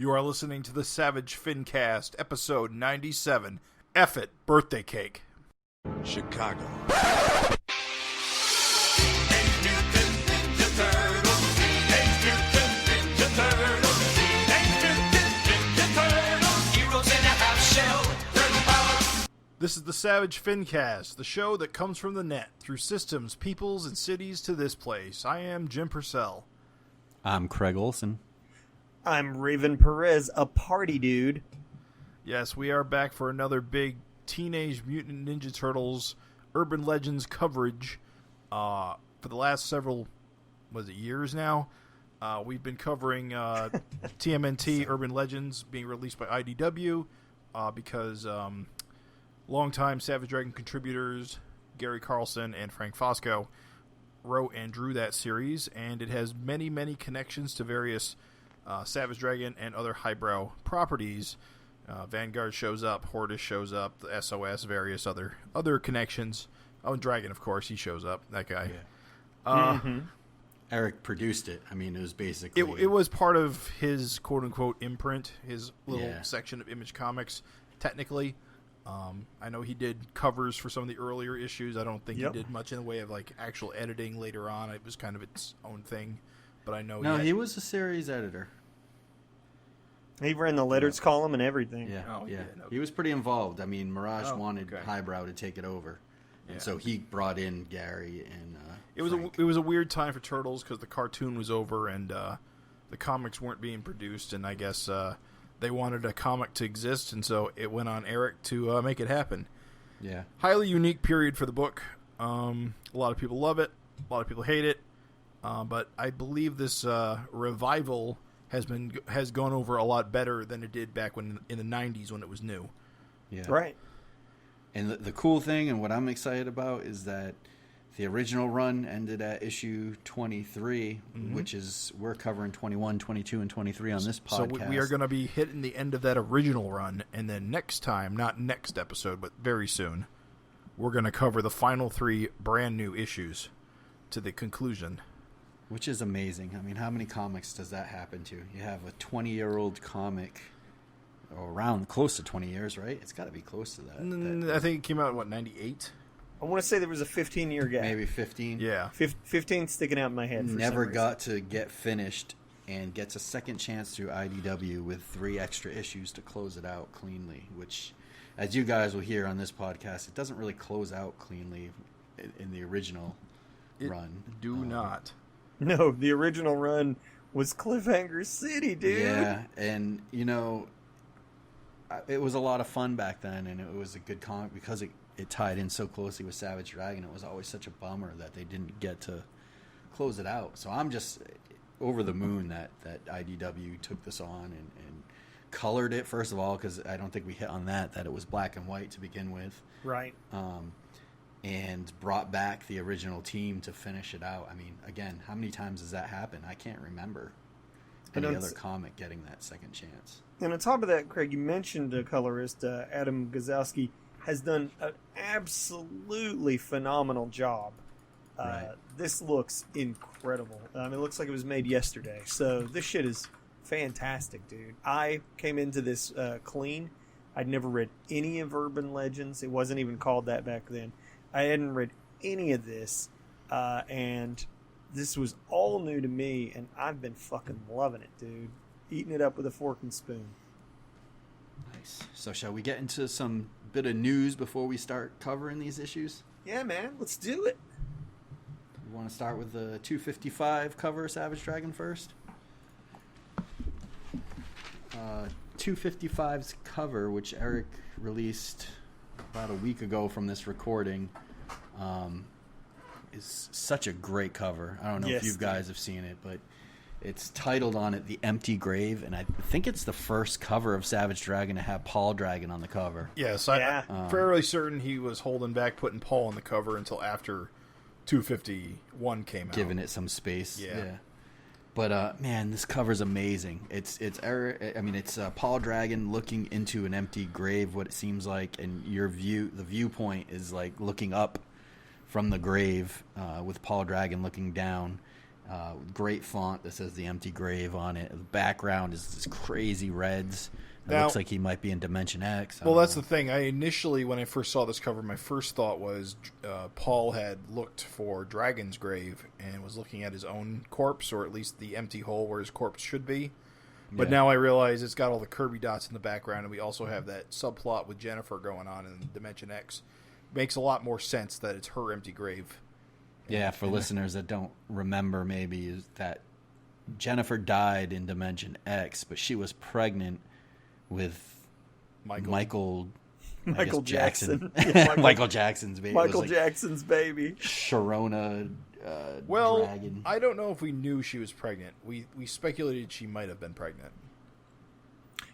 You are listening to the Savage FINcast, episode 97, F It, Birthday Cake. Chicago. This is the Savage FINcast, the show that comes from the net, through systems, peoples, and cities to this place. I am Jim Purcell. I'm Craig Olson. I'm Raven Perez, a party dude. Yes, we are back for another big Teenage Mutant Ninja Turtles Urban Legends coverage. For the last several, years now? We've been covering TMNT Urban Legends being released by IDW because longtime Savage Dragon contributors Gary Carlson and Frank Fosco wrote and drew that series, and it has many, many connections to various Savage Dragon and other highbrow properties. Vanguard shows up, Hortus shows up, the SOS, various other connections. Oh, and Dragon, of course, he shows up, that guy. Yeah. Erik produced it. I mean, it was basically... It was part of his quote-unquote imprint, his little section of Image Comics, technically. I know he did covers for some of the earlier issues. I don't think he did much in the way of like actual editing later on. It was kind of its own thing. But I know he was a series editor. He ran the letters column and everything. Yeah, Oh, yeah. no. He was pretty involved. I mean, Mirage wanted Highbrow to take it over. And so he brought in Gary and It was a weird time for Turtles because the cartoon was over and the comics weren't being produced, and I guess they wanted a comic to exist, and so it went on Erik to make it happen. Yeah. Highly unique period for the book. A lot of people love it. A lot of people hate it. But I believe this revival has gone over a lot better than it did back when in the 90s when it was new. Yeah. Right. And the cool thing and what I'm excited about is that the original run ended at issue 23, which is we're covering 21, 22, and 23 on this podcast. So we are going to be hitting the end of that original run, and then next time, not next episode, but very soon, we're going to cover the final 3 brand new issues to the conclusion. Which is amazing. I mean, how many comics does that happen to? You have a 20-year-old comic, or around close to 20 years, right? It's got to be close to that. I think it came out in, 98? I want to say there was a 15-year gap. Maybe 15. Yeah. 15 sticking out in my head for Never some got to get finished and gets a second chance through IDW with 3 extra issues to close it out cleanly, which, as you guys will hear on this podcast, it doesn't really close out cleanly in the original run. Do not. No, the original run was Cliffhanger City, dude. Yeah, and, it was a lot of fun back then, and it was a good comic because it tied in so closely with Savage Dragon. It was always such a bummer that they didn't get to close it out. So I'm just over the moon that IDW took this on and colored it, first of all, because I don't think we hit on that it was black and white to begin with. Right. And brought back the original team to finish it out. I mean, again, how many times does that happen? I can't remember any other comic getting that second chance. And on top of that, Craig, you mentioned the colorist, Adam Gazowski, has done an absolutely phenomenal job. Right. This looks incredible. It looks like it was made yesterday. So this shit is fantastic, dude. I came into this clean. I'd never read any of Urban Legends. It wasn't even called that back then. I hadn't read any of this, and this was all new to me, and I've been fucking loving it, dude. Eating it up with a fork and spoon. Nice. So shall we get into some bit of news before we start covering these issues? Yeah, man. Let's do it. You want to start with the 255 cover Savage Dragon first? 255's cover, which Erik released about a week ago from this recording, is such a great cover. I don't know if you guys have seen it, but it's titled on it The Empty Grave, and I think it's the first cover of Savage Dragon to have Paul Dragon on the cover. Yes, I'm fairly certain he was holding back putting Paul on the cover until after 251 came out. Giving it some space. Yeah. But man, this cover's amazing. It's Paul Dragon looking into an empty grave, what it seems like, and the viewpoint is like looking up from the grave with Paul Dragon looking down. Great font that says The Empty Grave on it. The background is this crazy reds. It Now, looks like he might be in Dimension X. Well, that's the thing. I initially, when I first saw this cover, my first thought was Paul had looked for Dragon's Grave and was looking at his own corpse, or at least the empty hole where his corpse should be. But now I realize it's got all the Kirby dots in the background, and we also have that subplot with Jennifer going on in Dimension X. Makes a lot more sense that it's her empty grave. Yeah, for listeners that don't remember, maybe, is that Jennifer died in Dimension X, but she was pregnant with Michael Jackson. Yeah, Michael Jackson's baby. Michael Jackson's baby. Sharona Well, dragon. I don't know if we knew she was pregnant. We speculated she might have been pregnant.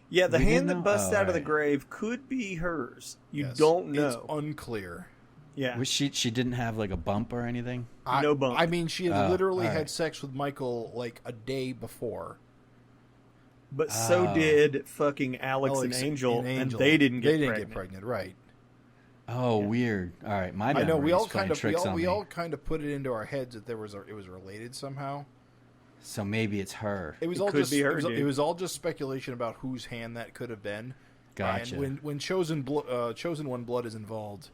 Yeah, the We hand didn't that know? busts Oh, out of the right. grave could be hers. You Yes. don't know. It's unclear. Yeah. Was she didn't have like a bump or anything? No bump. I mean, she had Oh, literally all right. had sex with Michael like a day before. But so Oh. did fucking Alex and Angel, and they didn't get pregnant. Right. Oh, weird. All right, my I know memory's we all playing kind of tricks on we me. all kind of put it into our heads that it was related somehow. So maybe it's her. It was It all could just be her, it dude. was all just speculation about whose hand that could have been. Gotcha. And when chosen one blood is involved,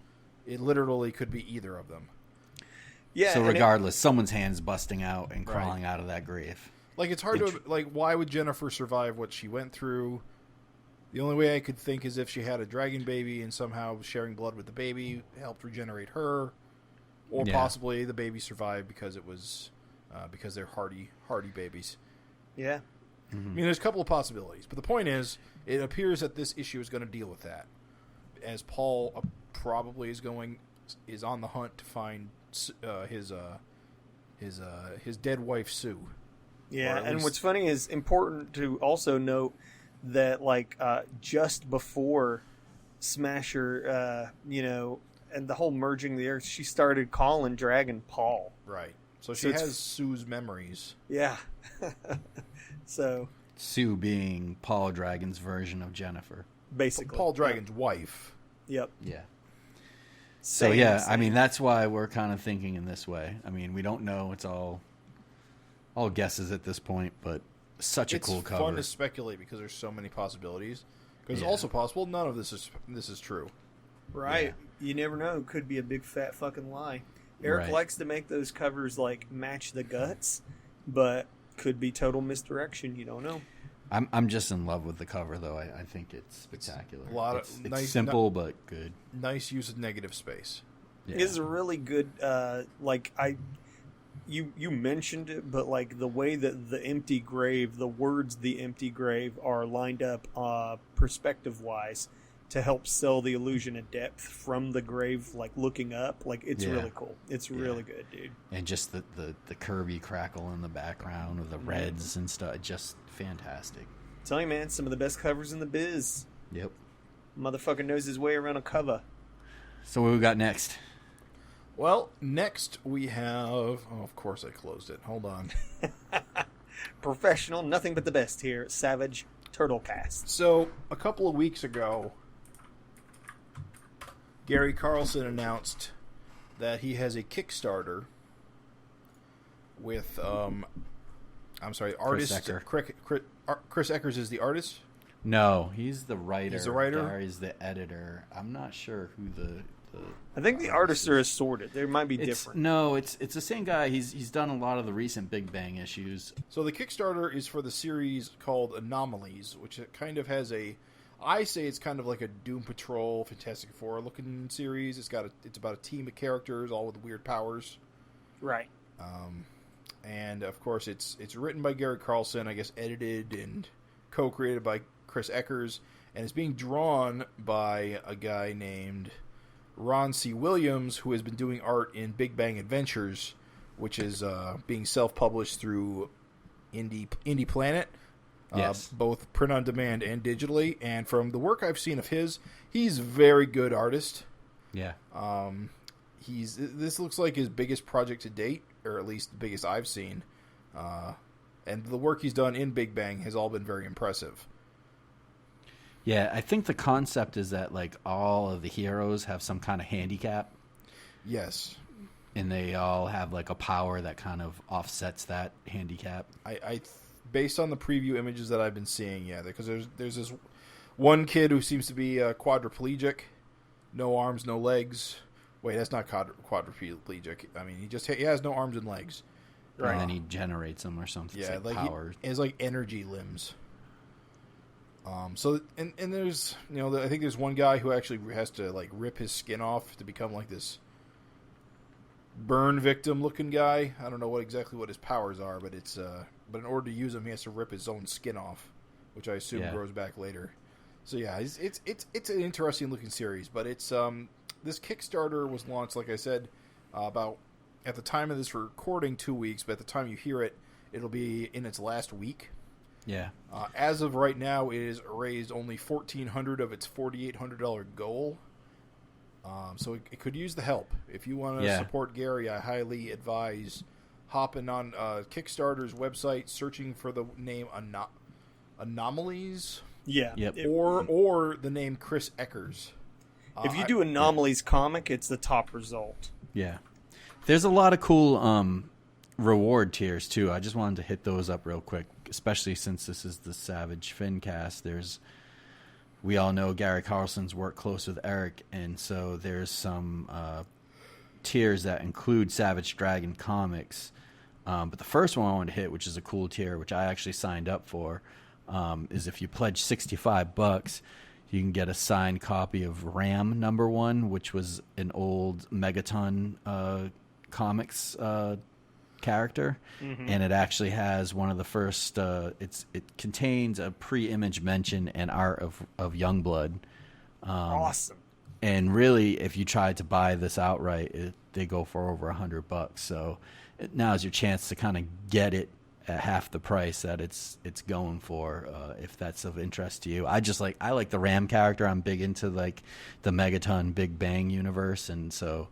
it literally could be either of them. Yeah. So and regardless, someone's hand's busting out and crawling out of that grave. Like it's hard to why would Jennifer survive what she went through? The only way I could think is if she had a dragon baby and somehow sharing blood with the baby helped regenerate her, or possibly the baby survived because it was because they're hardy babies. yeah. I mean, there's a couple of possibilities, but the point is, it appears that this issue is going to deal with that, as Paul probably is on the hunt to find his dead wife Sue. Yeah, at and least- what's funny is important to also note that just before Smasher, and the whole merging the earth, she started calling Dragon Paul. Right. So So she it's- has Sue's memories. Yeah. So Sue being Paul Dragon's version of Jennifer. basically, Paul Dragon's wife. Yep. Yeah. So Same. I mean that's why we're kind of thinking in this way. I mean we don't know. It's all guesses at this point, but such a It's cool fun cover. to speculate because there's so many possibilities. Because Yeah. it's also possible none of this is true. Right. You never know. It could be a big fat fucking lie. Eric Right. likes to make those covers match the guts, but could be total misdirection. You don't know. I'm just in love with the cover though. I think it's spectacular. A lot of it's nice- simple but good. Nice use of negative space. Yeah. Is a really good you mentioned it, but the way that the empty grave, the words "the empty grave" are lined up perspective wise to help sell the illusion of depth from the grave, looking up, it's Yeah. really cool. It's really good, dude. And just the Kirby crackle in the background with the reds and stuff, just fantastic. Tell you, man, some of the best covers in the biz. Yep. Motherfucker knows his way around a cover. So what we got next? Well, next we have. Oh, of course I closed it. Hold on. Professional, nothing but the best here. Savage Turtlecast. So a couple of weeks ago, Gary Carlson announced that he has a Kickstarter with artist Ecker. Chris Eckers is the artist. No, he's the writer. He's the writer? Gary's the editor. I'm not sure who the I think the artists are assorted. There might be different. No, it's the same guy. He's done a lot of the recent Big Bang issues. So the Kickstarter is for the series called Anomalies, which it kind of has I say it's kind of like a Doom Patrol, Fantastic Four looking series. It's about a team of characters, all with weird powers. Right. And of course, it's written by Gary Carlson, I guess edited and co-created by Chris Eckers, and it's being drawn by a guy named Ron C. Williams, who has been doing art in Big Bang Adventures, which is being self-published through Indie Planet, Yes. both print on demand and digitally. And from the work I've seen of his, he's a very good artist. Yeah. This looks like his biggest project to date, or at least the biggest I've seen. And the work he's done in Big Bang has all been very impressive. Yeah, I think the concept is that all of the heroes have some kind of handicap. Yes. And they all have like a power that kind of offsets that handicap. Based on the preview images that I've been seeing, yeah, because there's this one kid who seems to be quadriplegic, no arms, no legs. Wait, that's not quadriplegic. I mean, he has no arms and legs. Right. And then he generates them or something. Yeah, it's like power. He has like energy limbs. So and there's I think there's one guy who actually has to like rip his skin off to become like this burn victim looking guy. I don't know exactly what his powers are, but it's but in order to use him, he has to rip his own skin off, which I assume grows back later. So yeah, it's an interesting looking series, but it's this Kickstarter was launched, like I said, about at the time of this recording 2 weeks, but at the time you hear it, it'll be in its last week. Yeah. As of right now, it has raised only $1,400 of its $4,800 goal. So it could use the help. If you want to support Gary, I highly advise hopping on Kickstarter's website, searching for the name Anomalies. Yeah. Yep. Or the name Chris Eckers. If you do Anomalies comic, it's the top result. Yeah. There's a lot of cool reward tiers, too. I just wanted to hit those up real quick, especially since this is the Savage FINcast. We all know Gary Carlson's worked close with Erik, and so there's some tiers that include Savage Dragon comics. But the first one I wanted to hit, which is a cool tier, which I actually signed up for, is if you pledge $65, you can get a signed copy of Ram #1, which was an old Megaton comics character, and it actually has one of the first. It contains a pre-image mention and art of Youngblood. Awesome. And really, if you tried to buy this outright, they go for over $100. So now is your chance to kind of get it at half the price that it's going for, if that's of interest to you. I like the Ram character. I'm big into like the Megaton Big Bang universe, and so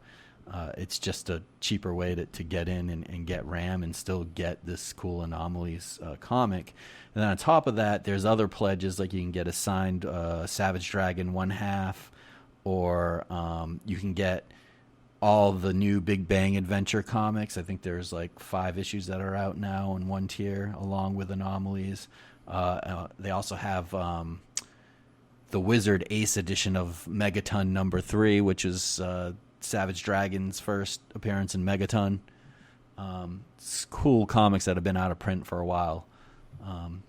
it's just a cheaper way to get in and get Ram and still get this cool Anomalies comic. And then on top of that, there's other pledges, like you can get a signed Savage Dragon 1/2, or you can get all the new Big Bang Adventure comics. I think there's like 5 issues that are out now in one tier, along with Anomalies. They also have the Wizard Ace edition of Megaton #3, which is Savage Dragon's first appearance in Megaton. It's cool comics that have been out of print for a while.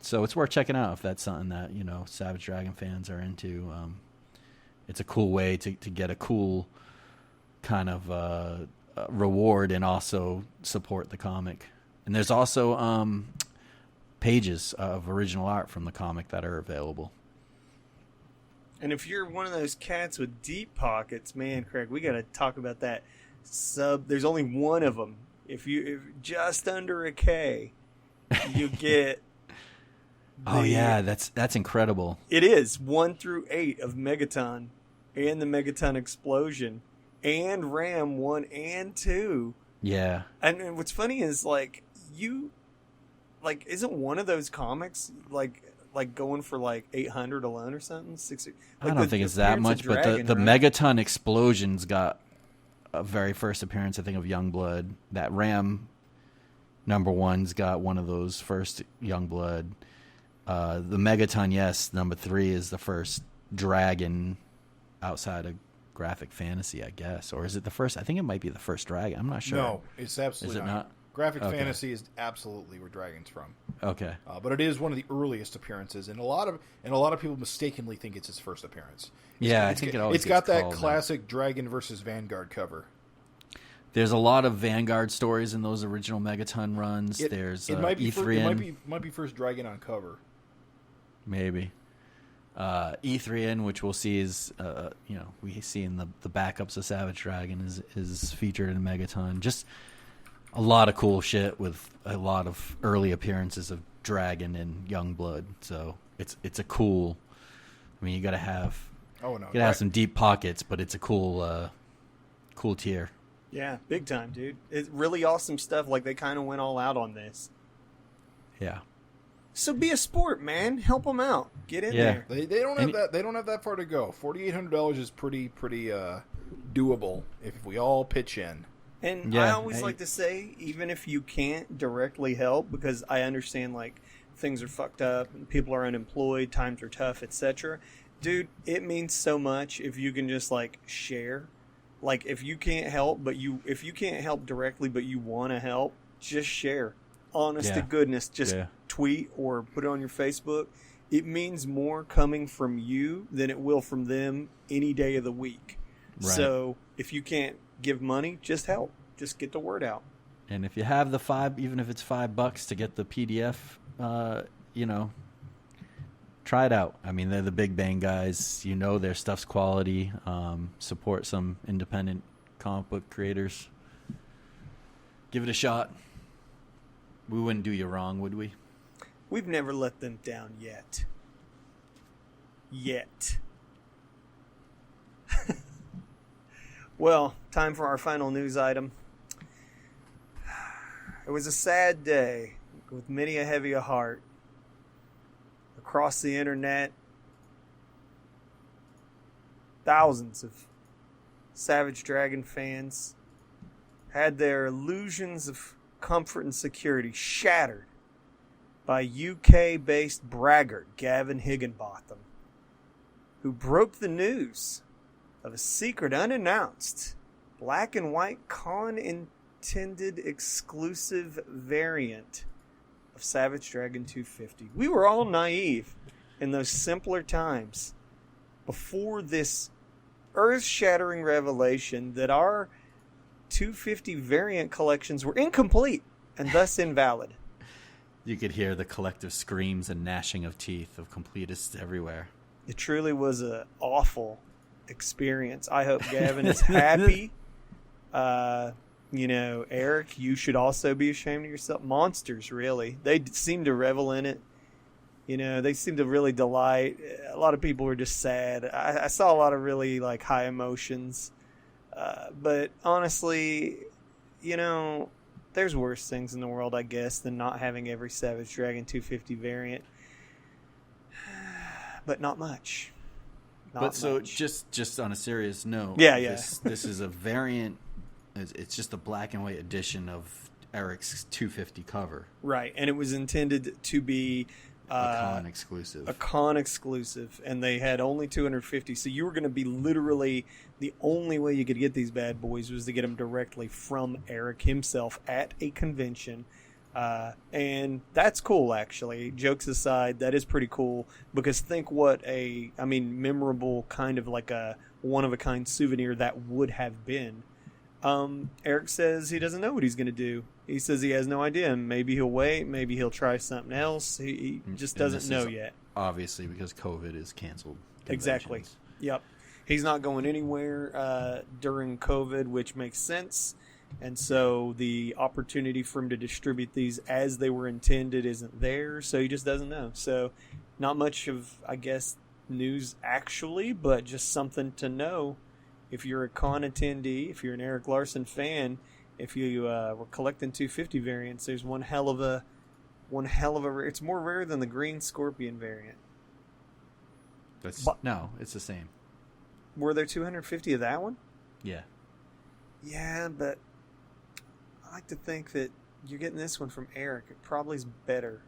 So it's worth checking out if that's something that, Savage Dragon fans are into. It's a cool way to get a cool kind of reward and also support the comic. And there's also pages of original art from the comic that are available. And if you're one of those cats with deep pockets, man, Craig, we got to talk about that sub. There's only one of them. If just under a K, you get. Oh yeah, that's incredible. It is 1 through 8 of Megaton and the Megaton Explosion and Ram 1 and 2. Yeah. And what's funny is isn't one of those comics like going for like 800 alone or something? I don't think it's that much, but the Megaton Explosion's got a very first appearance, I think, of Youngblood. That Ram #1's got one of those first Youngblood. The Megaton, yes, #3 is the first dragon outside of graphic fantasy, I guess. Or is it the first? I think it might be the first dragon. I'm not sure. No, it's absolutely is it not. Graphic fantasy is absolutely where dragon's from. Okay, but it is one of the earliest appearances, and a lot of people mistakenly think it's his first appearance. I think it always. It's got that classic Dragon versus Vanguard cover. There's a lot of Vanguard stories in those original Megaton runs. There's Ethrian. It might be first Dragon on cover. Maybe. Ethrian, which we'll see is, we see in the backups of Savage Dragon is featured in Megaton. Just a lot of cool shit with a lot of early appearances of Dragon and Youngblood. So it's a cool. I mean, you got to have. Oh no! You got to have some deep pockets, but it's a cool tier. Yeah, big time, dude. It's really awesome stuff. Like they kind of went all out on this. Yeah. So be a sport, man. Help them out. Get in there. They don't have that. They don't have that far to go. $4,800 is pretty doable if we all pitch in. And Yeah, I always like to say, even if you can't directly help, because I understand, like, things are fucked up and people are unemployed, times are tough, etc. Dude, it means so much if you can just, like, share. Like, if you can't help directly but you want to help, just share. Honest to goodness, just tweet or put it on your Facebook. It means more coming from you than it will from them any day of the week. Right. So if you can't give money, just help. Just get the word out. And if you have the even if it's $5 to get the PDF, try it out. I mean, they're the Big Bang guys. You know their stuff's quality. Support some independent comic book creators. Give it a shot. We wouldn't do you wrong, would we? We've never let them down yet. Well, time for our final news item. It was a sad day with many a heavy a heart. Across the internet, thousands of Savage Dragon fans had their illusions of comfort and security shattered by UK-based braggart Gavin Higginbotham, who broke the news of a secret, unannounced, black and white con-intended exclusive variant of Savage Dragon 250. We were all naive in those simpler times before this earth-shattering revelation that our 250 variant collections were incomplete and thus invalid. You could hear the collective screams and gnashing of teeth of completists everywhere. It truly was an awful experience. I hope Gavin is happy. Eric, you should also be ashamed of yourself. Monsters, really. They seem to revel in it. They seem to really delight. A lot of people were just sad. I saw a lot of really, like, high emotions. But honestly, there's worse things in the world, I guess, than not having every Savage Dragon 250 variant. But not much. Just on a serious note. Yeah. This is a variant. It's just a black and white edition of Erik's 250 cover. Right, and it was intended to be a con exclusive. A con exclusive, and they had only 250. So you were going to be literally the only way you could get these bad boys was to get them directly from Erik himself at a convention. And that's cool, actually. Jokes aside, that is pretty cool, because think what memorable kind of like a one-of-a-kind souvenir that would have been. Erik says he doesn't know what he's going to do. He says he has no idea. Maybe he'll wait. Maybe he'll try something else. He just doesn't know yet. Obviously, because COVID is canceled. Exactly. Yep. He's not going anywhere during COVID, which makes sense. And so the opportunity for him to distribute these as they were intended isn't there. So he just doesn't know. So not much of, I guess, news actually, but just something to know. If you're a con attendee, if you're an Erik Larsen fan, if you were collecting 250 variants, there's one hell of a. It's more rare than the Green Scorpion variant. No, it's the same. Were there 250 of that one? Yeah. Yeah, but I like to think that you're getting this one from Erik. It probably is better.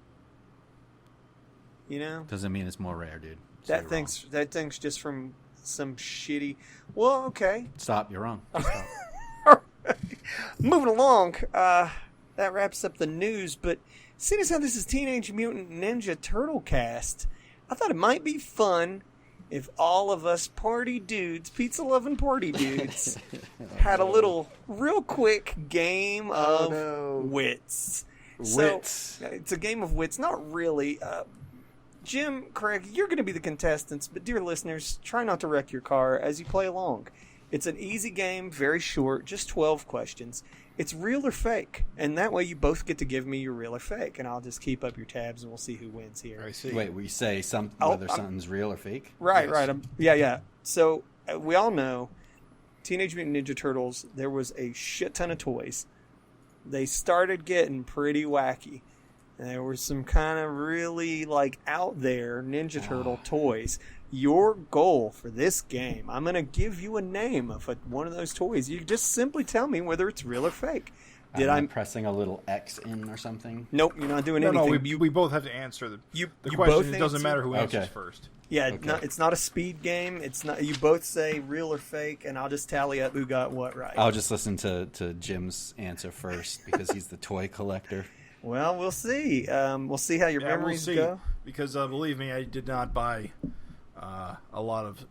Doesn't mean it's more rare, dude. That thing's just from some shitty. Well, okay. Stop. You're wrong. Stop. Moving along. That wraps up the news. But seeing as how this is Teenage Mutant Ninja Turtle Cast, I thought it might be fun if all of us party dudes, pizza loving party dudes, had a little real quick game of wits. Wits. So, it's a game of wits. Not really. Jim, Craig, you're going to be the contestants, but dear listeners, try not to wreck your car as you play along. It's an easy game, very short, just 12 questions. It's real or fake, and that way you both get to give me your real or fake, and I'll just keep up your tabs, and we'll see who wins here. I see. Wait, we say whether something's real or fake? Right, Yes. right. Yeah. So we all know Teenage Mutant Ninja Turtles, there was a shit ton of toys. They started getting pretty wacky. There were some kind of really like out there Ninja Turtle toys. Your goal for this game, I'm going to give you a name of one of those toys. You just simply tell me whether it's real or fake. I'm pressing a little X in or something? Nope, you're not doing anything. No, we both have to answer the you question. Both It doesn't matter who answers first. Yeah, Okay. it's not a speed game. It's not. You both say real or fake, and I'll just tally up who got what right. I'll just listen to Jim's answer first because he's the toy collector. Well, we'll see. We'll see how your memories go. Because believe me, I did not buy a lot of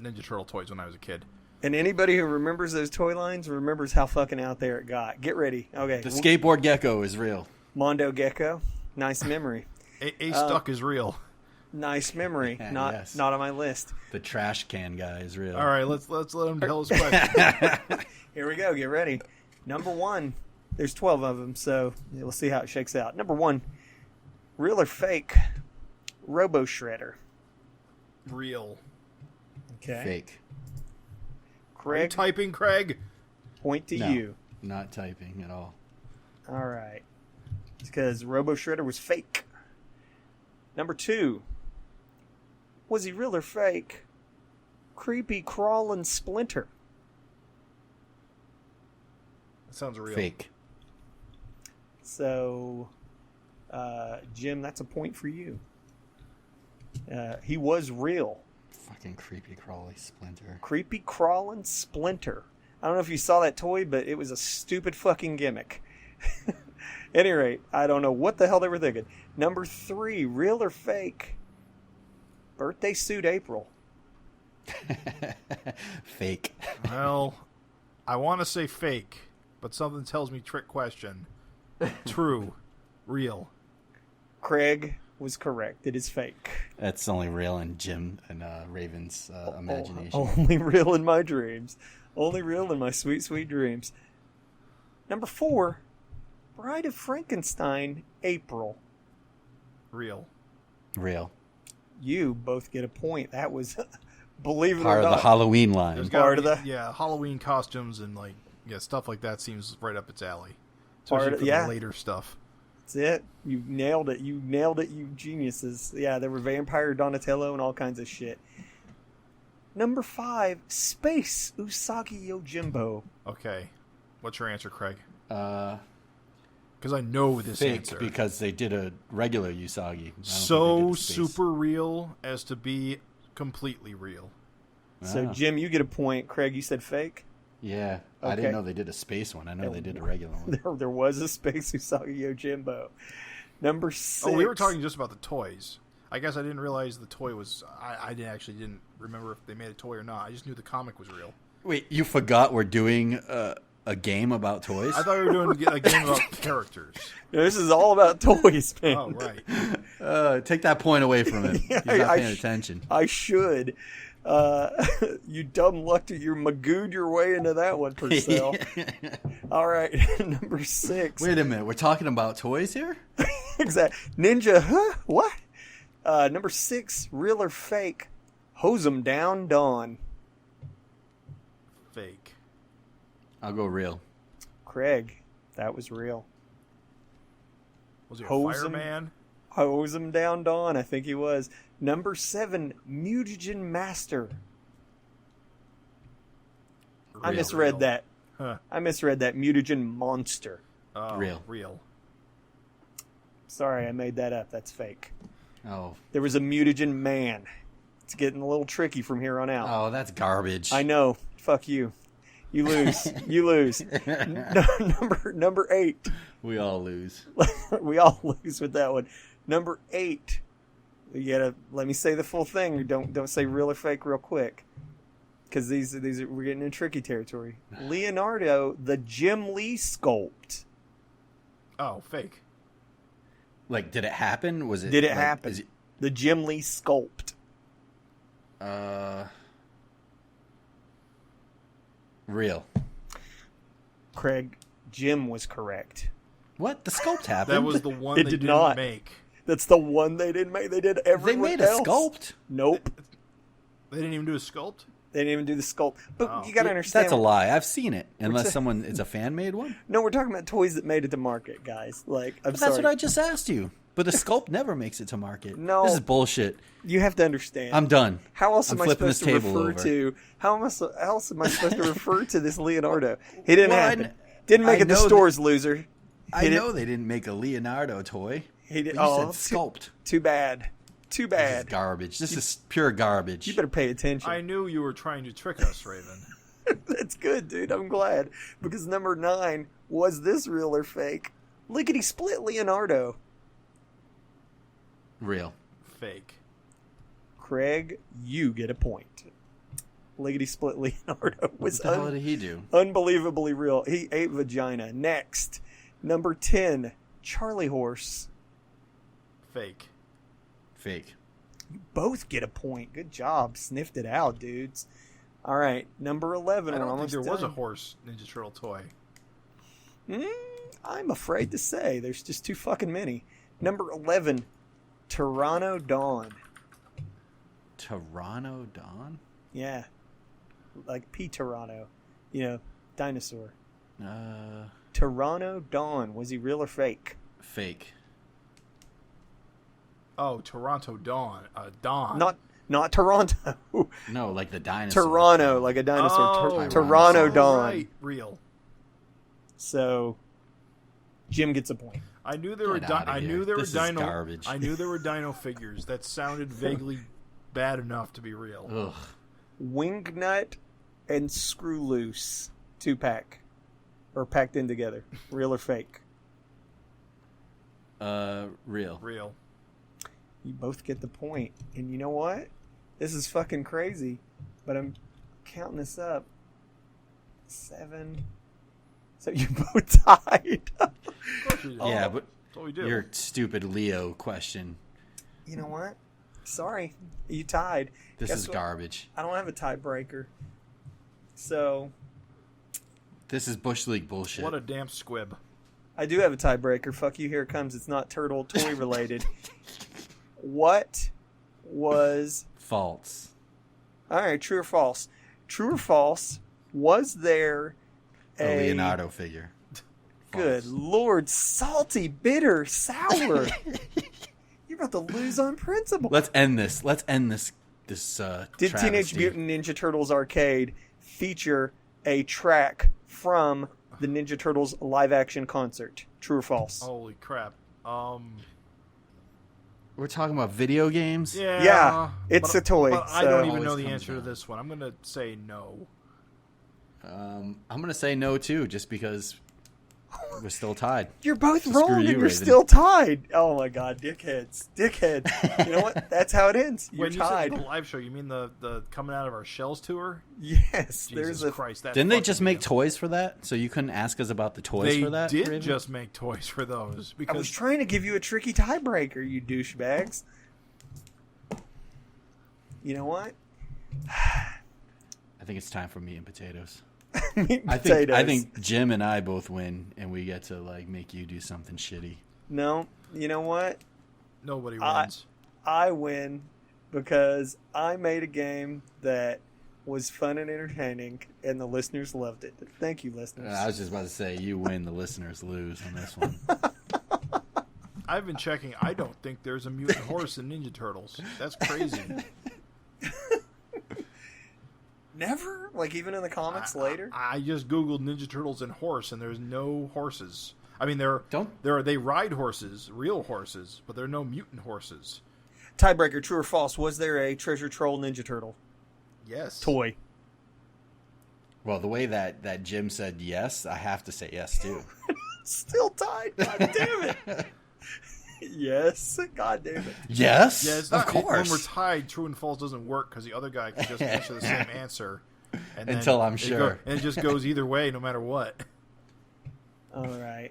Ninja Turtle toys when I was a kid. And anybody who remembers those toy lines remembers how fucking out there it got. Get ready. Okay. The skateboard gecko is real. Mondo Gecko. Nice memory. Ace Duck is real. Nice memory. Not on my list. The trash can guy is real. All right, let's let him tell his question. Here we go. Get ready. Number 1. There's 12 of them, so we'll see how it shakes out. Number 1. Real or fake? Robo Shredder. Real. Okay. Fake. Are you Craig, typing, Craig? point to No, you. not typing at all. All right. It's because Robo Shredder was fake. Number 2. Was he real or fake? Creepy crawling Splinter. That sounds real. Fake. So, Jim, that's a point for you. He was real. Fucking creepy crawly Splinter. Creepy crawling Splinter. I don't know if you saw that toy, but it was a stupid fucking gimmick. At any rate, I don't know what the hell they were thinking. Number 3, real or fake? Birthday suit April. Fake. Well, I want to say fake, but something tells me trick question. True. Real. Craig was correct. It is fake. That's only real in Jim and Raven's imagination. Only real in my dreams. Only real in my sweet, sweet dreams. Number 4, Bride of Frankenstein, April. Real. Real. You both get a point. That was, believe it Part or of not, the Halloween line. There's Part gotta of be- yeah, Halloween costumes and stuff like that seems right up its alley. Part Especially of- for yeah. the later stuff. That's it. You nailed it. You nailed it, you geniuses. Yeah, there were Vampire Donatello and all kinds of shit. Number 5, Space Usagi Yojimbo. Okay. What's your answer, Craig? Uh, Because I know this fake answer. because they did a regular Usagi. I don't think they So did a space. super real as to be completely real. So, Wow. Jim, you get a point. Craig, you said fake? Yeah, I Okay. didn't know they did a space one. I know they did a regular one. There was a Space Usagi Yojimbo. Number 6. Oh, we were talking just about the toys. I guess I didn't realize the toy was... I didn't remember if they made a toy or not. I just knew the comic was real. Wait, you forgot we're doing a game about toys? I thought we were doing a game about characters. This is all about toys, man. Oh, right. Take that point away from him. Yeah, He's not I paying attention. I should. You dumb lucked you magooed your way into that one, Purcell. All right, number 6. Wait a minute, we're talking about toys here? Exactly. Ninja, huh? What? Number 6, real or fake? Hose 'em down, Dawn. Fake. I'll go real. Craig, that was real. Was he a Hose 'em- fireman? Hose 'em down, Dawn. I think he was. Number 7, Mutagen Master. I Real. misread that. Huh. I misread that. Mutagen Monster. Oh, Real. Real. Sorry, I made that up. That's fake. Oh, There was a Mutagen Man. It's getting a little tricky from here on out. that's garbage. I know. Fuck you. You lose. You lose. Number 8. We all lose. We all lose with that one. Number 8. You gotta let me say the full thing. Don't say real or fake real quick, because these are, we're getting in tricky territory. Leonardo, the Jim Lee sculpt. Oh, fake. Like, did it happen? Was it? Did it like, happen? is it- The Jim Lee sculpt. Real. Craig, Jim was correct. What? The sculpt happened? That was the one It they did didn't not. make. That's the one they didn't make. They did They everyone made else. a sculpt? Nope. They didn't even do a sculpt? They didn't even do the sculpt. But you got to understand. That's a lie. I've seen it. Unless it's a fan-made one. No, we're talking about toys that made it to market, guys. Like, I'm sorry. That's what I just asked you. But the sculpt never makes it to market. No. This is bullshit. You have to understand. I'm done. How else am I flipping supposed to refer to? How else am I supposed to refer to this Leonardo? He didn't happen. Didn't make it to stores, loser. I know they didn't make a Leonardo toy. He did. You said sculpt. Too bad. Too bad. This is garbage. This is pure garbage. You better pay attention. I knew you were trying to trick us, Raven. That's good, dude. I'm glad. Because number 9, was this real or fake? Lickety split Leonardo. Real. Fake. Craig, you get a point. Lickety split Leonardo was What the hell did he do? Unbelievably real. He ate vagina. Next, number 10, Charlie Horse. Fake. Fake. You both get a point. Good job. Sniffed it out, dudes. All right, number 11. I don't we're think almost there was a done. horse Ninja Turtle toy. I'm afraid to say. There's just too fucking many. Number 11, Pteranodon. Pteranodon? Yeah. Like P-Tyranno. You know, dinosaur. Pteranodon. Was he real or fake? Fake. Oh, Toronto Dawn. Dawn. Not Toronto. No, like the dinosaur. Toronto, like a dinosaur. Oh, Pteranodon. Right. Real. So, Jim gets a point. I knew there were. Get outta I here. knew there This were is dino. garbage. I knew there were dino figures that sounded vaguely bad enough to be real. Ugh. Wingnut and Screw Loose 2-pack. Or packed in together. Real or fake? Real. Real. You both get the point. And you know what? This is fucking crazy. But I'm counting this up. 7. So you both tied. Of course we did. Yeah, but That's what we do. your stupid Leo question. You know what? Sorry. You tied. This Guess is what? garbage. I don't have a tiebreaker. So, This is Bush League bullshit. What a damn squib. I do have a tiebreaker. Fuck you, here it comes. It's not turtle toy related. What was... False. Alright, true or false? True or false, was there A Leonardo figure. Good False. Lord, salty, bitter, sour. You're about to lose on principle. Let's end this. Did travesty. Teenage Mutant Ninja Turtles Arcade feature a track from the Ninja Turtles live-action concert? True or false? Holy crap. We're talking about video games? Yeah, it's a toy, But I so- don't even know Always the comes answer to down. this one. I'm going to say no. I'm going to say no, too, just because we're still tied. You're both So wrong screw and you, you're Raven. still tied. Oh my god, dickheads. Dickheads. You know what? That's how it ends. You're When you tied. said the live show, you mean the coming out of our shells tour? Yes, Jesus there's a... Christ. That Didn't they fucking just make video. toys for that? So you couldn't ask us about the toys They for that? did Raven? just make toys for those. I Because was trying to give you a tricky tiebreaker, you douchebags. You know what? I think it's time for meat and potatoes. Meat and I potatoes. think Jim and I both win, and we get to like make you do something shitty. No, you know what? nobody wins. I win because I made a game that was fun and entertaining, and the listeners loved it. Thank you, listeners. I was just about to say, you win, the listeners lose on this one. I've been checking. I don't think there's a mutant horse in Ninja Turtles. That's crazy. Never? Like, even in the comics later? I just Googled Ninja Turtles and horse, and there's no horses. I mean, they ride horses, real horses, but there are no mutant horses. Tiebreaker, true or false? Was there a Treasure Troll Ninja Turtle Yes. toy? Well, the way that Jim said yes, I have to say yes, too. Still tied. God damn it. Yes. God damn it. Yes? Yeah, it's of not, course. when we're tied, true and false doesn't work because the other guy can just answer the same answer. And then Until I'm sure. and it just goes either way, no matter what. All right.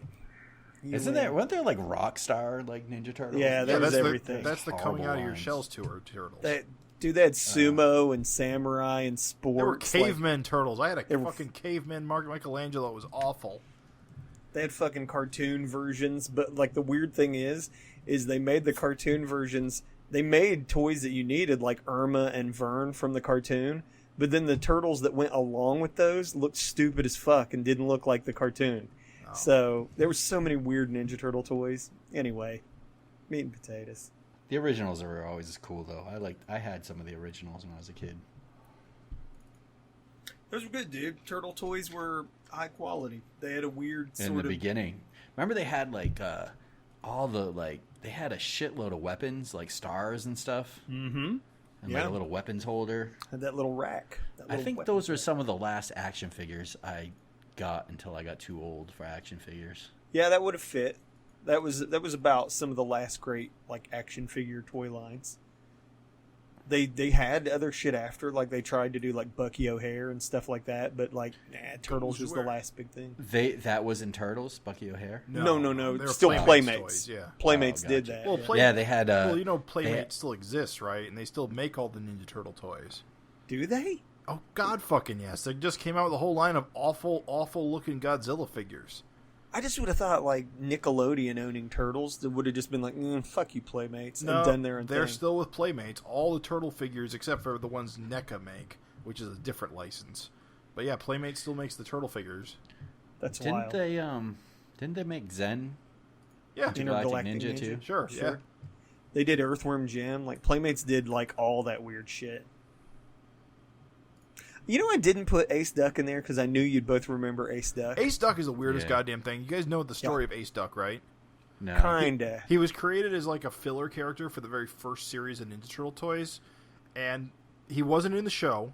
You Isn't win. there, weren't there like Rockstar, like Ninja Turtles? Yeah, there was that's everything. That's the coming Horrible out of your lines. shells tour turtles. They had sumo and samurai and There were sports. cavemen turtles. I had a They were- fucking caveman Michelangelo. It was awful. They had fucking cartoon versions, but like the weird thing is they made the cartoon versions. They made toys that you needed, like Irma and Vern from the cartoon, But then the turtles that went along with those looked stupid as fuck and didn't look like the cartoon. Oh. So there were so many weird Ninja Turtle toys. Anyway, meat and potatoes. The originals are always cool, though. I had some of the originals when I was a kid. Those were good, dude. Turtle toys were high quality. They had a weird In the beginning. Remember they had they had a shitload of weapons, like stars and stuff? Mm-hmm. And like a little weapons holder. Had that little rack. I think those were some of the last action figures I got until I got too old for action figures. Yeah, that would have fit. That was about some of the last great like action figure toy lines. They had other shit after, like they tried to do like Bucky O'Hare and stuff like that, but like Turtles was the last big thing. That was in Turtles, Bucky O'Hare? No. They were Still Playmates. Toys, yeah. Playmates Gotcha. did that. Well, they had Playmates still exists, right? And they still make all the Ninja Turtle toys. Do they? Oh God, fucking yes! They just came out with a whole line of awful looking Godzilla figures. I just would have thought like Nickelodeon owning Turtles that would have just been like, fuck you, Playmates, and done their own thing. They're still with Playmates. All the Turtle figures, except for the ones NECA make, which is a different license. But yeah, Playmates still makes the Turtle figures. That's didn't wild. Didn't they make Zen? Yeah, Intergalactic Ninja too. Sure. Yeah. They did Earthworm Jim. Like Playmates did like all that weird shit. You know, I didn't put Ace Duck in there because I knew you'd both remember Ace Duck. Ace Duck is the weirdest goddamn thing. You guys know the story of Ace Duck, right? No. Kinda. He was created as like a filler character for the very first series of Ninja Turtle toys, and he wasn't in the show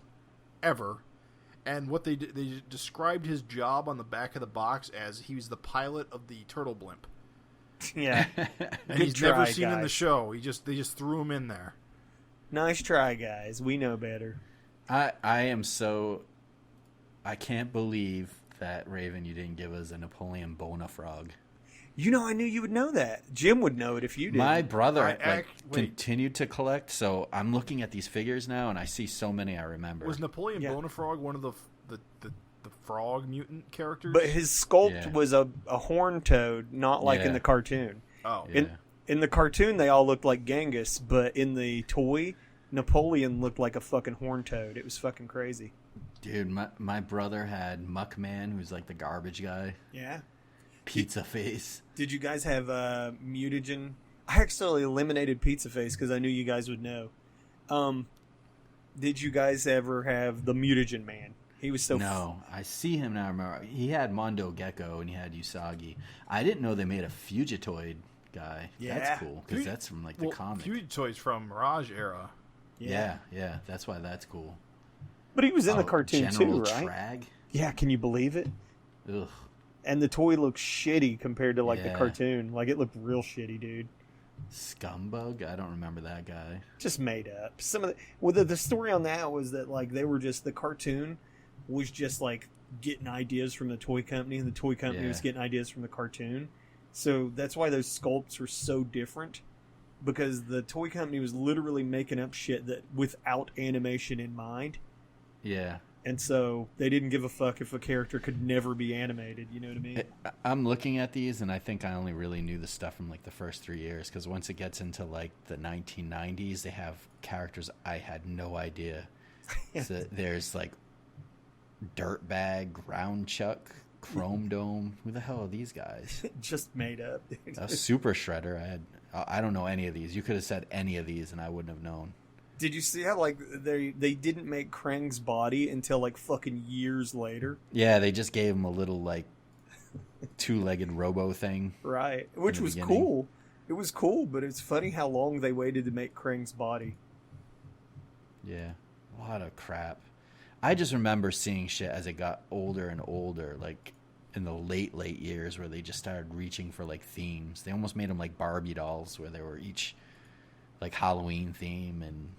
ever. And what they described his job on the back of the box as he was the pilot of the Turtle Blimp. Yeah. And he's never seen in the show. They just threw him in there. Nice try, guys. We know better. I can't believe that, Raven, you didn't give us a Napoleon Bona frog. You know, I knew you would know that. Jim would know it if you did. My brother continued to collect, so I'm looking at these figures now, and I see so many I remember. Was Napoleon Bona frog one of the frog mutant characters? But his sculpt was a horn toad, not like in the cartoon. Oh. Yeah. In the cartoon, they all looked like Genghis, but in the toy, Napoleon looked like a fucking horn toad. It was fucking crazy. Dude, my brother had Muckman, who's like the garbage guy. Yeah. Pizza Face. Did you guys have Mutagen? I actually eliminated Pizza Face because I knew you guys would know. Did you guys ever have the Mutagen Man? He was so... No, I see him now. Remember, he had Mondo Gecko and he had Usagi. I didn't know they made a Fugitoid guy. Yeah. That's cool, because that's from like the comic. Fugitoid's from Mirage era. Yeah, that's why that's cool. But he was in the cartoon General too, right? Trag? Yeah, can you believe it? Ugh. And the toy looks shitty compared to like the cartoon. Like it looked real shitty, dude. Scumbug? I don't remember that guy. Just made up. Some of the story on that was that like they were just, the cartoon was just like getting ideas from the toy company, and the toy company was getting ideas from the cartoon. So that's why those sculpts are so different, because the toy company was literally making up shit that without animation in mind. Yeah. And so they didn't give a fuck if a character could never be animated. You know what I mean? I'm looking at these, and I think I only really knew the stuff from like the first 3 years, because once it gets into like the 1990s, they have characters I had no idea. So there's like Dirtbag, Round Chuck, Chrome Dome. Who the hell are these guys? Just made up. Super Shredder. I don't know any of these. You could have said any of these, and I wouldn't have known. Did you see how like they didn't make Krang's body until like fucking years later? Yeah, they just gave him a little like two-legged robo thing. Right, which was cool. It was cool, but it's funny how long they waited to make Krang's body. Yeah, a lot of crap. I just remember seeing shit as it got older and older, like in the late years, where they just started reaching for like themes. They almost made them like Barbie dolls, where they were each like Halloween theme and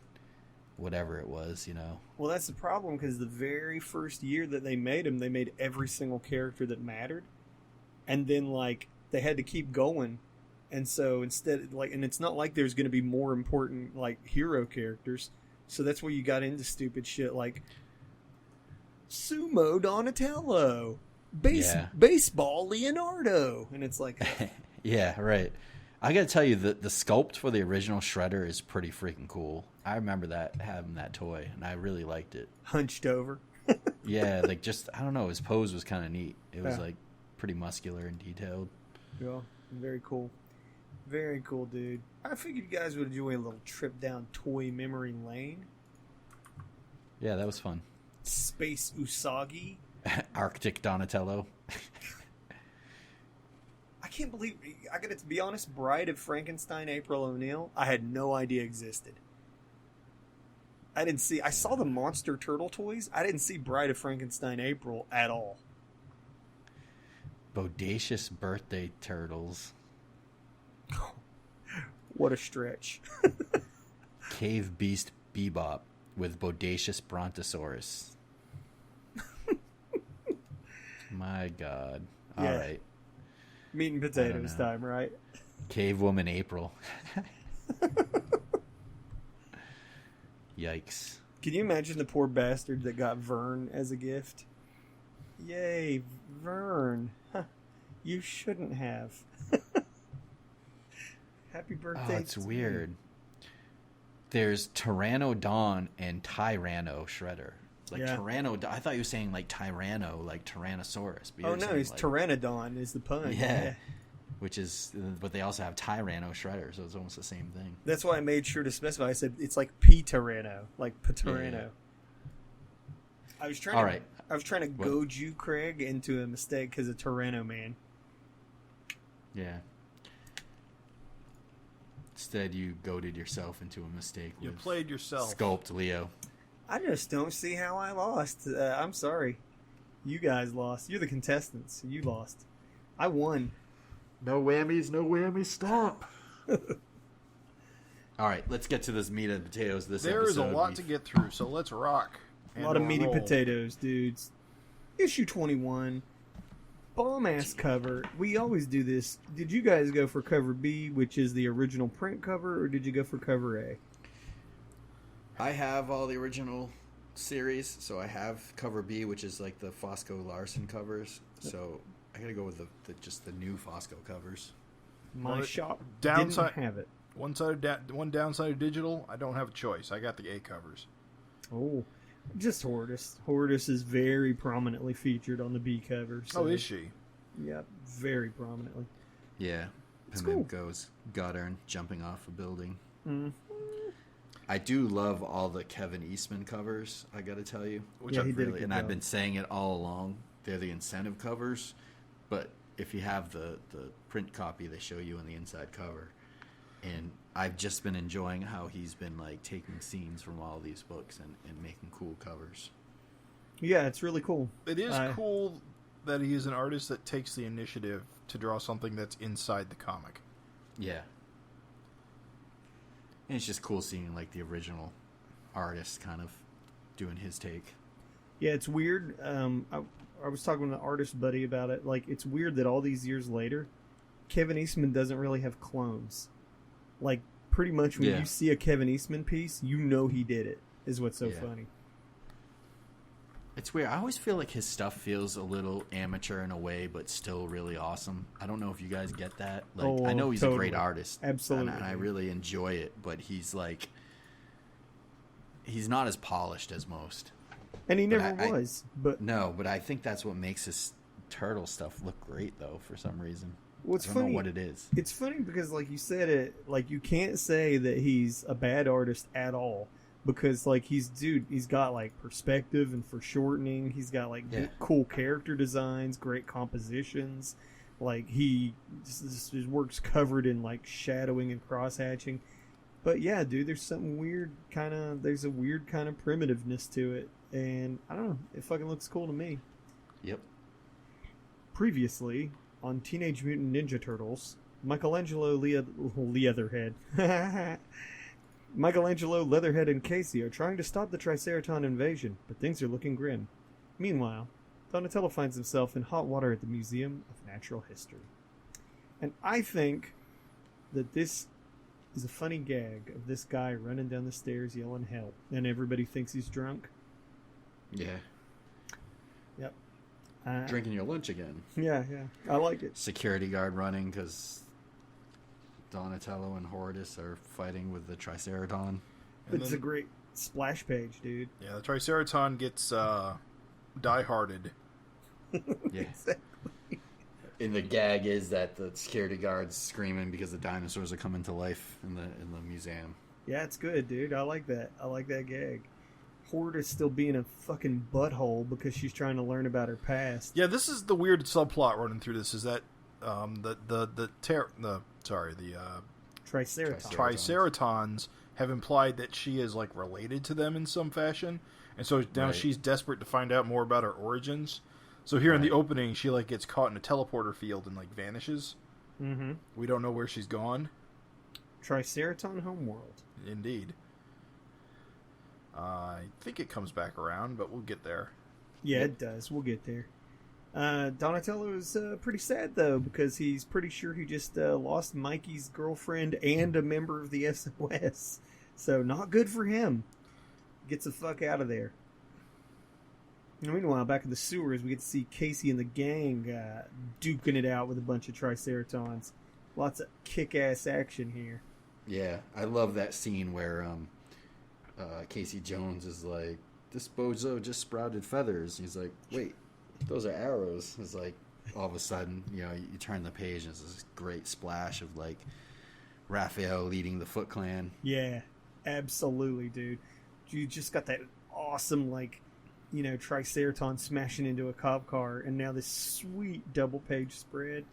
whatever it was, you know. Well, that's the problem, because the very first year that they made them, they made every single character that mattered, and then like they had to keep going, and so instead, like, and it's not like there's going to be more important like hero characters, so that's where you got into stupid shit like Sumo Donatello, baseball Leonardo, and it's like, yeah, right. I gotta tell you, the sculpt for the original Shredder is pretty freaking cool. I remember having that toy, and I really liked it. Hunched over. Yeah, like just, I don't know, his pose was kind of neat. It was like pretty muscular and detailed. Yeah, very cool. Very cool, dude. I figured you guys would enjoy a little trip down toy memory lane. Yeah, that was fun. Space Usagi. Arctic Donatello. I can't believe, I gotta be honest, Bride of Frankenstein April O'Neil, I had no idea existed. I saw the Monster Turtle toys. I didn't see Bride of Frankenstein April at all. Bodacious Birthday Turtles. What a stretch. Cave Beast Bebop with Bodacious Brontosaurus. My God. All right. Meat and potatoes time, right? Cave Woman April. Yikes. Can you imagine the poor bastard that got Vern as a gift? Yay, Vern. Huh. You shouldn't have. Happy birthday. Oh, it's weird. There's Pteranodon and Tyranno Shredder. Like I thought you were saying like Tyranno, like Tyrannosaurus. But no, it's like, Pteranodon is the pun. Yeah. Which is, but they also have Tyranno Shredder, so it's almost the same thing. That's why I made sure to specify. I said it's like P-Tyranno, like Paterano. Yeah. I was trying to goad you, Craig, into a mistake because of Tyranno Man. Yeah. Instead, you goaded yourself into a mistake. You played yourself. Sculpt Leo. I just don't see how I lost. I'm sorry. You guys lost. You're the contestants. You lost. I won. No whammies, no whammies, stop. All right, let's get to this meat and potatoes this episode. There is a lot to get through, so let's rock. A lot of meaty potatoes, dudes. Issue 21. Bomb-ass cover. We always do this. Did you guys go for cover B, which is the original print cover, or did you go for cover A? I have all the original series, so I have cover B, which is like the Fosco Larsen covers. So I gotta go with just the new Fosco covers. My shop downside, didn't have it. One downside of digital, I don't have a choice. I got the A covers. Oh, just Hortus. Hortus is very prominently featured on the B cover. So. Oh, is she? Yeah, very prominently. Yeah. It's and cool. then goes Goddard jumping off a building. Mm. I do love all the Kevin Eastman covers, I gotta tell you. Which he did a good job. I've been saying it all along. They're the incentive covers, but if you have the print copy, they show you in the inside cover. And I've just been enjoying how he's been like taking scenes from all these books and making cool covers. Yeah, it's really cool. It is cool that he is an artist that takes the initiative to draw something that's inside the comic. Yeah. And it's just cool seeing like the original artist kind of doing his take. Yeah, it's weird. I was talking to an artist buddy about it. Like, it's weird that all these years later, Kevin Eastman doesn't really have clones. Like, pretty much when you see a Kevin Eastman piece, you know he did it, is what's so funny. It's weird. I always feel like his stuff feels a little amateur in a way, but still really awesome. I don't know if you guys get that. Like, I know he's a great artist. Absolutely. And I really enjoy it, but he's like, he's not as polished as most. And he never was. But no, but I think that's what makes his turtle stuff look great, though, for some reason. What's I don't funny? know what it is. It's funny because, like you said, like you can't say that he's a bad artist at all because, like, he's got like perspective and foreshortening. He's got like cool character designs, great compositions. Like his work's covered in like shadowing and cross hatching. But yeah, dude, there's something weird there's a weird kind of primitiveness to it. And I don't know, it fucking looks cool to me. Yep. Previously, on Teenage Mutant Ninja Turtles, Michelangelo Leatherhead. Michelangelo, Leatherhead, and Casey are trying to stop the Triceraton invasion, but things are looking grim. Meanwhile, Donatello finds himself in hot water at the Museum of Natural History. And I think that this is a funny gag of this guy running down the stairs yelling help, and everybody thinks he's drunk. Yeah. Yep. Drinking your lunch again. Yeah. I like it. Security guard running because Donatello and Horridus are fighting with the Triceraton. It's a great splash page, dude. Yeah, the Triceraton gets die-hearted. Yeah. Exactly. And the gag is that the security guard's screaming because the dinosaurs are coming to life in the museum. Yeah, it's good, dude. I like that. I like that gag. Horridus still being a fucking butthole because she's trying to learn about her past. Yeah, this is the weird subplot running through this. Is that Triceratons have implied that she is like related to them in some fashion, and so now she's desperate to find out more about her origins. So here in the opening, she like gets caught in a teleporter field and like vanishes. Mm-hmm. We don't know where she's gone. Triceraton homeworld. Indeed. I think it comes back around, but we'll get there. Yeah, it does. We'll get there. Donatello is pretty sad, though, because he's pretty sure he just lost Mikey's girlfriend and a member of the SOS. So, not good for him. Gets the fuck out of there. And meanwhile, back in the sewers, we get to see Casey and the gang duking it out with a bunch of Triceratons. Lots of kick-ass action here. Yeah, I love that scene where Casey Jones is like, this bozo just sprouted feathers. He's like, wait, those are arrows. It's like, all of a sudden, you turn the page and it's this great splash of like Raphael leading the Foot Clan. Yeah, absolutely, dude. You just got that awesome, like, Triceraton smashing into a cop car, and now this sweet double page spread.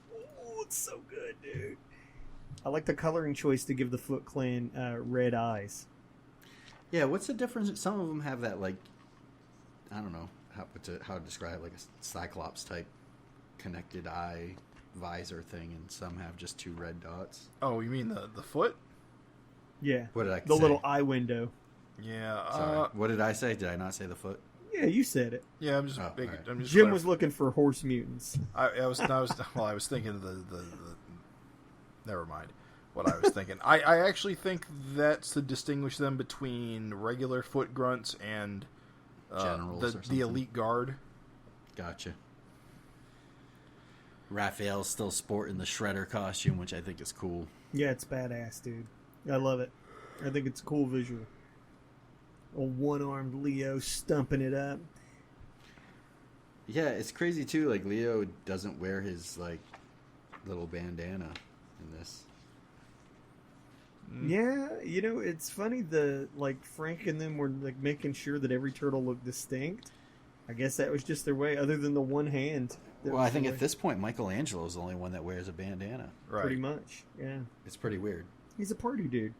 Oh, it's so good, dude. I like the coloring choice to give the Foot Clan red eyes. Yeah, what's the difference? Some of them have that, like, I don't know how to describe it, like a Cyclops type connected eye visor thing, and some have just 2 red dots. Oh, you mean the foot? Yeah. What did I say? The little eye window. Yeah. Sorry. What did I say? Did I not say the foot? Yeah, you said it. Yeah, I'm just. Right. I'm just Jim was looking for horse mutants. I was thinking of the. Never mind. What I was thinking. I actually think that's to distinguish them between regular foot grunts and Generals the elite guard. Gotcha. Raphael's still sporting the Shredder costume, which I think is cool. Yeah, it's badass, dude. I love it. I think it's a cool visual. A one-armed Leo stumping it up. Yeah, it's crazy too. Like, Leo doesn't wear his like little bandana in this. Yeah, it's funny. Frank and them were like making sure that every turtle looked distinct. I guess that was just their way, other than the one hand. Well, I think at this point, Michelangelo's the only one that wears a bandana. Right. Pretty much, yeah. It's pretty weird. He's a party dude.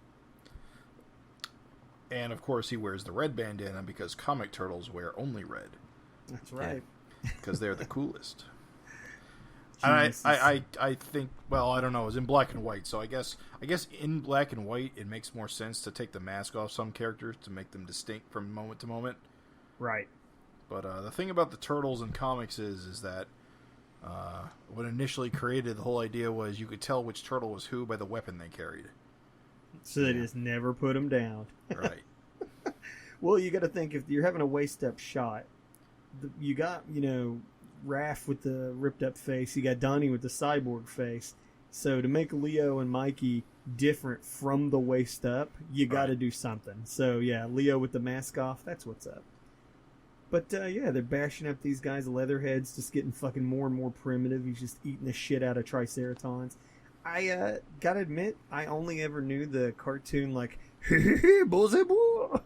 And of course, he wears the red bandana because comic turtles wear only red. That's right. Because they're the coolest. And I think, well, I don't know. It's in black and white, so I guess in black and white it makes more sense to take the mask off some characters to make them distinct from moment to moment. Right. But the thing about the turtles in comics is that when initially created, the whole idea was you could tell which turtle was who by the weapon they carried. So they just never put them down. Right. Well, you got to think, if you're having a waist-up shot, you got, Raph with the ripped-up face, you got Donnie with the cyborg face. So to make Leo and Mikey different from the waist up, you got to do something. So, yeah, Leo with the mask off, that's what's up. But, yeah, they're bashing up these guys, Leatherhead's just getting fucking more and more primitive. He's just eating the shit out of Triceratons. I gotta admit, I only ever knew the cartoon, like, oh,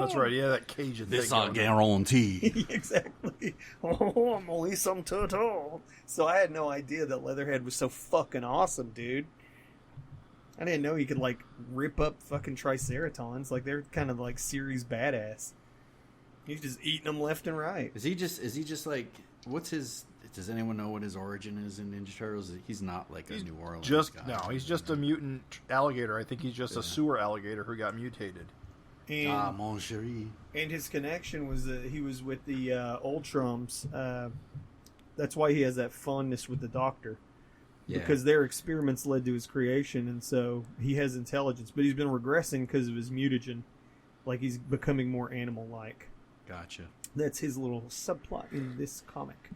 that's right. Yeah, that Cajun This thing. I guarantee. Exactly. Oh, I'm only some turtle. So I had no idea that Leatherhead was so fucking awesome, dude. I didn't know he could, like, rip up fucking Triceratons. Like, they're kind of, like, series badass. He's just eating them left and right. Is he just like, what's his, does anyone know what his origin is in Ninja Turtles? He's not like a New Orleans guy. No, he's just a mutant alligator. I think he's just a sewer alligator who got mutated. And, mon chéri. And his connection was that he was with the Ultrams. That's why he has that fondness with the Doctor. Yeah. Because their experiments led to his creation, and so he has intelligence. But he's been regressing because of his mutagen. Like, he's becoming more animal-like. Gotcha. That's his little subplot in this comic.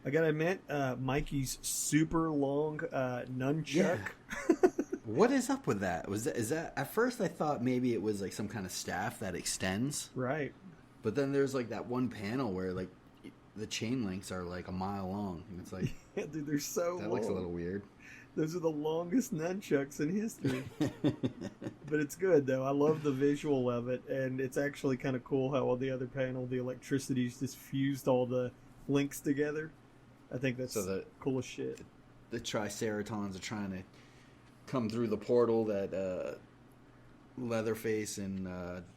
I gotta admit, Mikey's super long nunchuck. Yeah. What is up with that? Is that at first I thought maybe it was like some kind of staff that extends, Right. but then there's like that one panel where like the chain links are like a mile long, and it's like Yeah, dude, they're so that long. looks a little weird. Those are the longest nunchucks in history. But it's good, though. I love the visual of it, and it's actually kind of cool how on the other panel the electricity's just fused all the links together. I think that's cool as shit. The Triceratons are trying to come through the portal that Leatherface and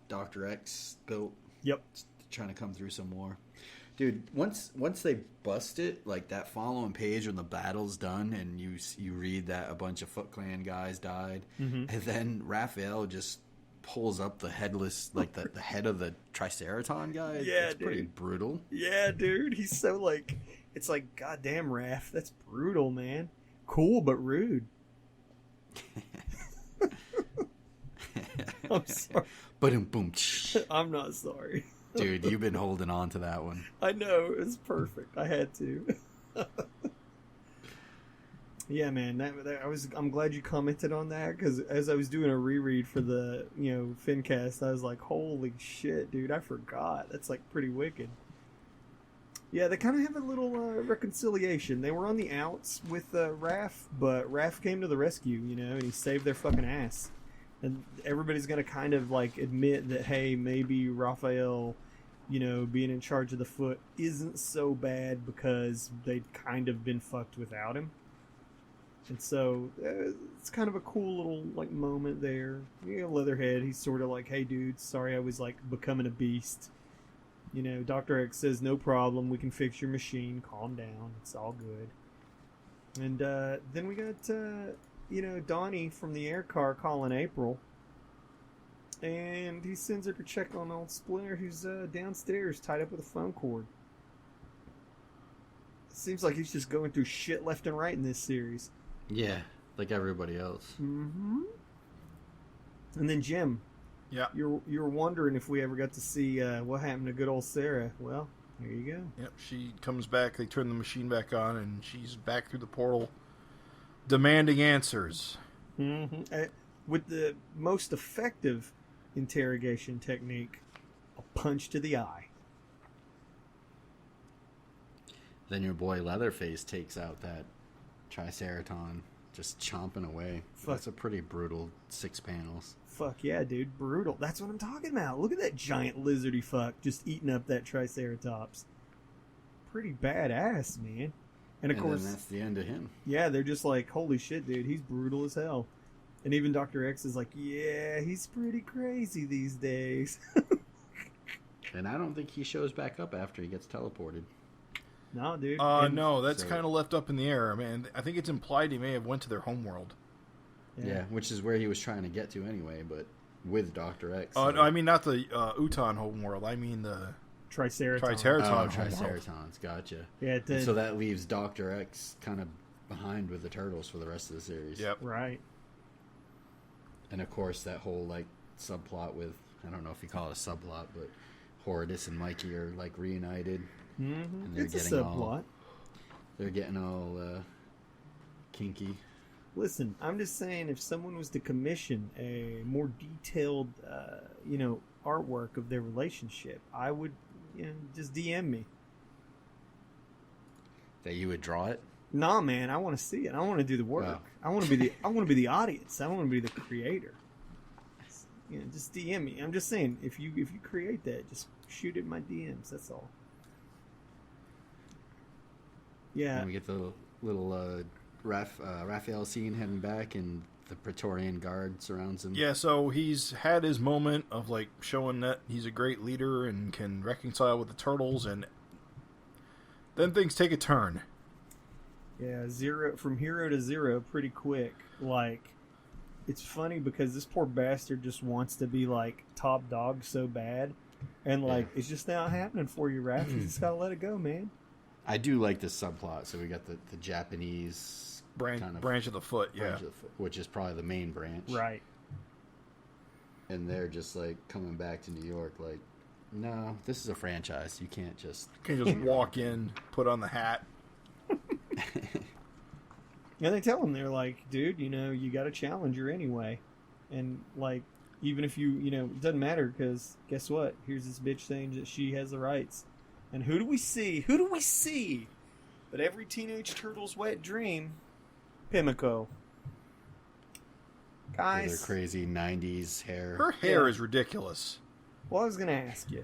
Dr. X built. Yep. Trying to come through some more. Dude, once they bust it, like that following page when the battle's done and you read that a bunch of Foot Clan guys died, and then Raphael just pulls up the headless, like the head of the Triceraton guy. Yeah, it's pretty brutal. Yeah, dude. He's so like, it's like, goddamn, Raph, that's brutal, man. Cool, but rude. I'm sorry. Boom. I'm not sorry. Dude, you've been holding on to that one. I know, it was perfect. I had to. Yeah, man. I'm glad you commented on that, because as I was doing a reread for the FINcast, I was like, holy shit, dude! I forgot. That's like pretty wicked. Yeah, they kind of have a little reconciliation. They were on the outs with Raph, but Raph came to the rescue, and he saved their fucking ass. And everybody's gonna kind of like admit that, hey, maybe Raphael, being in charge of the Foot isn't so bad because they'd kind of been fucked without him. And so it's kind of a cool little like moment there. Leatherhead, he's sort of like, hey, dude, sorry I was like becoming a beast. Dr. X says, no problem, we can fix your machine. Calm down, it's all good. And then we got Donnie from the air car calling April, and he sends her to check on old Splinter, who's downstairs tied up with a phone cord. It seems like he's just going through shit left and right in this series. Yeah, like everybody else. Mm-hmm. And then Jim, yeah, you're wondering if we ever got to see what happened to good old Sarah. Well, here you go. Yep, she comes back. They turn the machine back on, and she's back through the portal, demanding answers. Mm-hmm. With the most effective interrogation technique, a punch to the eye. Then your boy Leatherface takes out that Triceraton, just chomping away. That's a pretty brutal 6 panels. Fuck yeah, dude. Brutal. That's what I'm talking about. Look at that giant lizardy fuck just eating up that Triceratops. Pretty badass, man. And of course, then that's the end of him. Yeah, they're just like, holy shit, dude, he's brutal as hell. And even Dr. X is like, yeah, he's pretty crazy these days. And I don't think he shows back up after he gets teleported. No, dude. No, that's kind of left up in the air. I mean, I think it's implied he may have went to their homeworld. Yeah, which is where he was trying to get to anyway, but with Dr. X. No, I mean not the Uton homeworld. I mean the Triceraton. Triceratons, gotcha. Yeah, it did. So that leaves Dr. X kind of behind with the Turtles for the rest of the series. Yep. Right. And of course, that whole like subplot with, I don't know if you call it a subplot, but Horridus and Mikey are like reunited. Mm-hmm. And they're It's a subplot. They're getting all kinky. Listen, I'm just saying, if someone was to commission a more detailed, artwork of their relationship, I would, just DM me. That you would draw it? Nah, man, I want to see it. I want to do the work. Wow. I want to be the audience. I want to be the creator. Just DM me. I'm just saying, if you create that, just shoot it in my DMs. That's all. Yeah. And we get the little Raphael scene heading back, and the Praetorian Guard surrounds him. Yeah, so he's had his moment of like showing that he's a great leader and can reconcile with the Turtles, and then things take a turn. Yeah, from hero to zero pretty quick. Like, it's funny because this poor bastard just wants to be like top dog so bad, and like it's just not happening for you, Raph. You just gotta let it go, man. I do like this subplot. So we got the Japanese branch of the Foot, yeah, which is probably the main branch, right? And they're just like coming back to New York, like, no, this is a franchise. You can't just walk in, put on the hat. And they tell him, they're like, dude, you got a challenger anyway. And, like, even if you, it doesn't matter because guess what? Here's this bitch saying that she has the rights. And who do we see? Who do we see? But every Teenage Turtle's wet dream, Pimlico. Guys. With her crazy 90s hair. Her hair is ridiculous. Well, I was going to ask you.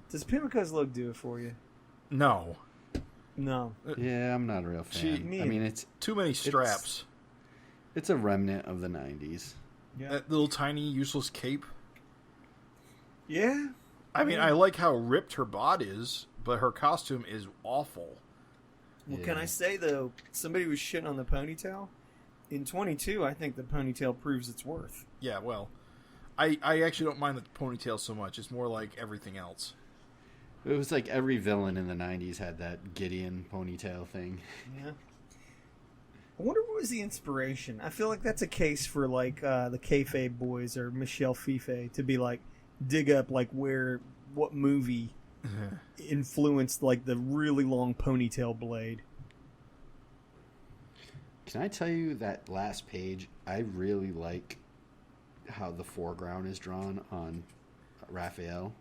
Does Pimlico's look do it for you? No. No. Yeah, I'm not a real fan. I mean, it's too many straps. It's a remnant of the 90s. Yeah. That little tiny useless cape. Yeah. I mean, I like how ripped her bod is, but her costume is awful. Well, can I say, though, somebody was shitting on the ponytail? In 22, I think the ponytail proves its worth. Yeah, well, I actually don't mind the ponytail so much. It's more like everything else. It was like every villain in the 90s had that Gideon ponytail thing. Yeah. I wonder what was the inspiration. I feel like that's a case for, like, the Kayfabe boys or Michelle Fife to be, like, dig up, like, what movie influenced, like, the really long ponytail blade. Can I tell you that last page, I really like how the foreground is drawn on Raphael.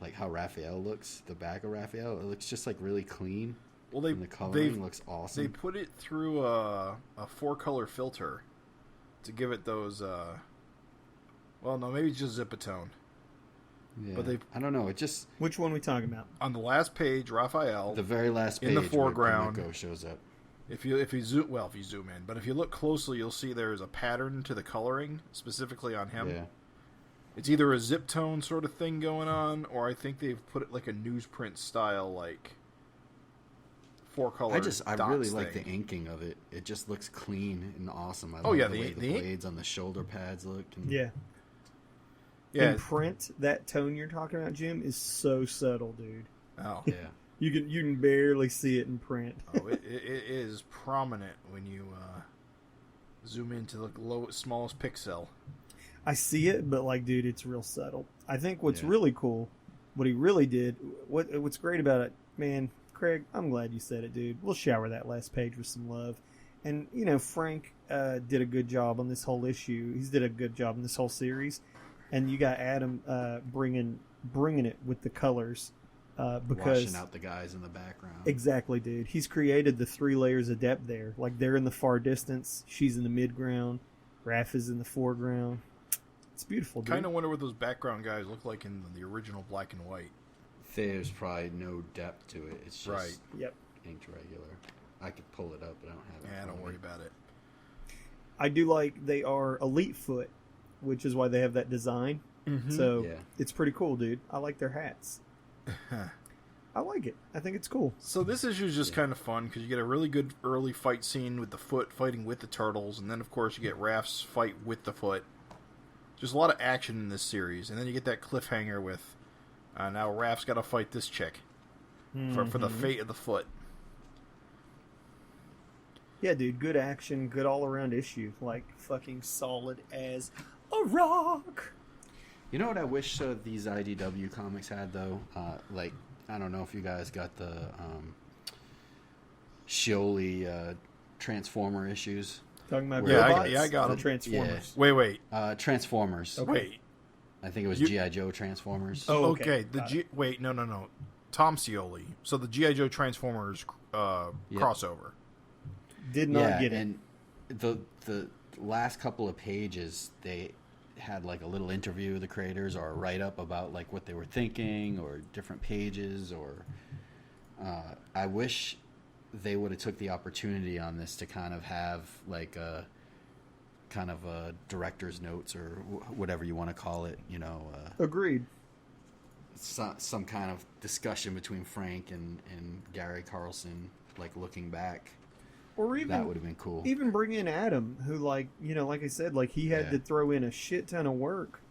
Like how Raphael looks, the back of Raphael. It looks just like really clean. Well, and the coloring looks awesome. They put it through a 4-color filter to give it those. Well, no, maybe just Zipatone. Yeah, but I don't know. It just Which one are we talking about? on the last page, Raphael, the very last page in the foreground, where Pimlico shows up. If you zoom in, but if you look closely, you'll see there's a pattern to the coloring specifically on him. Yeah. It's either a zip tone sort of thing going on, or I think they've put it like a newsprint style, like 4-color. I really like the inking of it. It just looks clean and awesome. I Oh, love yeah, the way the the blades on the shoulder pads look. And Yeah. Yeah. In print, that tone you're talking about, Jim, is so subtle, dude. Oh, yeah. You can barely see it in print. oh, it is prominent when you zoom into the smallest pixel. I see it, but like, dude, it's real subtle. I think what's Yeah. really cool, what he really did, what's great about it, man, Craig, I'm glad you said it, dude. We'll shower that last page with some love. And, Frank did a good job on this whole issue. He's did a good job in this whole series. And you got Adam bringing it with the colors. Because Washing out the guys in the background. Exactly, dude. He's created the 3 layers of depth there. Like, they're in the far distance. She's in the midground. Raph is in the foreground. It's beautiful, dude. Kind of wonder what those background guys look like in the original black and white. There's probably no depth to it. It's just Right. Yep. inked regular. I could pull it up, but I don't have it. Yeah, don't worry about it. I do like they are elite foot, which is why they have that design. So Yeah. it's pretty cool, dude. I like their hats. I like it. I think it's cool. So this issue is just kind of fun because you get a really good early fight scene with the Foot fighting with the Turtles, and then of course you get Raph's fight with the Foot. Just a lot of action in this series, and then you get that cliffhanger with now Raph's got to fight this chick for the fate of the Foot. Yeah, dude. Good action. Good all around issue. Like fucking solid as a rock. You know what I wish these IDW comics had, though? Like, I don't know if you guys got the Scioli Transformer issues. Talking about Yeah, robots? I got The them. Transformers. Wait. Transformers. Okay. Wait. I think it was G.I. Joe Transformers. Oh, Okay. okay. Wait. No. Tom Scioli. So the G.I. Joe Transformers crossover. Did not get it. And the last couple of pages, they had like a little interview with the creators or a write-up about like what they were thinking or different pages or I wish they would have took the opportunity on this to kind of have like a kind of a director's notes or whatever you want to call it, Agreed. some kind of discussion between Frank and Gary Carlson, like looking back. Or even That would have been cool. Even bring in Adam, who like I said, like he had to throw in a shit ton of work.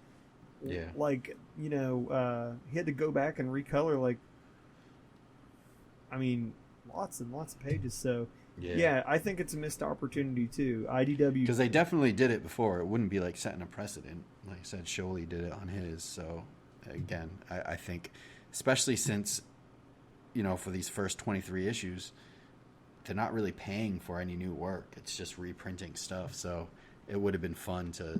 Yeah. Like, he had to go back and recolor lots and lots of pages. So yeah, I think it's a missed opportunity too. IDW, because they definitely did it before. It wouldn't be like setting a precedent. Like I said, Scioli did it on his. So again, I think, especially since, for these first 23 issues, they're not really paying for any new work. It's just reprinting stuff. So it would have been fun to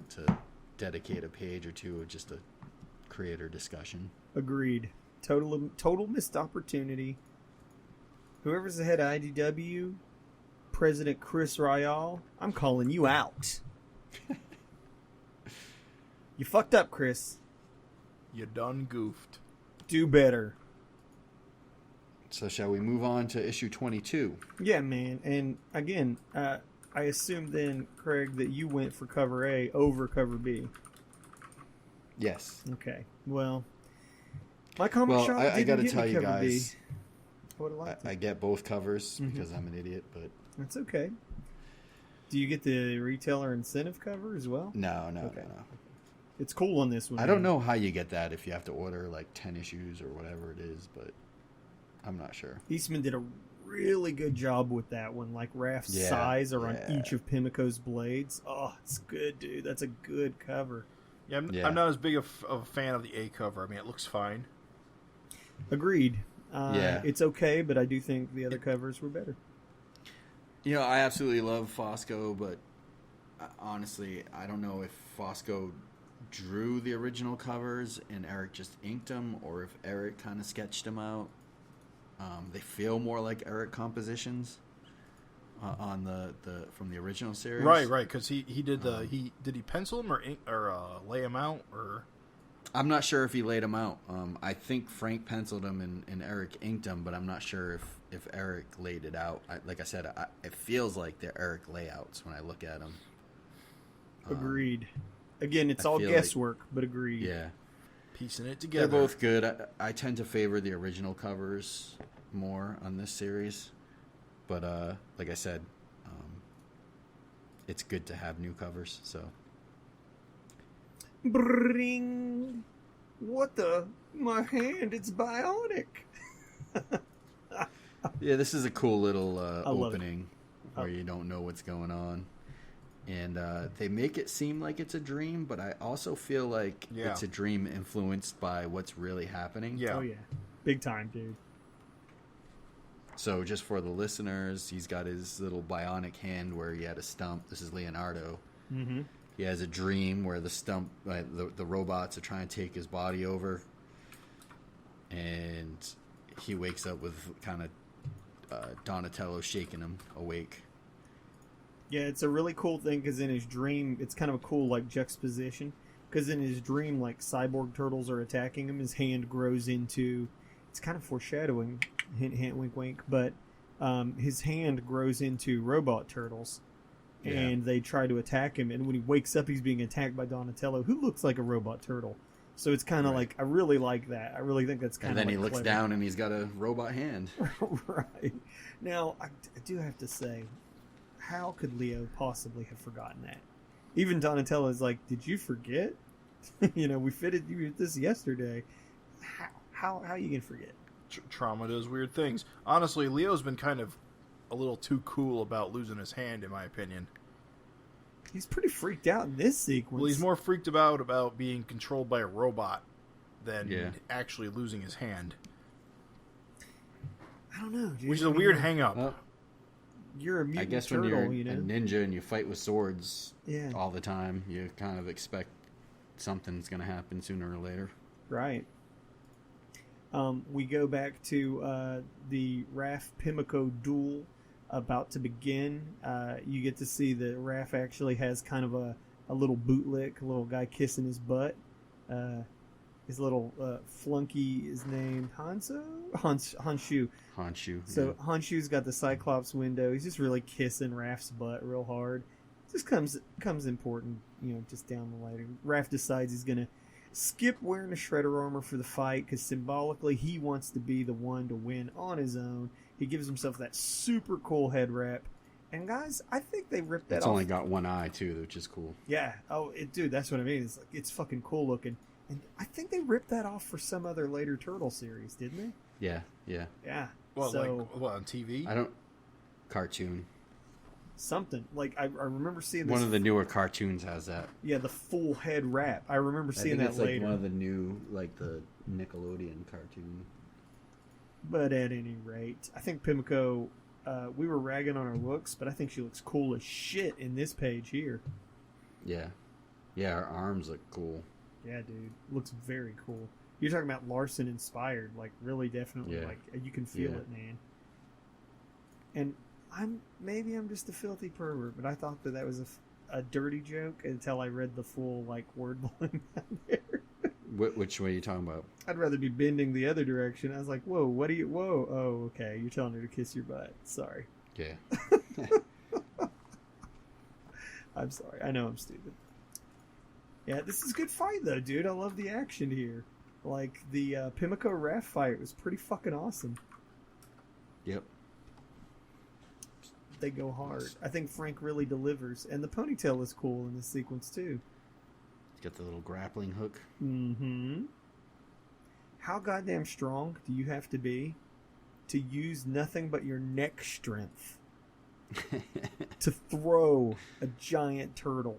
dedicate a page or two of just a creator discussion. Agreed. Total missed opportunity. Whoever's the head of IDW, President Chris Ryall, I'm calling you out. You fucked up, Chris. You done goofed. Do better. So shall we move on to issue 22? Yeah, man. And again, I assume then, Craig, that you went for cover A over cover B. Yes. Okay. Well, my comic shop didn't I gotta get tell me you cover B. guys, I would have liked I it. get both covers because I'm an idiot, but That's okay. Do you get the retailer incentive cover as well? no. It's cool on this one. I don't know how you get that if you have to order like 10 issues or whatever it is, but I'm not sure. Eastman did a really good job with that one. Like Raph's Yeah, size are on yeah. each of Pimlico's blades. Oh, it's good, dude. That's a good cover. Yeah, I'm not as big of a fan of the A cover. I mean, it looks fine. Agreed. Yeah. It's okay, but I do think the other covers were better. You know, I absolutely love Fosco, but honestly, I don't know if Fosco drew the original covers and Erik just inked them, or if Erik kind of sketched them out. They feel more like Erik compositions on the from the original series. Right, because he did did he pencil them or lay them out or? I'm not sure if he laid them out. I think Frank penciled them and Erik inked them, but I'm not sure if Erik laid it out. Like I said, it feels like they're Erik layouts when I look at them. Agreed. Again, it's all feel guesswork, but agreed. Yeah. Piecing it together. They're both good. I tend to favor the original covers more on this series. But like I said, it's good to have new covers. So Bring. What the? My hand, it's bionic. yeah, this is a cool little love opening where you don't know what's going on. And they make it seem like it's a dream, but I also feel like it's a dream influenced by what's really happening. Yeah. Oh, yeah. Big time, dude. So just for the listeners, he's got his little bionic hand where he had a stump. This is Leonardo. Mm-hmm. He has a dream where the stump, the robots are trying to take his body over. And he wakes up with kind of Donatello shaking him awake. Yeah, it's a really cool thing because in his dream, it's kind of a cool like juxtaposition. Because in his dream, like cyborg turtles are attacking him, his hand grows into. It's kind of foreshadowing, hint, hint, wink, wink. But his hand grows into robot turtles, and they try to attack him. And when he wakes up, he's being attacked by Donatello, who looks like a robot turtle. So it's kind of like I really like that. I really think that's kind of. And then like he looks clever. down and he's got a robot hand. Right. Now I do have to say. How could Leo possibly have forgotten that? Even Donatello is like, "Did you forget? We fitted you with this yesterday. How you can forget?" Trauma does weird things. Honestly, Leo's been kind of a little too cool about losing his hand, in my opinion. He's pretty freaked out in this sequence. Well, he's more freaked about being controlled by a robot than actually losing his hand. I don't know, dude. Which is a weird hang-up. Well, you're a mutant I guess turtle, when you're a ninja and you fight with swords all the time, you kind of expect something's going to happen sooner or later. Right. We go back to the Raph Pimlico duel about to begin. You get to see that Raph actually has kind of a little bootlick, a little guy kissing his butt. His little flunky is named Hanshu. Honshu. So Honshu's got the Cyclops window. He's just really kissing Raph's butt real hard. Just comes important, just down the line. Raph decides he's gonna skip wearing the Shredder armor for the fight because symbolically he wants to be the one to win on his own. He gives himself that super cool head wrap. And guys, I think they ripped that off. It's only got one eye too, which is cool. Yeah. Oh, dude, that's what I mean. It's fucking cool looking. And I think they ripped that off for some other later Turtle series, didn't they? Yeah. Yeah. Well, on TV? Cartoon. Something. Like, I remember seeing this. One of the newer cartoons has that. Yeah, the full head wrap. I remember seeing that later. Like one of the new, like the Nickelodeon cartoon. But at any rate, I think Pimlico we were ragging on her looks, but I think she looks cool as shit in this page here. Yeah. Yeah, her arms look cool. Yeah, dude. Looks very cool. You're talking about Larsen inspired, like really definitely, Yeah. like you can feel Yeah. it, man. And maybe I'm just a filthy pervert, but I thought that was a dirty joke until I read the full like word volume down there. Which way are you talking about? I'd rather be bending the other direction. I was like, whoa, whoa, oh, okay. You're telling her to kiss your butt. Sorry. Yeah. I'm sorry. I know I'm stupid. Yeah, this is a good fight, though, dude. I love the action here. Like, the Pimlico Raph fight was pretty fucking awesome. Yep. They go hard. I think Frank really delivers. And the ponytail is cool in this sequence, too. Got the little grappling hook. Mm-hmm. How goddamn strong do you have to be to use nothing but your neck strength to throw a giant turtle?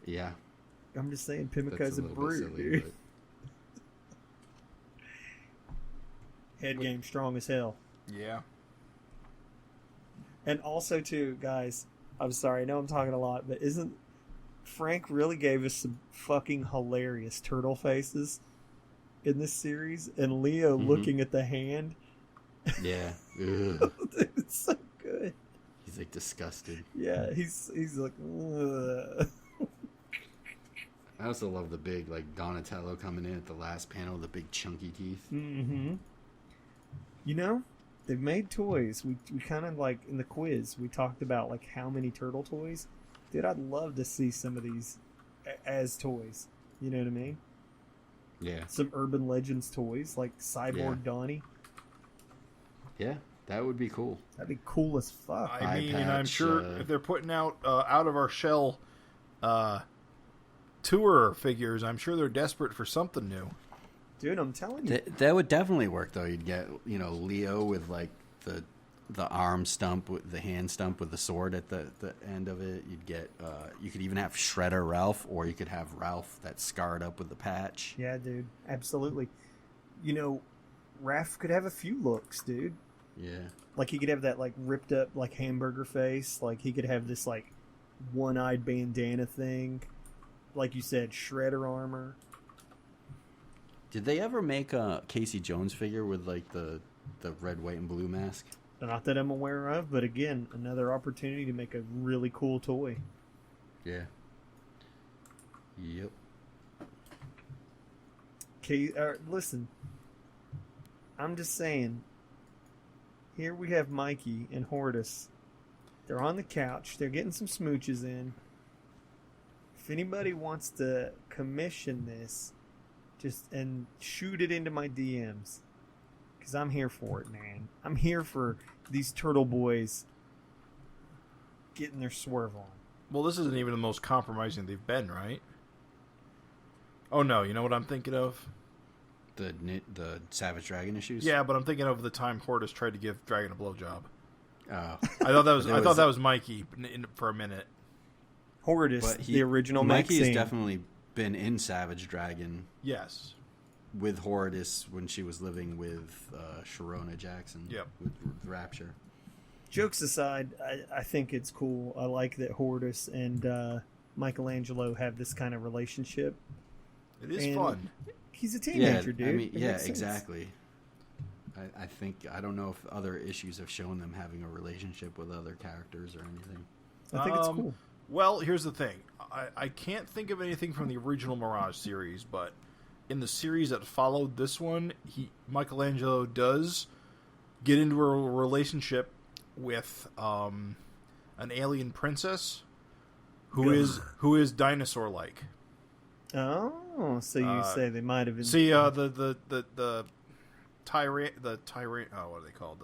Yeah. I'm just saying, Pimlico's a little bit brute, silly, dude. but- Head game strong as hell. Yeah. And also, too, guys, I'm sorry, I know I'm talking a lot, but isn't Frank really gave us some fucking hilarious turtle faces in this series? And Leo looking at the hand. Yeah. Ugh. It's so good. He's like disgusted. Yeah, he's like, ugh. I also love the big like Donatello coming in at the last panel, the big chunky teeth. Mm-hmm. You know, they've made toys. We kind of like in the quiz we talked about like how many turtle toys. Dude, I'd love to see some of these as toys. You know what I mean? Yeah. Some Urban Legends toys like Cyborg Donnie. Yeah, that would be cool. That'd be cool as fuck. I mean, patch, I'm sure if they're putting out out of our shell tour figures, I'm sure they're desperate for something new. Dude, I'm telling you. That would definitely work though. You'd get, Leo with like the arm stump with the hand stump with the sword at the end of it. You'd get you could even have Shredder Ralph, or you could have Ralph that's scarred up with the patch. Yeah, dude. Absolutely. You know, Raph could have a few looks, dude. Yeah. Like he could have that like ripped up like hamburger face. Like he could have this like one-eyed bandana thing. Like you said, Shredder armor. Did they ever make a Casey Jones figure with like the red, white, and blue mask? Not that I'm aware of, but again, another opportunity to make a really cool toy. Yeah. Yep. Listen, I'm just saying. Here we have Mikey and Hortus. They're on the couch. They're getting some smooches in. If anybody wants to commission this, and shoot it into my DMs. Because I'm here for it, man. I'm here for these turtle boys getting their swerve on. Well, this isn't even the most compromising they've been, right? Oh, no. You know what I'm thinking of? The Savage Dragon issues? Yeah, but I'm thinking of the time Hortus tried to give Dragon a blowjob. Oh. I thought that was Mikey for a minute. Hortus, the original Mikey Maxine. has definitely been in Savage Dragon. Yes. With Hortus when she was living with Sharona Jackson. Yep. With Rapture. Jokes aside, I think it's cool. I like that Hortus and Michelangelo have this kind of relationship. It is fun. He's a teenager, dude. I mean, It yeah, makes sense. exactly. I don't know if other issues have shown them having a relationship with other characters or anything. I think it's cool. Well, here's the thing. I can't think of anything from the original Mirage series, but in the series that followed this one, Michelangelo does get into a relationship with an alien princess who is dinosaur-like. Oh, so you say they might have been... See, the tyrant... Oh, what are they called?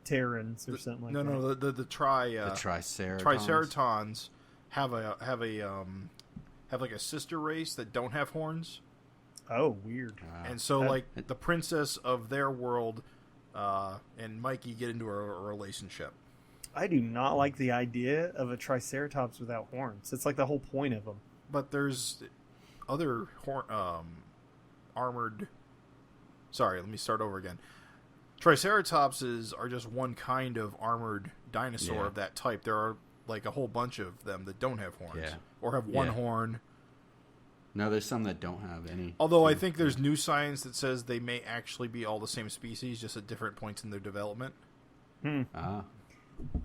Terrans or something like that. No, the The Triceratons. Triceratons have like a sister race that don't have horns. Oh, weird. And so, like, the princess of their world and Mikey get into a relationship. I do not like the idea of a Triceratops without horns. It's like the whole point of them. But there's other armored... Sorry, let me start over again. Triceratopses are just one kind of armored dinosaur of that type. There are like a whole bunch of them that don't have horns or have one horn. No, there's some that don't have any. Although I think there's new science that says they may actually be all the same species, just at different points in their development. I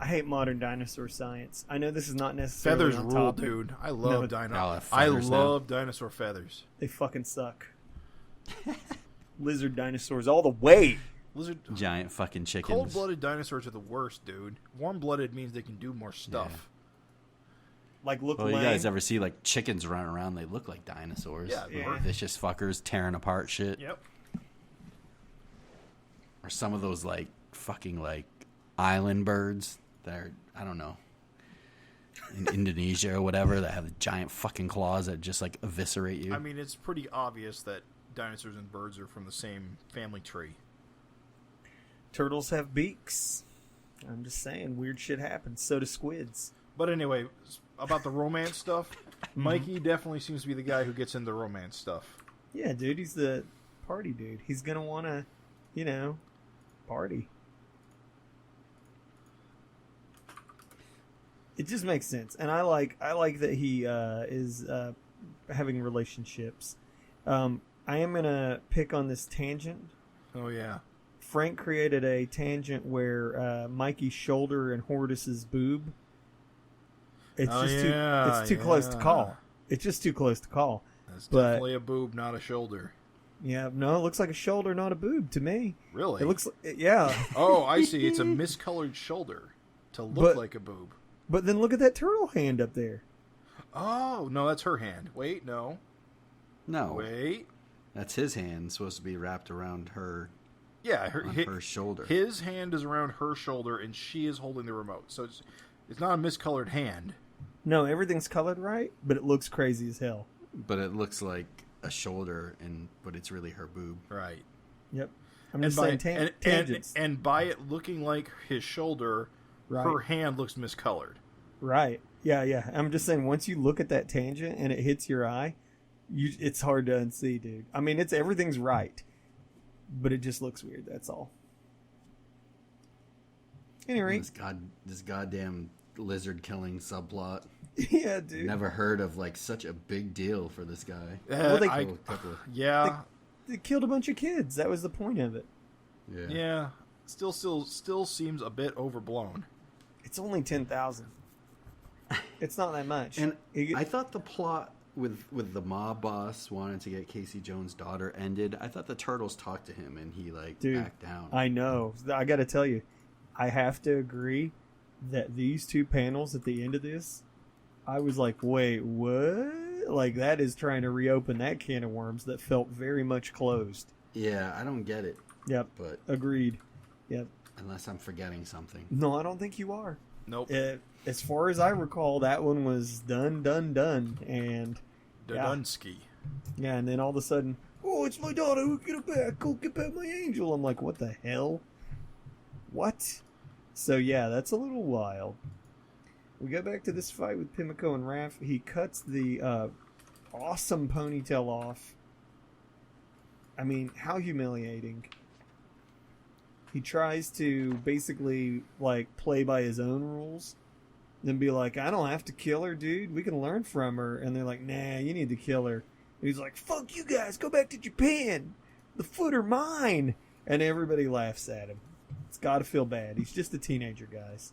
hate modern dinosaur science. I know this is not necessarily Feathers on rule, topic. dude. I love I feathers love dinosaur feathers. They fucking suck. Lizard dinosaurs all the way. Lizard giant fucking chickens. Cold-blooded dinosaurs are the worst, dude. Warm-blooded means they can do more stuff. Yeah. Like look. Well, you guys ever see like chickens running around? They look like dinosaurs. Yeah. Vicious fuckers tearing apart shit. Yep. Or some of those like fucking like island birds that are, I don't know, in Indonesia or whatever, that have giant fucking claws that just like eviscerate you. I mean, it's pretty obvious that dinosaurs and birds are from the same family tree. Turtles have beaks. I'm just saying, weird shit happens. So do squids. But anyway, about the romance stuff, Mikey definitely seems to be the guy who gets into romance stuff. Yeah, dude, he's the party dude. He's gonna want to, party. It just makes sense, and I like that he is having relationships. I am gonna pick on this tangent. Oh yeah. Frank created a tangent where Mikey's shoulder and Hortus's boob. It's too close to call. It's just too close to call. That's definitely a boob, not a shoulder. Yeah, no, it looks like a shoulder, not a boob to me. Really? It looks, yeah. Oh, I see. It's a miscolored shoulder to look like a boob. But then look at that turtle hand up there. Oh, no, that's her hand. Wait, no. No. Wait. That's his hand supposed to be wrapped around her. Yeah, her shoulder. His hand is around her shoulder, and she is holding the remote. So it's not a miscolored hand. No, everything's colored right, but it looks crazy as hell. But it looks like a shoulder, but it's really her boob. Right. Yep. I'm just saying tangents. And by it looking like his shoulder, her hand looks miscolored. Right. Yeah. I'm just saying, once you look at that tangent and it hits your eye, it's hard to unsee, dude. I mean, everything's right, but it just looks weird. That's all. Anyway, this goddamn lizard killing subplot. Yeah, dude. Never heard of like such a big deal for this guy. They killed a bunch of kids. That was the point of it. Yeah. Still seems a bit overblown. It's only 10,000. It's not that much. And I thought the plot with the mob boss wanting to get Casey Jones' daughter ended. I thought the turtles talked to him and he backed down. I know. I got to tell you, I have to agree that these two panels at the end of this, I was like, wait, what? Like, that is trying to reopen that can of worms that felt very much closed. Yeah, I don't get it. Yep. But agreed. Yep. Unless I'm forgetting something. No, I don't think you are. Nope. As far as I recall, that one was done. And Dunsky. Yeah, and then all of a sudden, oh, it's my daughter. Who get her back? Go get back my angel. I'm like, what the hell? What? So yeah, that's a little wild. We go back to this fight with Pimlico and Raph. He cuts the awesome ponytail off. I mean, how humiliating. He tries to basically play by his own rules. Then be like, I don't have to kill her, dude. We can learn from her. And they're like, nah, you need to kill her. And he's like, fuck you guys. Go back to Japan. The foot are mine. And everybody laughs at him. It's got to feel bad. He's just a teenager, guys.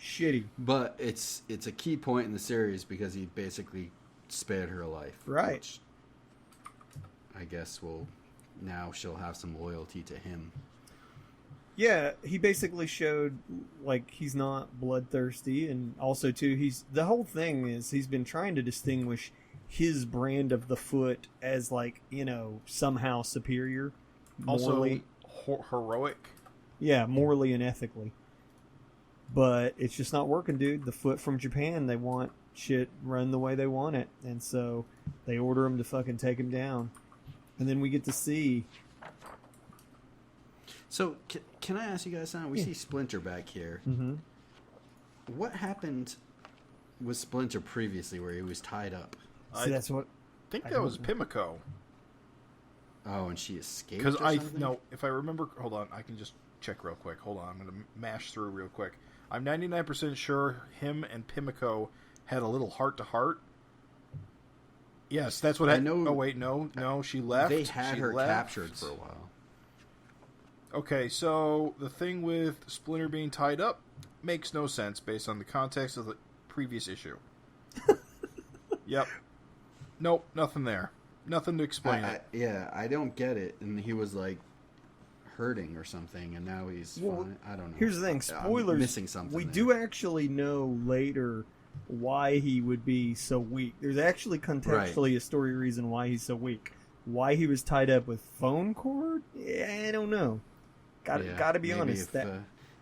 Shitty. But it's a key point in the series because he basically spared her life. Right. Which I guess now she'll have some loyalty to him. Yeah, he basically showed he's not bloodthirsty, and also too the whole thing is he's been trying to distinguish his brand of the foot as somehow superior, morally, also heroic. Yeah, morally and ethically. But it's just not working, dude. The foot from Japan, they want shit run the way they want it, and so they order him to fucking take him down, and then we get to see. So, can I ask you guys something? We see Splinter back here. Mm-hmm. What happened with Splinter previously where he was tied up? See, that's what... I think that was Pimlico. Oh, and she escaped. Because something? if I remember, hold on, I can just check real quick. Hold on, I'm gonna mash through real quick. I'm 99% sure him and Pimiko had a little heart-to-heart. Yes, that's what I know. Oh wait, no, she left. They had she her left. captured for a while. Okay, so the thing with Splinter being tied up makes no sense based on the context of the previous issue. Yep. Nope, nothing there. Nothing to explain it. I don't get it. And he was like hurting or something, and now he's fine. I don't know. Here's the thing, spoilers. I'm missing something. We there. do actually know later why he would be so weak. There's actually contextually a story reason why he's so weak. Why he was tied up with phone cord? Yeah, I don't know. Got to be honest. If,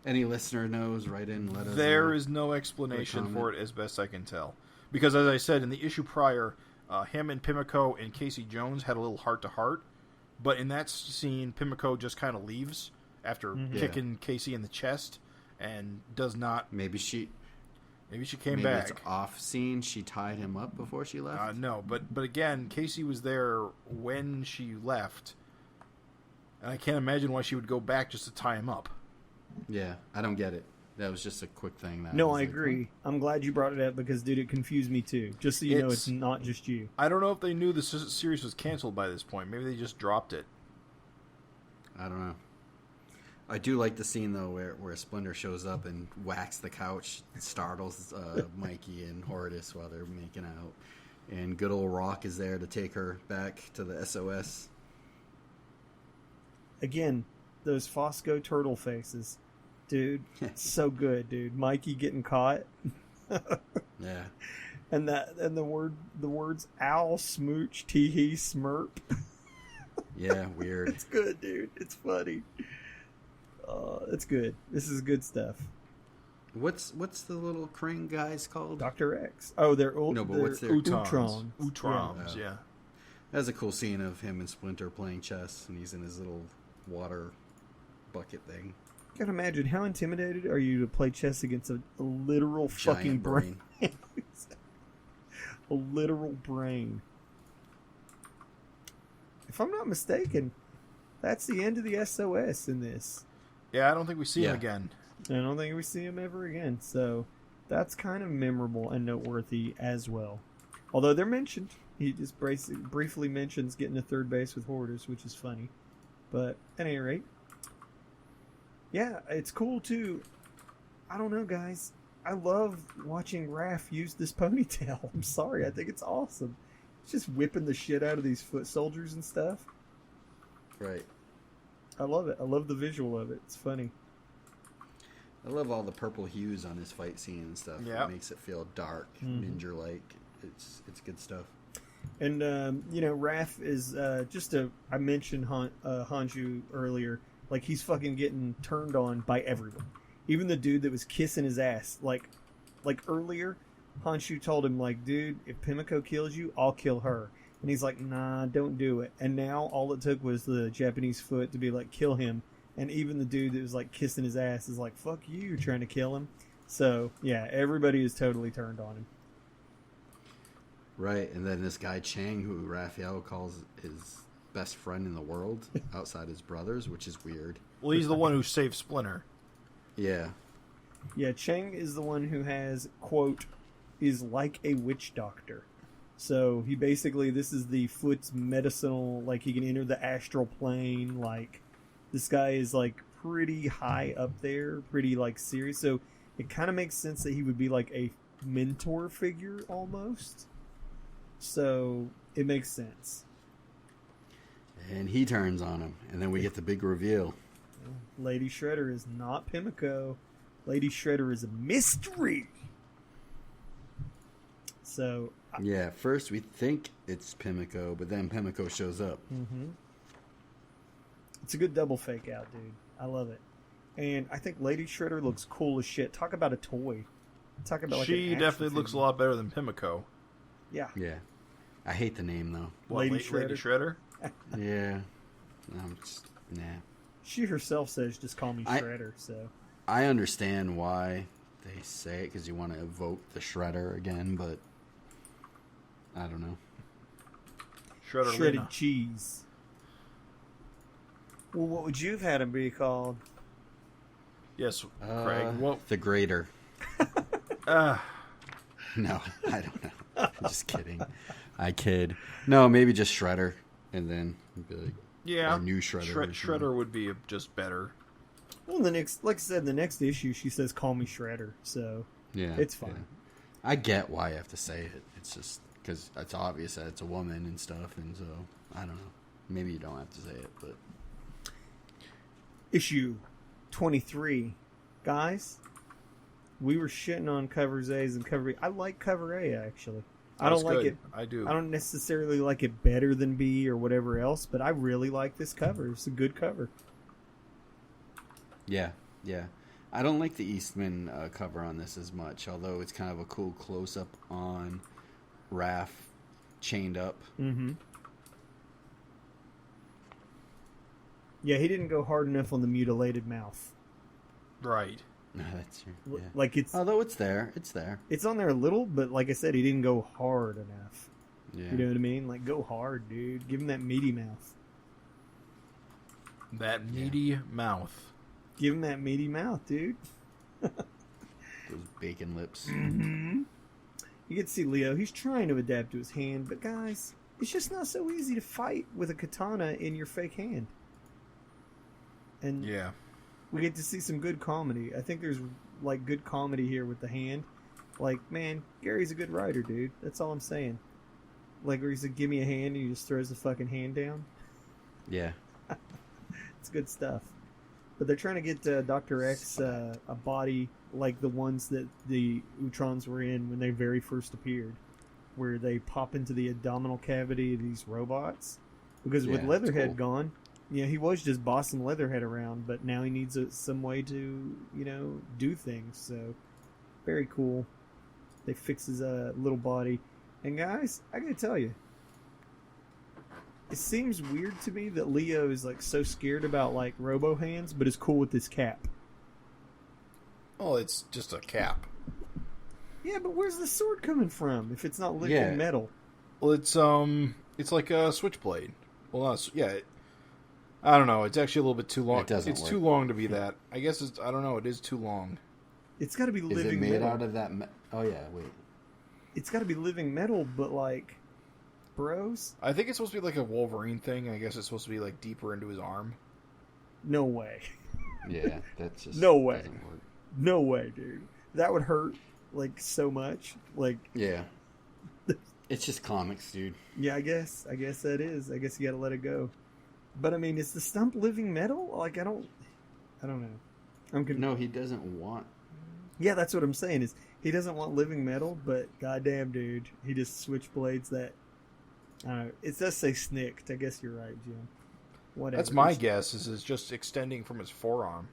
any listener knows, write in. Let us. There is no explanation for it, as best I can tell. Because as I said in the issue prior, him and Pimiko and Casey Jones had a little heart-to-heart. But in that scene, Pimiko just kind of leaves after kicking Casey in the chest and does not. Maybe she came back. It's off scene. She tied him up before she left. No, but again, Casey was there when she left, and I can't imagine why she would go back just to tie him up. Yeah, I don't get it. That was just a quick thing. No, I agree. I'm glad you brought it up because, dude, it confused me too. Just so you know, it's not just you. I don't know if they knew the series was canceled by this point. Maybe they just dropped it. I don't know. I do like the scene, though, where Splinter shows up and whacks the couch, startles Mikey and Hortus while they're making out. And good old Rock is there to take her back to the SOS. Again, those Fosco turtle faces. Dude, so good, dude. Mikey getting caught. Yeah. And the words owl, smooch, tee-hee, smurp. Yeah, weird. It's good, dude. It's funny. It's good. This is good stuff. What's the little crane guys called? Dr. X. Oh, they're old. No, but what's their Utrons? Utrons, yeah. That's a cool scene of him and Splinter playing chess, and he's in his little water bucket thing. I can imagine how intimidated are you to play chess against a literal Giant fucking brain. A literal brain. If I'm not mistaken, that's the end of the SOS in this. Yeah, I don't think we see him again. I don't think we see him ever again. So that's kind of memorable and noteworthy as well. Although they're mentioned. He just briefly mentions getting to third base with Hortus, which is funny. But at any rate, yeah, it's cool too. I don't know, guys. I love watching Raph use this ponytail. I'm sorry. I think it's awesome. It's just whipping the shit out of these foot soldiers and stuff. Right. I love it. I love the visual of it. It's funny. I love all the purple hues on his fight scene and stuff. Yeah. It makes it feel dark, ninja-like. It's good stuff. And, Raph is I mentioned Hanju earlier. Like, he's fucking getting turned on by everyone. Even the dude that was kissing his ass. Like earlier, Hanshu told him, like, dude, if Pimiko kills you, I'll kill her. And he's like, nah, don't do it. And now all it took was the Japanese foot to be like, kill him. And even the dude that was, like, kissing his ass is like, fuck you, you're trying to kill him. So, yeah, everybody is totally turned on him. Right, and then this guy Chang, who Raphael calls his best friend in the world outside his brothers, which is weird. Well, he's the one who saved Splinter. Yeah. Yeah, Chang is the one who has, quote, is like a witch doctor. So he basically, this is the foot's medicinal, like he can enter the astral plane, like this guy is like pretty high up there, pretty like serious. So it kind of makes sense that he would be like a mentor figure almost. So it makes sense. And he turns on him, and then we get the big reveal. Lady Shredder is not Pimiko. Lady Shredder is a mystery. So yeah, first we think it's Pimiko, but then Pimiko shows up. Mm-hmm. It's a good double fake out, dude. I love it. And I think Lady Shredder looks cool as shit. Talk about a toy. Talk about like she definitely looks a lot better than Pimiko. Yeah. Yeah. I hate the name, though. What, Lady Shredder? Yeah. Nah. She herself says, just call me Shredder, so. I understand why they say it, because you want to evoke the Shredder again, but I don't know. Shredded cheese. Well, what would you have had him be called? Yes, Craig. What? The Greater. No, I don't know. I'm just kidding. I kid. No, maybe just Shredder, and then be like, Yeah, a new Shredder. Shredder would be just better. Well, like I said, the next issue she says, "Call me Shredder," so Yeah, it's fine. Yeah. I get why you have to say it. It's just because it's obvious that it's a woman and stuff, and so I don't know. Maybe you don't have to say it, but Issue 23, guys. We were shitting on covers A's and cover B. I like cover A actually. I don't like it. I do. I don't necessarily like it better than B or whatever else, but I really like this cover. It's a good cover. yeah. I don't like the Eastman cover on this as much, although it's kind of a cool close-up on Raph chained up. Mm-hmm. Yeah, he didn't go hard enough on the mutilated mouth. Right. No, that's true. Yeah. Like Although it's there. It's on there a little, but like I said, he didn't go hard enough. Yeah. You know what I mean? Like, go hard, dude. Give him that meaty mouth. That meaty mouth. Give him that meaty mouth, dude. Those bacon lips. Mm-hmm. You get to see Leo. He's trying to adapt to his hand, but guys, it's just not so easy to fight with a katana in your fake hand. And Yeah. we get to see some good comedy. I think there's like good comedy here with the hand. Like, man, Gary's a good writer, dude. That's all I'm saying. Like, where he said, "Give me a hand," and he just throws the fucking hand down. Yeah. It's good stuff. But they're trying to get Dr. X a body like the ones that the Utrons were in when they very first appeared, where they pop into the abdominal cavity of these robots. Because with Yeah, Leatherhead cool. gone, he was just bossing Leatherhead around, but now he needs some way to, do things. So, very cool. They fix his little body. And guys, I gotta tell you, it seems weird to me that Leo is like so scared about like robo hands, but is cool with his cap. Oh, it's just a cap. Yeah, but where's the sword coming from if it's not living metal? Well, it's like a switchblade. Well, not I don't know. It's actually a little bit too long. It doesn't It's work. too long to be that. I guess I don't know. It is too long. It's got to be Is living it made metal. out of that? Oh yeah. Wait. It's got to be living metal, but like, bros, I think it's supposed to be like a Wolverine thing. I guess it's supposed to be like deeper into his arm. no way, Yeah. That's just No way. Doesn't work. no way, dude. That would hurt like so much. Like, Yeah. It's just comics, dude. yeah, I guess that is. I guess you got to let it go. But I mean, is the stump living metal? Like, I don't know. No, he doesn't want. Yeah, that's what I'm saying. Is he doesn't want living metal, but goddamn, dude, he just switchblades that. I don't know. It does say snicked. I guess you're right, Jim. Whatever. That's my guess. Is it's just extending from his forearm.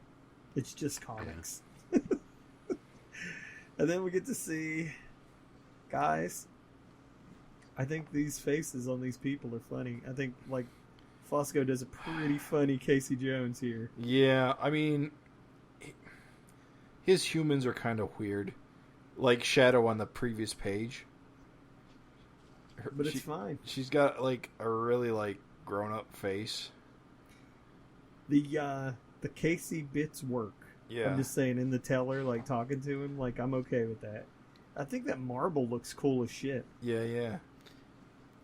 It's just comics. And then we get to see, guys. I think these faces on these people are funny. I think like Fosco does a pretty funny Casey Jones here. Yeah, I mean, his humans are kind of weird, like Shadow on the previous page. But it's fine. She's got like a really like grown up face. The Casey bits work. Yeah. I'm just saying, in the teller, like talking to him, like I'm okay with that. I think that Marble looks cool as shit. Yeah.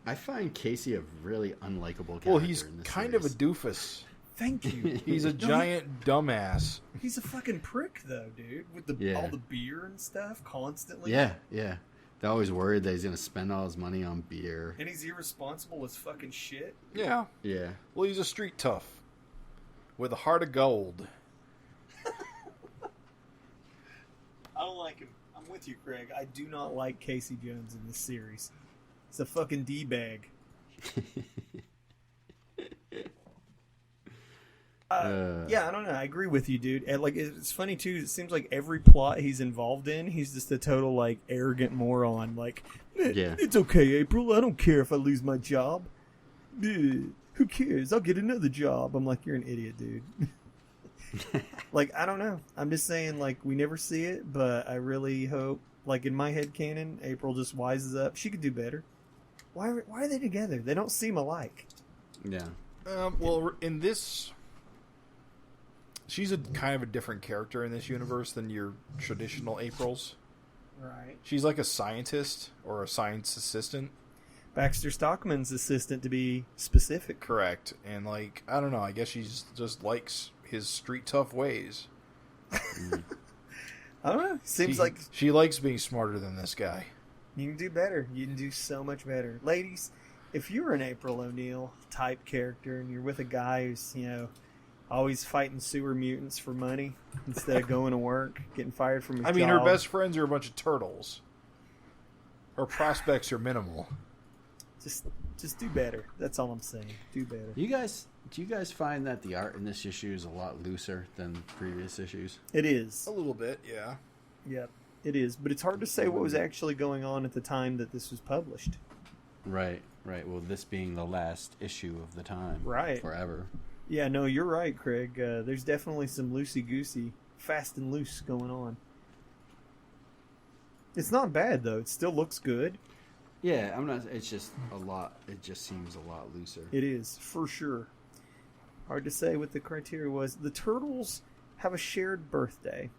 I find Casey a really unlikable character. Well, he's in this kind series. of a doofus. Thank you. He's a giant dumbass. He's a fucking prick, though, dude. With all the beer and stuff constantly. Yeah. They're always worried that he's going to spend all his money on beer. And he's irresponsible as fucking shit. Yeah. Yeah. Well, he's a street tough with a heart of gold. I don't like him. I'm with you, Craig. I do not like Casey Jones in this series. He's a fucking D-bag. Yeah, I don't know. I agree with you, dude. And like, it's funny too. It seems like every plot he's involved in, he's just a total like arrogant moron. Like, Yeah. it's okay, April. I don't care if I lose my job. Who cares? I'll get another job. I'm like, you're an idiot, dude. Like, I don't know. I'm just saying, like, we never see it, but I really hope, like, in my head canon, April just wises up. She could do better. Why are they together? They don't seem alike. Yeah. Well, in this she's a kind of a different character in this universe than your traditional Aprils. Right. She's like a scientist or a science assistant. Baxter Stockman's assistant, to be specific. Correct. And, like, I don't know. I guess she just likes his street tough ways. I don't know. Seems like she likes being smarter than this guy. You can do better. You can do so much better. Ladies, if you're an April O'Neil type character and you're with a guy who's, always fighting sewer mutants for money instead of going to work, getting fired from his job. I mean, her best friends are a bunch of turtles. Her prospects are minimal. Just do better. That's all I'm saying. Do better. Do you guys find that the art in this issue is a lot looser than previous issues? It is. A little bit, yeah. Yep, it is. But it's hard to say what was actually going on at the time that this was published. Right. Well, this being the last issue of the time. Right. Forever. Yeah, no, you're right, Craig. There's definitely some loosey-goosey, fast and loose going on. It's not bad, though. It still looks good. Yeah, I'm not. It's just a lot. It just seems a lot looser. It is, for sure. Hard to say what the criteria was. The Turtles have a shared birthday,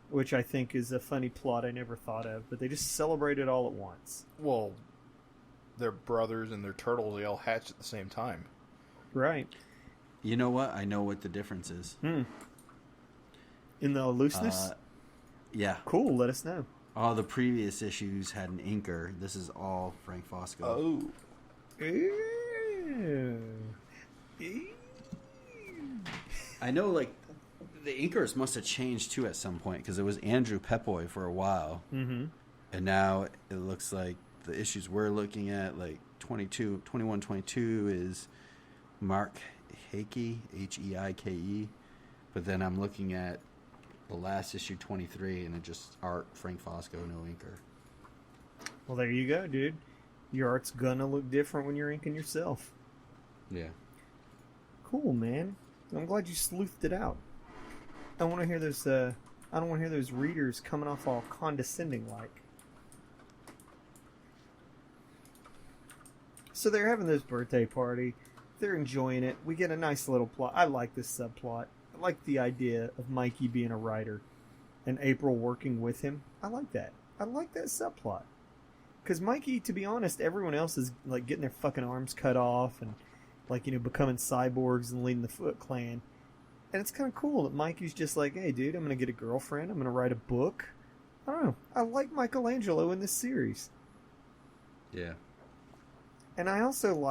which I think is a funny plot I never thought of, but they just celebrate it all at once. Well, they're brothers and they're turtles. They all hatch at the same time. Right. You know what? I know what the difference is. In the looseness? Yeah. Cool, let us know. All the previous issues had an inker. This is all Frank Fosco. Oh. I know, like, the inkers must have changed, too, at some point, because it was Andrew Pepoy for a while. Mm-hmm. And now it looks like the issues we're looking at, like 21-22 is Mark Heike, Heike. But then I'm looking at the last issue, 23, and it just art Frank Fosco, no inker. Well, there you go, dude. Your art's gonna look different when you're inking yourself. Yeah. Cool, man. I'm glad you sleuthed it out. I want to hear those. I don't want to hear those readers coming off all condescending like. So they're having this birthday party. They're enjoying it. We get a nice little plot. I like this subplot. I like the idea of Mikey being a writer and April working with him. I like that. I like that subplot. Because Mikey, to be honest, everyone else is like getting their fucking arms cut off and becoming cyborgs and leading the Foot Clan. And it's kind of cool that Mikey's just like, hey, dude, I'm going to get a girlfriend. I'm going to write a book. I don't know. I like Michelangelo in this series. Yeah. And I also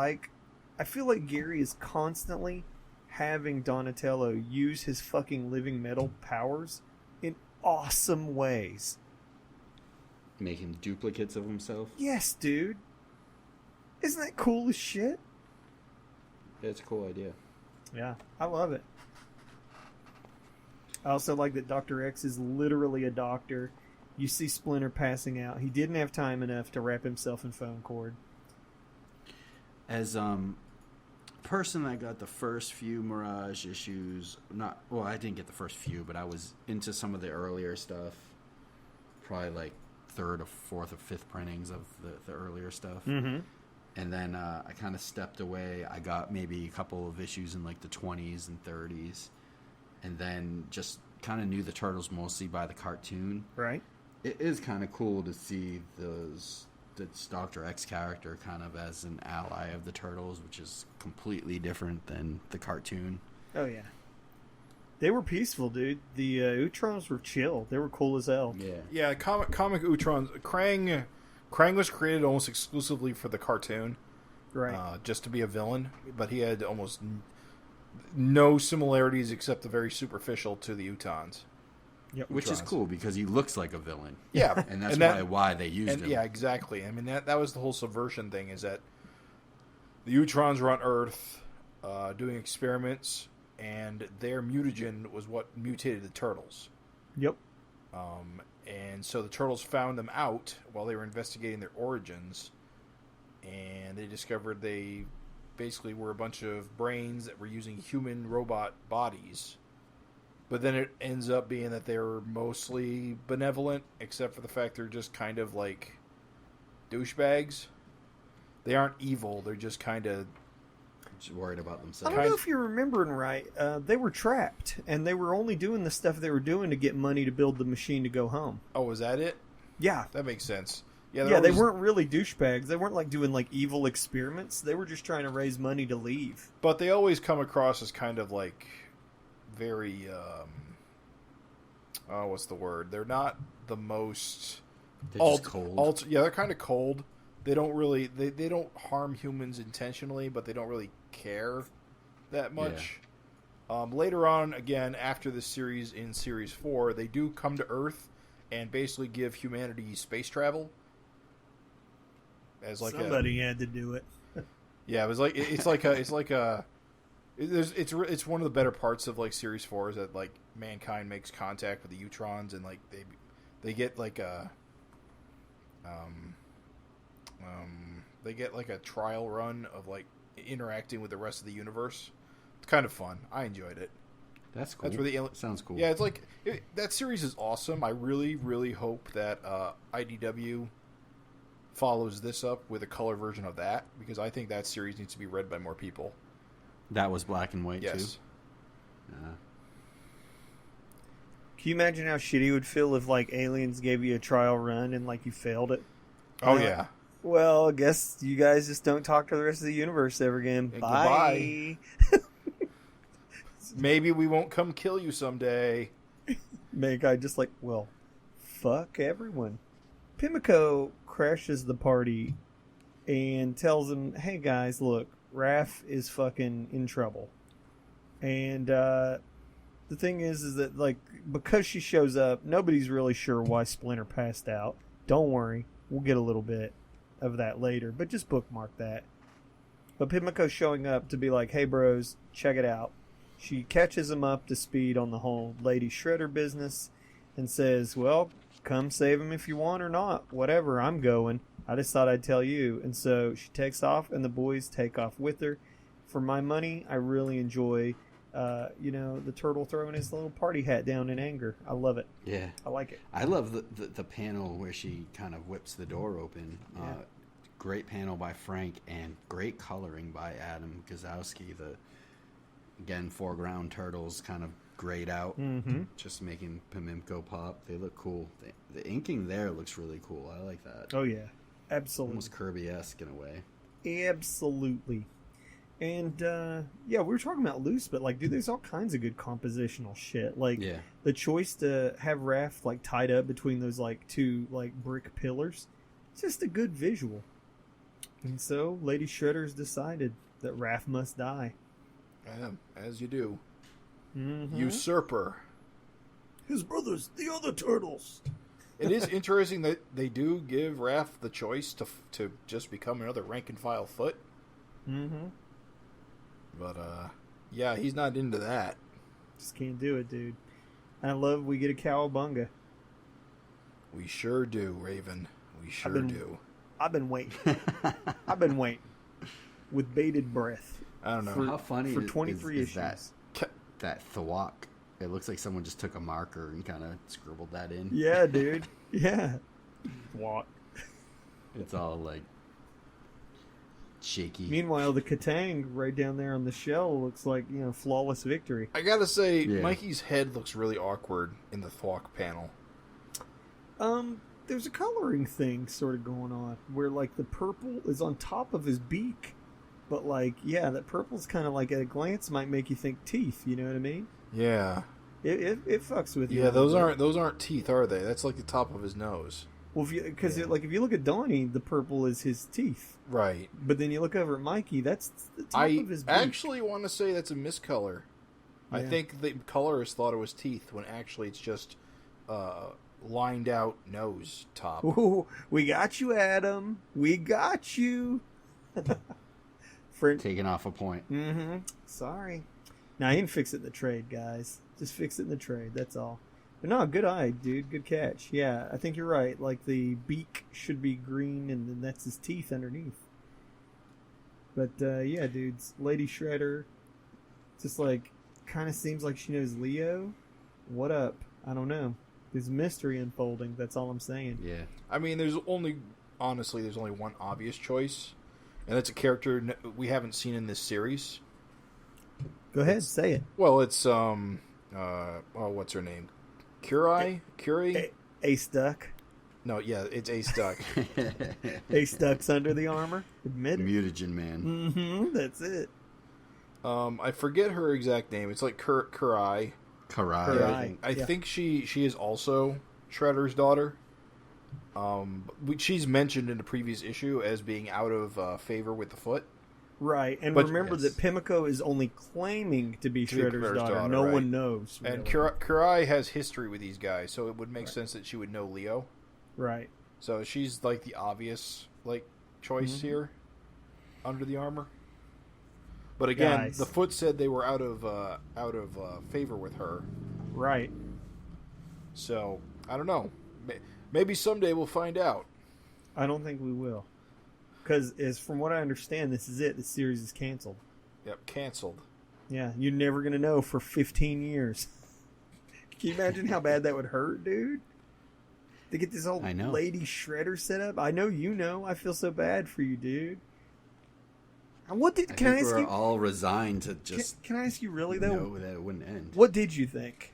I feel like Gary is constantly having Donatello use his fucking living metal powers in awesome ways. Making duplicates of himself? Yes, dude. Isn't that cool as shit? Yeah, it's a cool idea. Yeah, I love it. I also like that Dr. X is literally a doctor. You see Splinter passing out. He didn't have time enough to wrap himself in foam cord. As person that got the first few Mirage issues, I didn't get the first few, but I was into some of the earlier stuff. Probably like third or fourth or fifth printings of the earlier stuff. Mm-hmm. And then I kind of stepped away. I got maybe a couple of issues in like the 20s and 30s. And then just kind of knew the Turtles mostly by the cartoon. Right. It is kind of cool to see this Dr. X character kind of as an ally of the Turtles, which is completely different than the cartoon. Oh, yeah. They were peaceful, dude. The Utrons were chill. They were cool as hell. Yeah. Yeah, comic Utrons. Krang was created almost exclusively for the cartoon. Right. Just to be a villain. But he had almost no similarities except the very superficial to the Utons. Yep. Which is cool because he looks like a villain. Yeah. And that's why they used him. Yeah, exactly. I mean, that was the whole subversion thing, is that the Utrons were on Earth doing experiments, and their mutagen was what mutated the Turtles. Yep. And so the Turtles found them out while they were investigating their origins, and they discovered they basically were a bunch of brains that were using human robot bodies. But then it ends up being that they're mostly benevolent, except for the fact they're just kind of like douchebags. They aren't evil, they're just kind of just worried about I themselves. don't know if you're remembering right. They were trapped, and they were only doing the stuff they were doing to get money to build the machine to go home. Oh, was that it? Yeah. That makes sense. Yeah, they weren't really douchebags. They weren't like doing like evil experiments. They were just trying to raise money to leave. But they always come across as kind of like very, what's the word? They're not the most... They're just cold. Yeah, they're kind of cold. They don't really... They don't harm humans intentionally, but they don't really care that much. Yeah. Later on, again, after this series, in Series 4, they do come to Earth and basically give humanity space travel. As like somebody had to do it. Yeah, it was like it's one of the better parts of like Series 4 is that like mankind makes contact with the Utrons and like they get like a they get like a trial run of like interacting with the rest of the universe. It's kind of fun. I enjoyed it. That's cool. That's where the sounds cool. Yeah, it's like that series is awesome. I really, really hope that IDW follows this up with a color version of that because I think that series needs to be read by more people. That was black and white yes. too. Can you imagine how shitty it would feel if like Aliens gave you a trial run and like you failed it? Oh yeah. Well, I guess you guys just don't talk to the rest of the universe ever again. And bye. Maybe we won't come kill you someday. Mankind just like, well, fuck everyone. Pimlico crashes the party and tells them, hey guys, look, Raph is fucking in trouble. And the thing is that like because she shows up, nobody's really sure why Splinter passed out. Don't worry, we'll get a little bit of that later, but just bookmark that. But Pimlico's showing up to be like, hey bros, check it out. She catches him up to speed on the whole Lady Shredder business and says, well, come save him if you want or not. Whatever, I'm going. I just thought I'd tell you. And so she takes off, and the boys take off with her. For my money, I really enjoy, the turtle throwing his little party hat down in anger. I love it. Yeah. I like it. I love the panel where she kind of whips the door open. Yeah. Great panel by Frank, and great coloring by Adam Gazowski. Again, foreground turtles kind of grayed out, just making Pimlico pop. They look cool. The inking there looks really cool. I like that. Oh, yeah. Absolutely. Almost Kirby-esque in a way. Absolutely. And, we were talking about Loose, but, like, dude, there's all kinds of good compositional shit. Like, the choice to have Raph, like, tied up between those, like, two, like, brick pillars, it's just a good visual. And so, Lady Shredder's decided that Raph must die. As you do. Mm-hmm. Usurper. His brothers, the other turtles. It is interesting that they do give Raph the choice to just become another rank and file foot. Mm-hmm. But, he's not into that. Just can't do it, dude. I love we get a cowabunga. We sure do, Raven. We sure do. I've been waiting. With bated breath. I don't know. How funny for 23 is issues. that thwack. It looks like someone just took a marker and kind of scribbled that in. Yeah, dude. Yeah. Thwack. It's all like shaky. Meanwhile, the Katang right down there on the shell looks like, flawless victory. I gotta say, Mikey's head looks really awkward in the Thwack panel. There's a coloring thing sort of going on where, like, the purple is on top of his beak. But, like, that purple's kind of like, at a glance, might make you think teeth. You know what I mean? Yeah. It fucks with you. Yeah, those aren't teeth, are they? That's like the top of his nose. Well, if you look at Donnie, the purple is his teeth. Right. But then you look over at Mikey, that's the top of his beak. I actually want to say that's a miscolor. Yeah. I think the colorist thought it was teeth when actually it's just lined out nose top. Ooh, we got you, Adam. We got you. Taking off a point. Mm-hmm. Sorry. Now, he didn't fix it in the trade, guys. Just fix it in the trade, that's all. But no, good eye, dude. Good catch. Yeah, I think you're right. Like, the beak should be green, and then that's his teeth underneath. But, dudes. Lady Shredder, just, like, kind of seems like she knows Leo. What up? I don't know. There's mystery unfolding. That's all I'm saying. Yeah. I mean, there's only one obvious choice. And it's a character we haven't seen in this series. Go ahead, say it. Well, it's what's her name? Curie? Ace Duck. No, yeah, it's Ace Duck. Ace Duck's under the armor. Admit it. Mutagen man. Mm-hmm. That's it. I forget her exact name. It's like Kurai. Karai. I think she is also Shredder's daughter. She's mentioned in the previous issue as being out of favor with the Foot. Right, and remember that Pimiko is only claiming to be Shredder's daughter. No one knows. Really. And Kurai has history with these guys, so it would make sense that she would know Leo. Right. So she's like the obvious choice here under the armor. But again, the Foot said they were out of favor with her. Right. So I don't know. Maybe someday we'll find out. I don't think we will. Because, from what I understand, this is it. The series is canceled. Yep, canceled. Yeah, you're never going to know for 15 years. Can you imagine how bad that would hurt, dude? To get this old lady Shredder set up? I know you know. I feel so bad for you, dude. Can I ask you? We're all resigned to just. Can I ask you really, though? Know that it wouldn't end. What did you think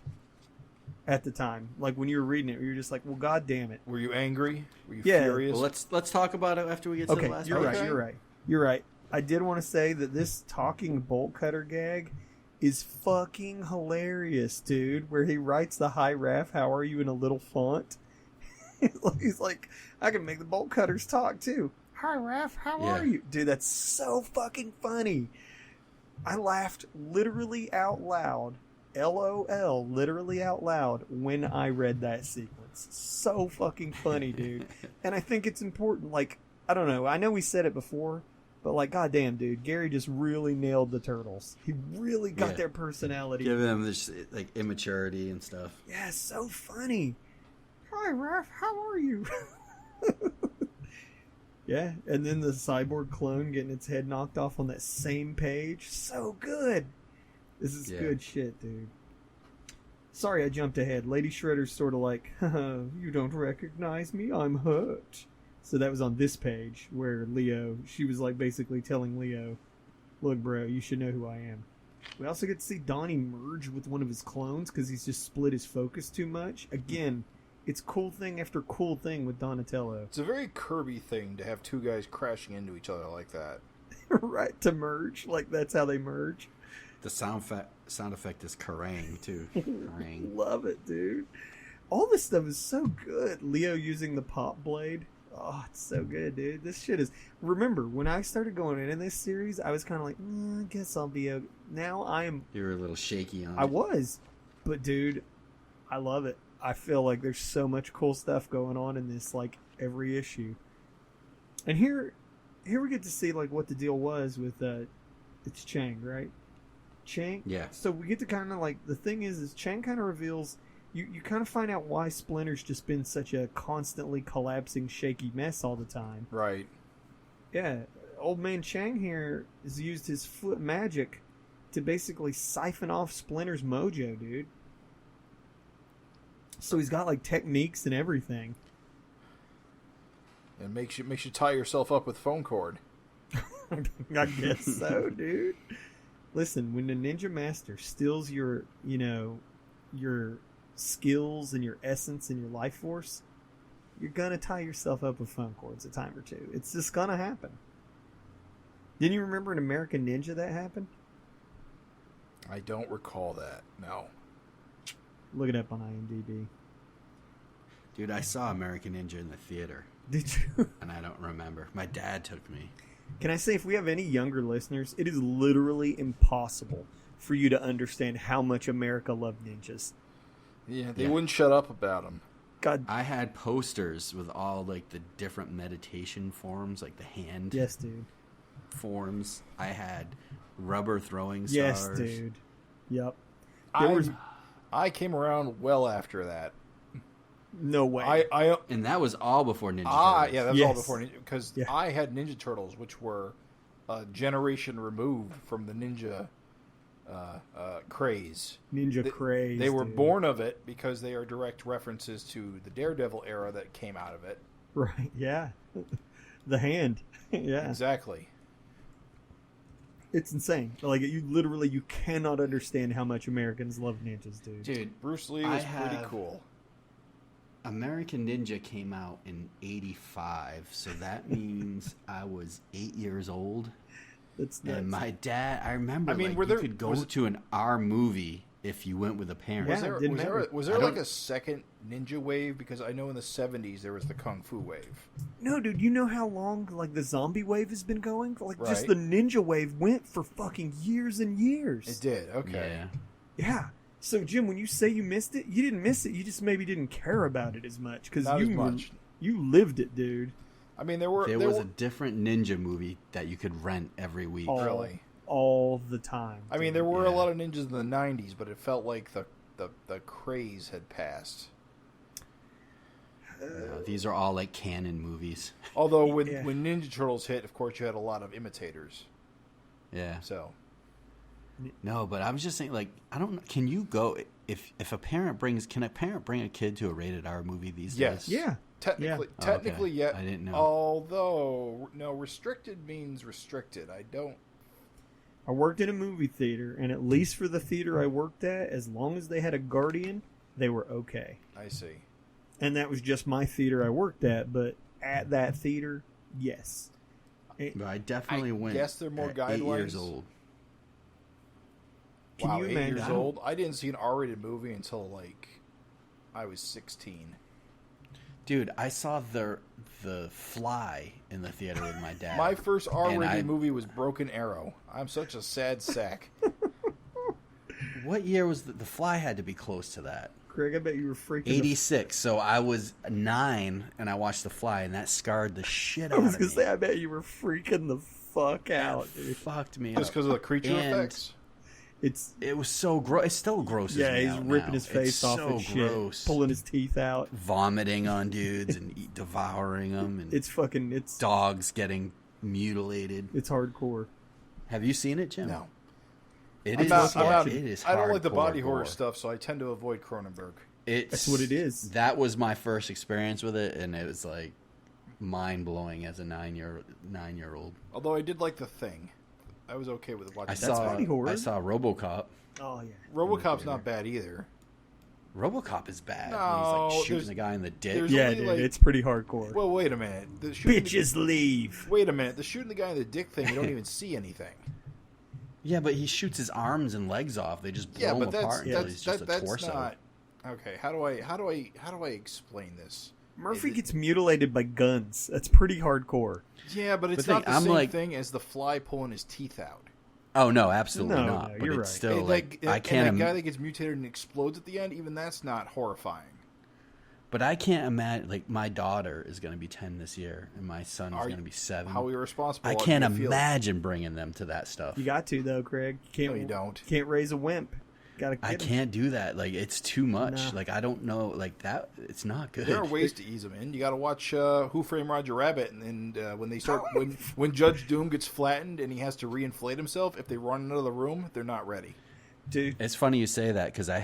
at the time? Like, when you were reading it, you were just like, well, God damn it. Were you angry? Were you furious? Well, let's talk about it after we get to the last you're right. I did want to say that this talking bolt cutter gag is fucking hilarious, dude. Where he writes the "Hi Raph, how are you" in a little font. He's like, I can make the bolt cutters talk too. Hi Raph, how are you? Dude, that's so fucking funny. I laughed literally out loud. LOL, literally out loud when I read that sequence. So fucking funny, dude. And I think it's important. Like, I don't know. I know we said it before, but like, goddamn, dude, Gary just really nailed the turtles. He really got their personality. Give them this like immaturity and stuff. Yeah, so funny. Hi, Raph. How are you? Yeah, and then the cyborg clone getting its head knocked off on that same page. So good. This is good shit, dude. Sorry I jumped ahead. Lady Shredder's sort of like, haha, you don't recognize me? I'm hurt. So that was on this page where she was like basically telling Leo, look, bro, you should know who I am. We also get to see Donnie merge with one of his clones because he's just split his focus too much. Again, it's cool thing after cool thing with Donatello. It's a very Kirby thing to have two guys crashing into each other like that. Right, to merge. Like, that's how they merge. The sound effect is Kerrang, too. Kerrang. Love it, dude. All this stuff is so good. Leo using the pop blade. Oh, it's so good, dude. This shit is... Remember, when I started going into this series, I was kind of like, I guess I'll be a... Now I am... You were a little shaky on it. I was. But, dude, I love it. I feel like there's so much cool stuff going on in this, like, every issue. And here we get to see, like, what the deal was with, it's Chang, right? Chang? Yeah. So we get to kind of, like, the thing is Chang kind of reveals, you kind of find out why Splinter's just been such a constantly collapsing, shaky mess all the time. Right. Yeah. Old man Chang here has used his foot magic to basically siphon off Splinter's mojo, dude. So he's got like techniques and everything. And makes you tie yourself up with phone cord. I guess so, dude. Listen, when the Ninja Master steals your skills and your essence and your life force, you're gonna tie yourself up with phone cords a time or two. It's just gonna happen. Didn't you remember in American Ninja that happened? I don't recall that. No. Look it up on IMDb. Dude, I saw American Ninja in the theater. Did you? And I don't remember. My dad took me. Can I say, if we have any younger listeners, it is literally impossible for you to understand how much America loved ninjas. Yeah, they wouldn't shut up about them. God, I had posters with all like the different meditation forms, like the hand. Yes, dude. Forms. I had rubber throwing stars. Yes, dude. Yep. I came around well after that. No way. And that was all before Ninja Turtles. Yeah, that was all before Ninja, because I had Ninja Turtles, which were a generation removed from the Ninja craze. Craze. They were born of it because they are direct references to the Daredevil era that came out of it. Right. Yeah. The hand. Yeah. Exactly. It's insane. Like you cannot understand how much Americans love ninjas, dude. Dude, Bruce Lee was pretty cool. American Ninja came out in '85, so that means I was 8 years old. That's nuts. And my dad, I remember, you could go to an R movie if you went with a parent. Yeah, was there like a second ninja wave? Because I know in the 70s there was the Kung Fu wave. No, dude, you know how long like the zombie wave has been going? Like just Right. the ninja wave went for fucking years and years. It did, okay. Yeah. So Jim, when you say you missed it, you didn't miss it. You just maybe didn't care about it as much because you lived it, dude. I mean, there was were a different ninja movie that you could rent every week. Really? All the time. I mean, there were a lot of ninjas in the 90s, but it felt like the craze had passed. These are all like canon movies. Although when Ninja Turtles hit, of course, you had a lot of imitators. Yeah. So. No, but I was just saying, like, I don't know. Can you go if a parent can a parent bring a kid to a rated R movie these days? Yeah. Technically, yeah. I didn't know. Although, no, restricted means restricted. I worked in a movie theater, and at least for the theater I worked at, as long as they had a guardian, they were okay. I see. And that was just my theater I worked at, but at that theater, yes. But I definitely went. Guess they're more at guidelines. 8 years old. Can you 8 imagine? years old? I didn't see an R-rated movie until like I was 16. Dude, I saw the Fly in the theater with my dad. My first R-rated movie was Broken Arrow. I'm such a sad sack. What year was the Fly? Had to be close to that. Craig, I bet you were freaking. 86. So I was 9, and I watched the Fly, and that scarred the shit out of me. I was gonna say, I bet you were freaking the fuck out, dude. It fucked me Just up. because of the creature effects. It was so gross. It still grosses me out. Yeah, he's ripping now. his face off and shit, gross. pulling his teeth out, vomiting on dudes and devouring them, and it's dogs getting mutilated. It's hardcore. Have you seen it, Jim? No. It is hardcore I don't like the body gore. horror stuff, so I tend to avoid Cronenberg. That's what it is. That was my first experience with it, and it was like mind blowing as a 9-year-old. Although I did like The Thing. I was okay with watching. I saw RoboCop. Oh yeah, RoboCop's not bad either. RoboCop is bad. No, he's like shooting the guy in the dick. Yeah, dude, it's pretty hardcore. Well, wait a minute. Bitches leave. Wait a minute. The shooting the guy in the dick thing, you don't even see anything. Yeah, but he shoots his arms and legs off. They just blow him apart until he's just a torso. Not, okay, how do I explain this? Murphy gets mutilated by guns. That's pretty hardcore. Yeah, but it's not the same thing as the Fly pulling his teeth out. Oh no, absolutely No, not. no, But you're it's right. still I can't. And that guy that gets mutated and explodes at the end, even that's not horrifying. But I can't imagine. Like my daughter is going to be 10 this year, and my son is going to be 7. How irresponsible! I can't imagine bringing them to that stuff. You got to though, Craig. No, you don't. Can't raise a wimp. I can't do that. Like it's too much. Nah. Like I don't know. Like that. It's not good. There are ways to ease them in. You got to watch Who Framed Roger Rabbit, and when they start when Judge Doom gets flattened and he has to reinflate himself, if they run out of the room, they're not ready. Dude, it's funny you say that because I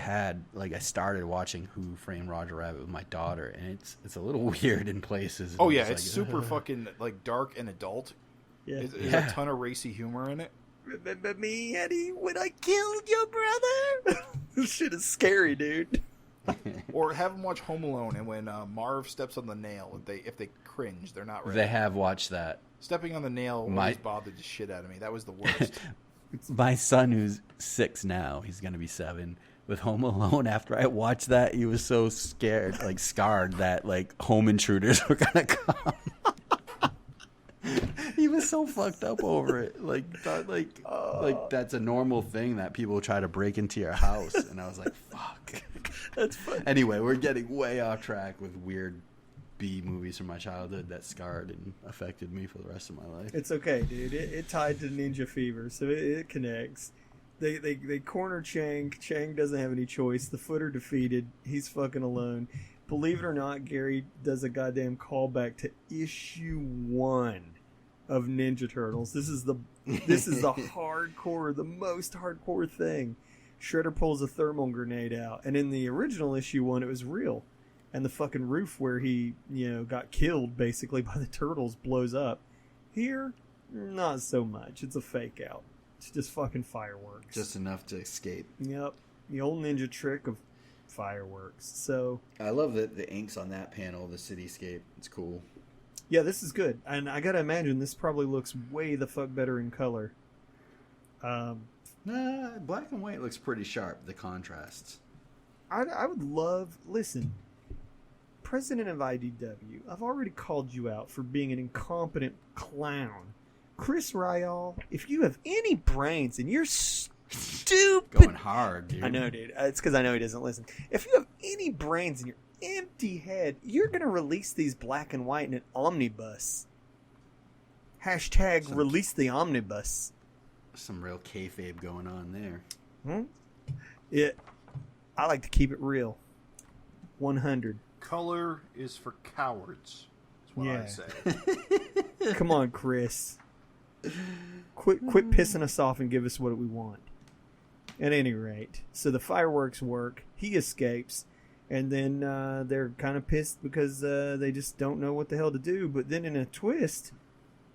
started watching Who Framed Roger Rabbit with my daughter, and it's a little weird in places. Oh yeah, it's super fucking like dark and adult. Yeah, there's a ton of racy humor in it. Remember me, Eddie, when I killed your brother? This shit is scary, dude. Or have them watch Home Alone, and when Marv steps on the nail, if they cringe, they're not ready. They have watched that. Stepping on the nail always bothered the shit out of me. That was the worst. My son, who's 6 now, he's going to be 7. With Home Alone, after I watched that, he was so scared, like scarred, that like home intruders were going to come. He was so fucked up over it. Like that's a normal thing that people try to break into your house. And I was like, fuck. That's funny. Anyway, we're getting way off track with weird B movies from my childhood that scarred and affected me for the rest of my life. It's okay, dude. It tied to Ninja Fever, so it connects. They corner Chang. Chang doesn't have any choice. The Foot are defeated. He's fucking alone. Believe it or not, Gary does a goddamn callback to issue 1 of Ninja Turtles. This is the hardcore, the most hardcore thing. Shredder pulls a thermal grenade out, and in the original issue 1, it was real. And the fucking roof where he, got killed basically by the turtles blows up. Here, not so much. It's a fake out. It's just fucking fireworks. Just enough to escape. Yep. The old ninja trick of fireworks. So I love the inks on that panel, the cityscape. It's cool. yeah, this is good. And I gotta imagine this probably looks way the fuck better in color. Nah, black and white looks pretty sharp, the contrasts. I would love... Listen, president of IDW, I've already called you out for being an incompetent clown. Chris Ryall, if you have any brains and you're stupid... Going hard, dude. I know, dude. It's because I know he doesn't listen. If you have any brains in your empty head, you're going to release these black and white in an omnibus. Hashtag release the omnibus. Some real kayfabe going on there. I like to keep it real. 100. Color is for cowards. That's what I say. Come on, Chris. Quit pissing us off and give us what we want. At any rate, so the fireworks work. He escapes, and then they're kind of pissed because they just don't know what the hell to do. But then in a twist,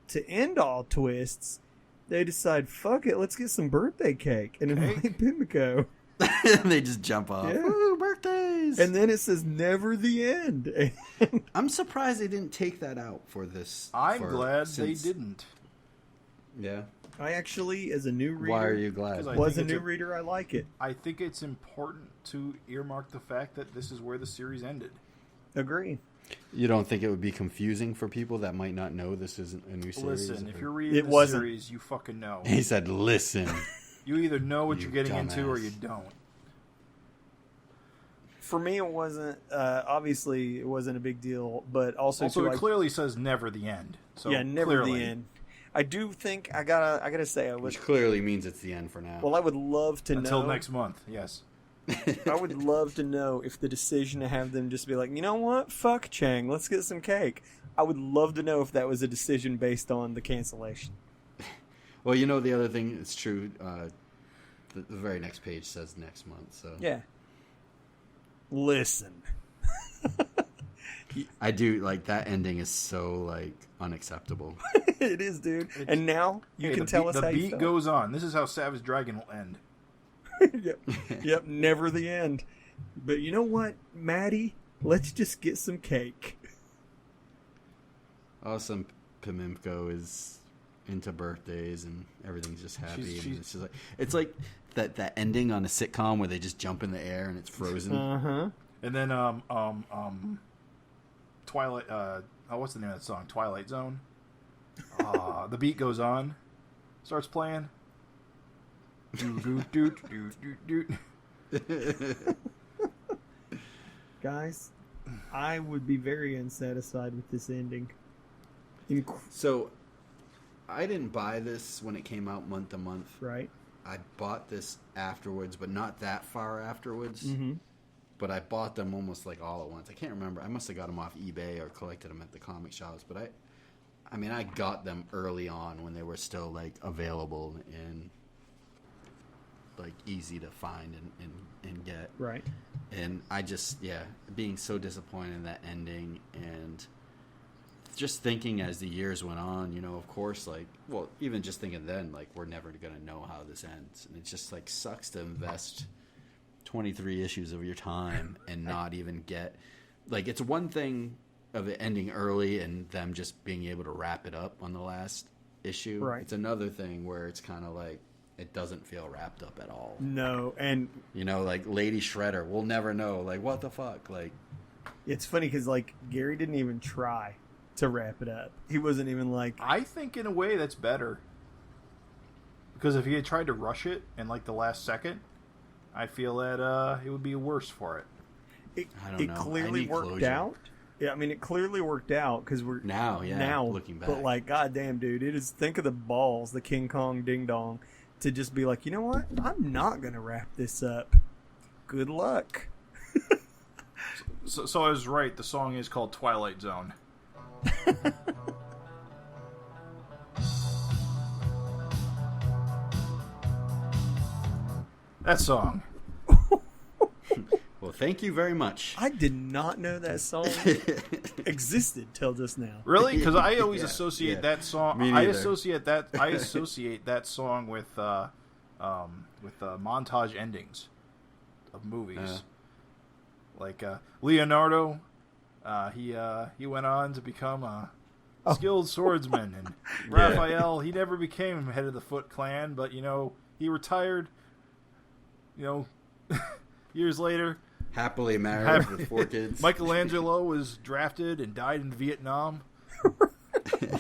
to end all twists, they decide, fuck it, let's get some birthday cake and invite Pimlico. They just jump off. Yeah. Woo, birthdays! And then it says never the end. I'm surprised they didn't take that out for this. I'm glad they didn't. Yeah. I actually, as a new reader... Why are you glad? Was a new reader, I like it. I think it's important to earmark the fact that this is where the series ended. Agree. You don't think it would be confusing for people that might not know this isn't a new series? Listen, if or... you're reading the series, you fucking know. He said, listen. You either know what you're getting into or you don't. For me, it wasn't. Obviously, it wasn't a big deal, but also it clearly says never the end. So yeah, never clearly. the end. I do think I gotta say Which clearly means it's the end for now. Well, I would love to know until next month. Yes. I would love to know if the decision to have them just be like, you know what, fuck Chang, let's get some cake. I would love to know if that was a decision based on the cancellation. Well, you know, the other thing, it's true, the very next page says next month, so... Yeah. Listen. I do, like, that ending is so, like, unacceptable. It is, dude. And now you can tell us how you felt. The beat goes on. This is how Savage Dragon will end. Yep, never the end. But you know what, Maddie? Let's just get some cake. Awesome. Pimimko is into birthdays and everything's just happy. And it's just like, it's like that ending on a sitcom where they just jump in the air and it's frozen. Uh-huh. And then Twilight. What's the name of that song? Twilight Zone. The beat goes on, starts playing. Guys, I would be very unsatisfied with this ending. So, I didn't buy this when it came out month to month. Right. I bought this afterwards, but not that far afterwards. Mm-hmm. But I bought them almost like all at once. I can't remember. I must have got them off eBay or collected them at the comic shops. But I mean, I got them early on when they were still like available and like easy to find and get. Right. And I just, being so disappointed in that ending and just thinking as the years went on, you know, of course, like, well, even just thinking then, like, we're never going to know how this ends. And it just, like, sucks to invest 23 issues of your time and not even get, like, it's one thing of it ending early and them just being able to wrap it up on the last issue. Right. It's another thing where it's kind of like, it doesn't feel wrapped up at all. No, and... You know, like, Lady Shredder, we'll never know. Like, what the fuck? Like... It's funny because, like, Gary didn't even try to wrap it up. He wasn't even like... I think in a way that's better. Because if he had tried to rush it in, like, the last second, I feel that it would be worse for it. I don't know. It clearly worked out. Yeah, I mean, it clearly worked out because we're... Now, looking back. But, like, goddamn, dude, it is... Think of the balls, the King Kong ding-dong, to just be like, you know what? I'm not going to wrap this up. Good luck. So I was right. The song is called Twilight Zone. That song. Well, Well, thank you very much. I did not know that song existed till just now. Really? Because I always associate that song. Me I neither. associate that song with montage endings of movies. Like Leonardo, he went on to become a skilled swordsman, and Raphael, he never became head of the Foot Clan, but he retired. Years later, Happily married with 4 kids. Michelangelo was drafted and died in Vietnam.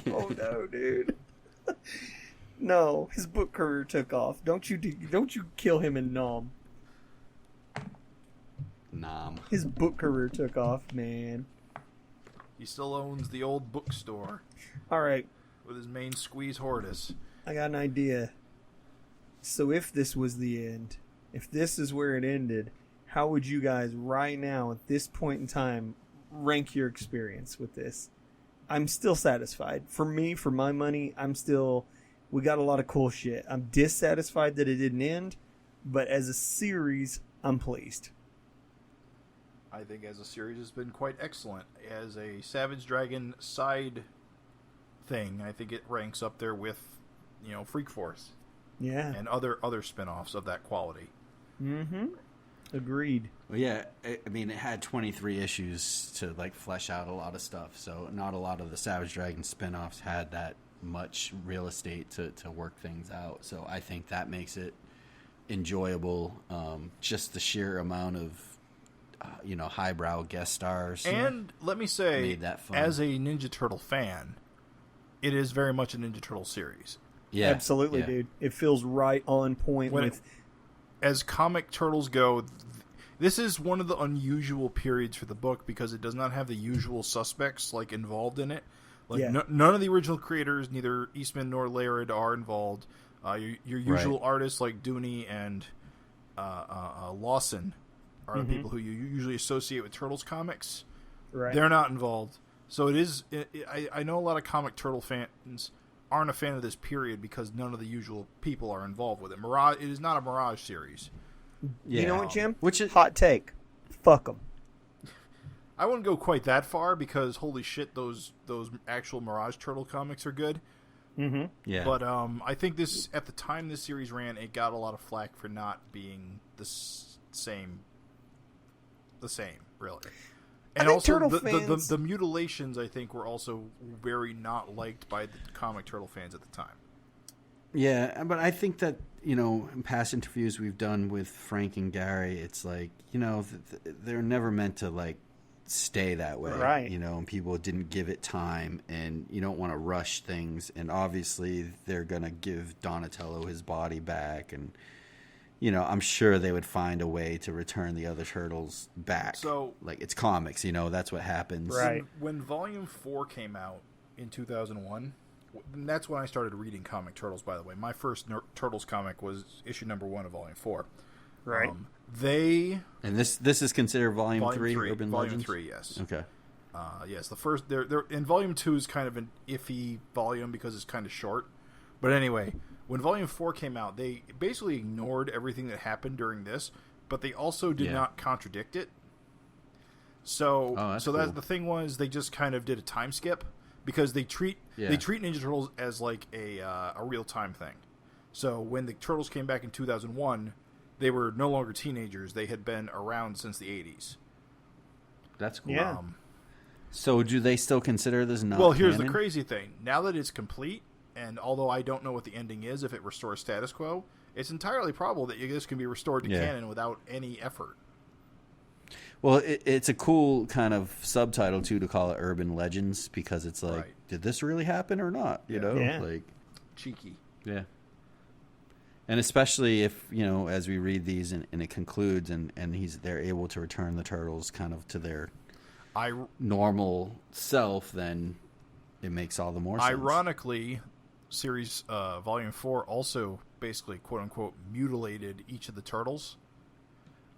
Oh no, dude! No, his book career took off. Don't you kill him in Nom? Nom. His book career took off, man. He still owns the old bookstore All right, with his main squeeze Hortus. I got an idea. So if this was the end, if this is where it ended, how would you guys right now at this point in time rank your experience with this? I'm still satisfied. For me, for my money, we got a lot of cool shit. I'm dissatisfied that it didn't end, but as a series, I'm pleased. I think as a series has been quite excellent. As a Savage Dragon side thing, I think it ranks up there with, Freak Force. Yeah. And other spin-offs of that quality. Mm-hmm. Agreed. Well, yeah, I mean, it had 23 issues to flesh out a lot of stuff, so not a lot of the Savage Dragon spin-offs had that much real estate to work things out. So I think that makes it enjoyable. Just the sheer amount of highbrow guest stars. And let me say, made that fun. As a Ninja Turtle fan, it is very much a Ninja Turtle series. Yeah, absolutely, dude. It feels right on point as comic turtles go. This is one of the unusual periods for the book because it does not have the usual suspects involved in it. None of the original creators, neither Eastman nor Laird, are involved. Your usual artists like Dooney and Larsen are the people who you usually associate with Turtles comics. Right. They're not involved. So it is. I know a lot of comic turtle fans aren't a fan of this period because none of the usual people are involved with it. It is not a Mirage series. Yeah. You know what, Jim? Which is hot take. Fuck them. I wouldn't go quite that far because holy shit, those actual Mirage Turtle comics are good. Mm-hmm. Yeah. But I think at the time this series ran, it got a lot of flack for not being the same, really. And also, the mutilations, I think, were also very not liked by the comic Turtle fans at the time. Yeah, but I think that, in past interviews we've done with Frank and Gary, it's they're never meant to, stay that way. Right. And people didn't give it time, and you don't want to rush things. And obviously, they're going to give Donatello his body back, and I'm sure they would find a way to return the other turtles back. So, it's comics, that's what happens. Right. When Volume 4 came out in 2001, that's when I started reading comic Turtles, by the way. My first Turtles comic was issue number 1 of Volume 4. Right. And this is considered Volume 3, Urban Volume Legends? 3, yes. Okay. Yes, the first... and Volume 2 is kind of an iffy volume because it's kind of short. But anyway... When Volume 4 came out, they basically ignored everything that happened during this, but they also did not contradict it. So, cool. The thing was, they just kind of did a time skip because they treat Ninja Turtles as a real time thing. So when the Turtles came back in 2001, they were no longer teenagers; they had been around since the 80s. That's cool. Yeah. So do they still consider this not? Well, here's canon? the crazy thing: now that it's complete. And although I don't know what the ending is, if it restores status quo, it's entirely probable that this can be restored to canon without any effort. Well, it's a cool kind of subtitle, too, to call it Urban Legends, because it's did this really happen or not? You know? Yeah. Cheeky. Yeah. And especially if, as we read these and it concludes and they're able to return the turtles kind of to their normal self, then it makes all the more sense. Ironically, series Volume 4 also basically, quote-unquote, mutilated each of the turtles.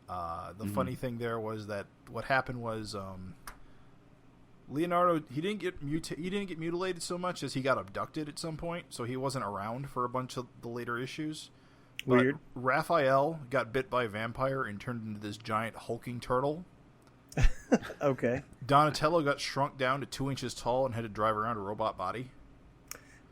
The funny thing there was that what happened was Leonardo, he didn't get mutilated so much as he got abducted at some point, so he wasn't around for a bunch of the later issues. But Weird. Raphael got bit by a vampire and turned into this giant hulking turtle. Okay. Donatello got shrunk down to 2 inches tall and had to drive around a robot body.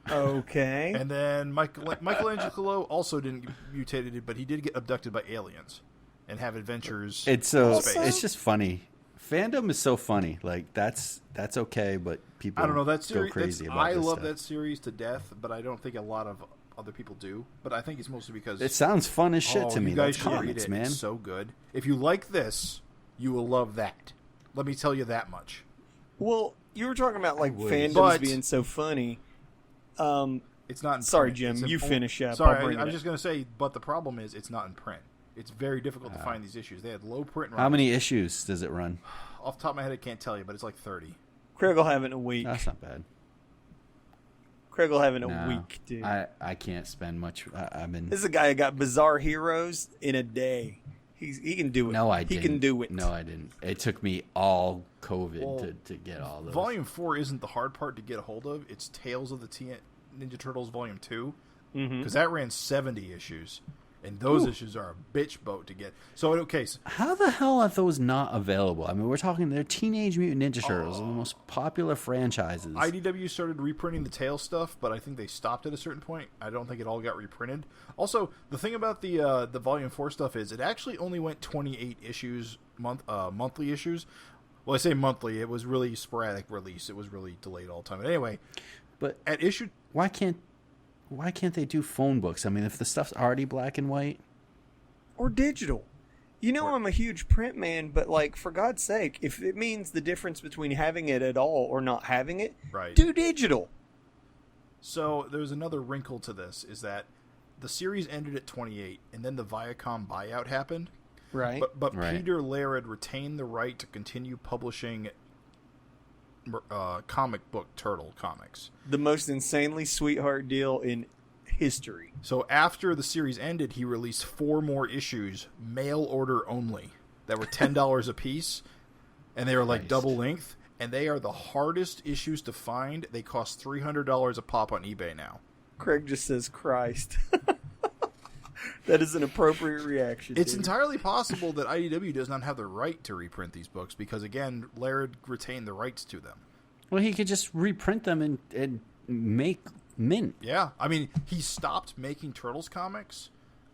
Okay. And then Michelangelo also didn't get mutated, but he did get abducted by aliens and have adventures in space. It's just funny. Fandom is so funny. Like that's okay, but people I don't know that go series. crazy about I this love stuff. that series to death, but I don't think a lot of other people do. But I think it's mostly because It sounds fun as shit to me. You guys That's should read comics, it. man. It's so good. If you like this, you will love that. Let me tell you that much. Well, you were talking about like would. fandoms But- being so funny. It's not in Sorry, print. Jim. It's in- You finish up. I'll Sorry, bring I it was up. just going to say, but the problem is it's not in print. It's very difficult to find these issues. They had low print runs. How many issues does it run? Off the top of my head, I can't tell you, but it's like 30. Craig will have it in a week. That's not bad. Craig will have it in a No, week, dude. I can't spend much. I've been. This is a guy who got Bizarre Heroes in a day. He can do it. No, I He didn't. can do it. No, I didn't. It took me all COVID Well, to get all those. Volume 4 isn't the hard part to get a hold of. It's Tales of the Ninja Turtles Volume 2. Because that ran 70 issues. And those issues are a bitch boat to get. So, okay. How the hell are those not available? I mean, we're talking they're Teenage Mutant Ninja Turtles, one of the most popular franchises. IDW started reprinting the Tales stuff, but I think they stopped at a certain point. I don't think it all got reprinted. Also, the thing about the Volume 4 stuff is it actually only went 28 issues, monthly issues. Well, I say monthly. It was really sporadic release. It was really delayed all the time. But anyway, but at issue... why can't they do phone books? I mean, if the stuff's already black and white. Or digital. You know, I'm a huge print man, but like, for God's sake, if it means the difference between having it at all or not having it, Right. do digital. So there's another wrinkle to this, is that the series ended at 28, and then the Viacom buyout happened. Right. But Right. Peter Laird retained the right to continue publishing comic book Turtle comics. The most insanely sweetheart deal in history. So after the series ended, he released 4 more issues, mail order only, that were $10 a piece, and they were like Christ. double length, and they are the hardest issues to find. They cost $300 a pop on eBay now. Craig just says, Christ. That is an appropriate reaction. It's dude. entirely possible that IDW does not have the right to reprint these books because, again, Laird retained the rights to them. Well, he could just reprint them and make mint. Yeah, I mean, he stopped making Turtles comics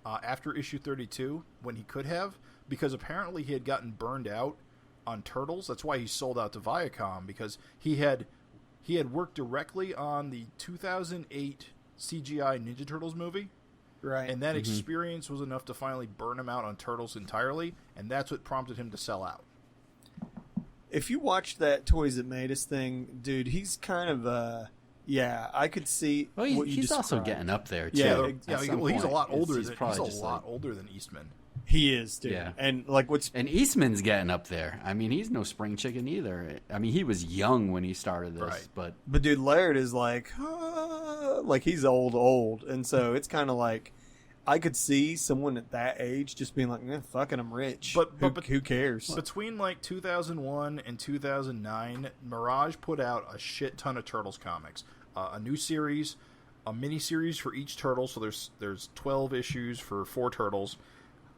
after issue 32 when he could have, because apparently he had gotten burned out on Turtles. That's why he sold out to Viacom, because he had worked directly on the 2008 CGI Ninja Turtles movie. Right. And that experience was enough to finally burn him out on Turtles entirely, and that's what prompted him to sell out. If you watch that Toys That Made Us thing, dude, he's kind of, yeah, I could see Well, what you he's also described. getting up there, too. Yeah, Yeah, At some he's a point, lot older. he's He's probably a just lot like- older than Eastman. He is, dude. Yeah. And, like, what's... And Eastman's getting up there. I mean, he's no spring chicken either. I mean, he was young when he started this, Right. But, dude, Laird is like he's old. And so it's kind of like, I could see someone at that age just being like, fucking, I'm rich. But who cares? Between like 2001 and 2009, Mirage put out a shit ton of Turtles comics. A new series, a mini series for each turtle. So there's 12 issues for 4 turtles.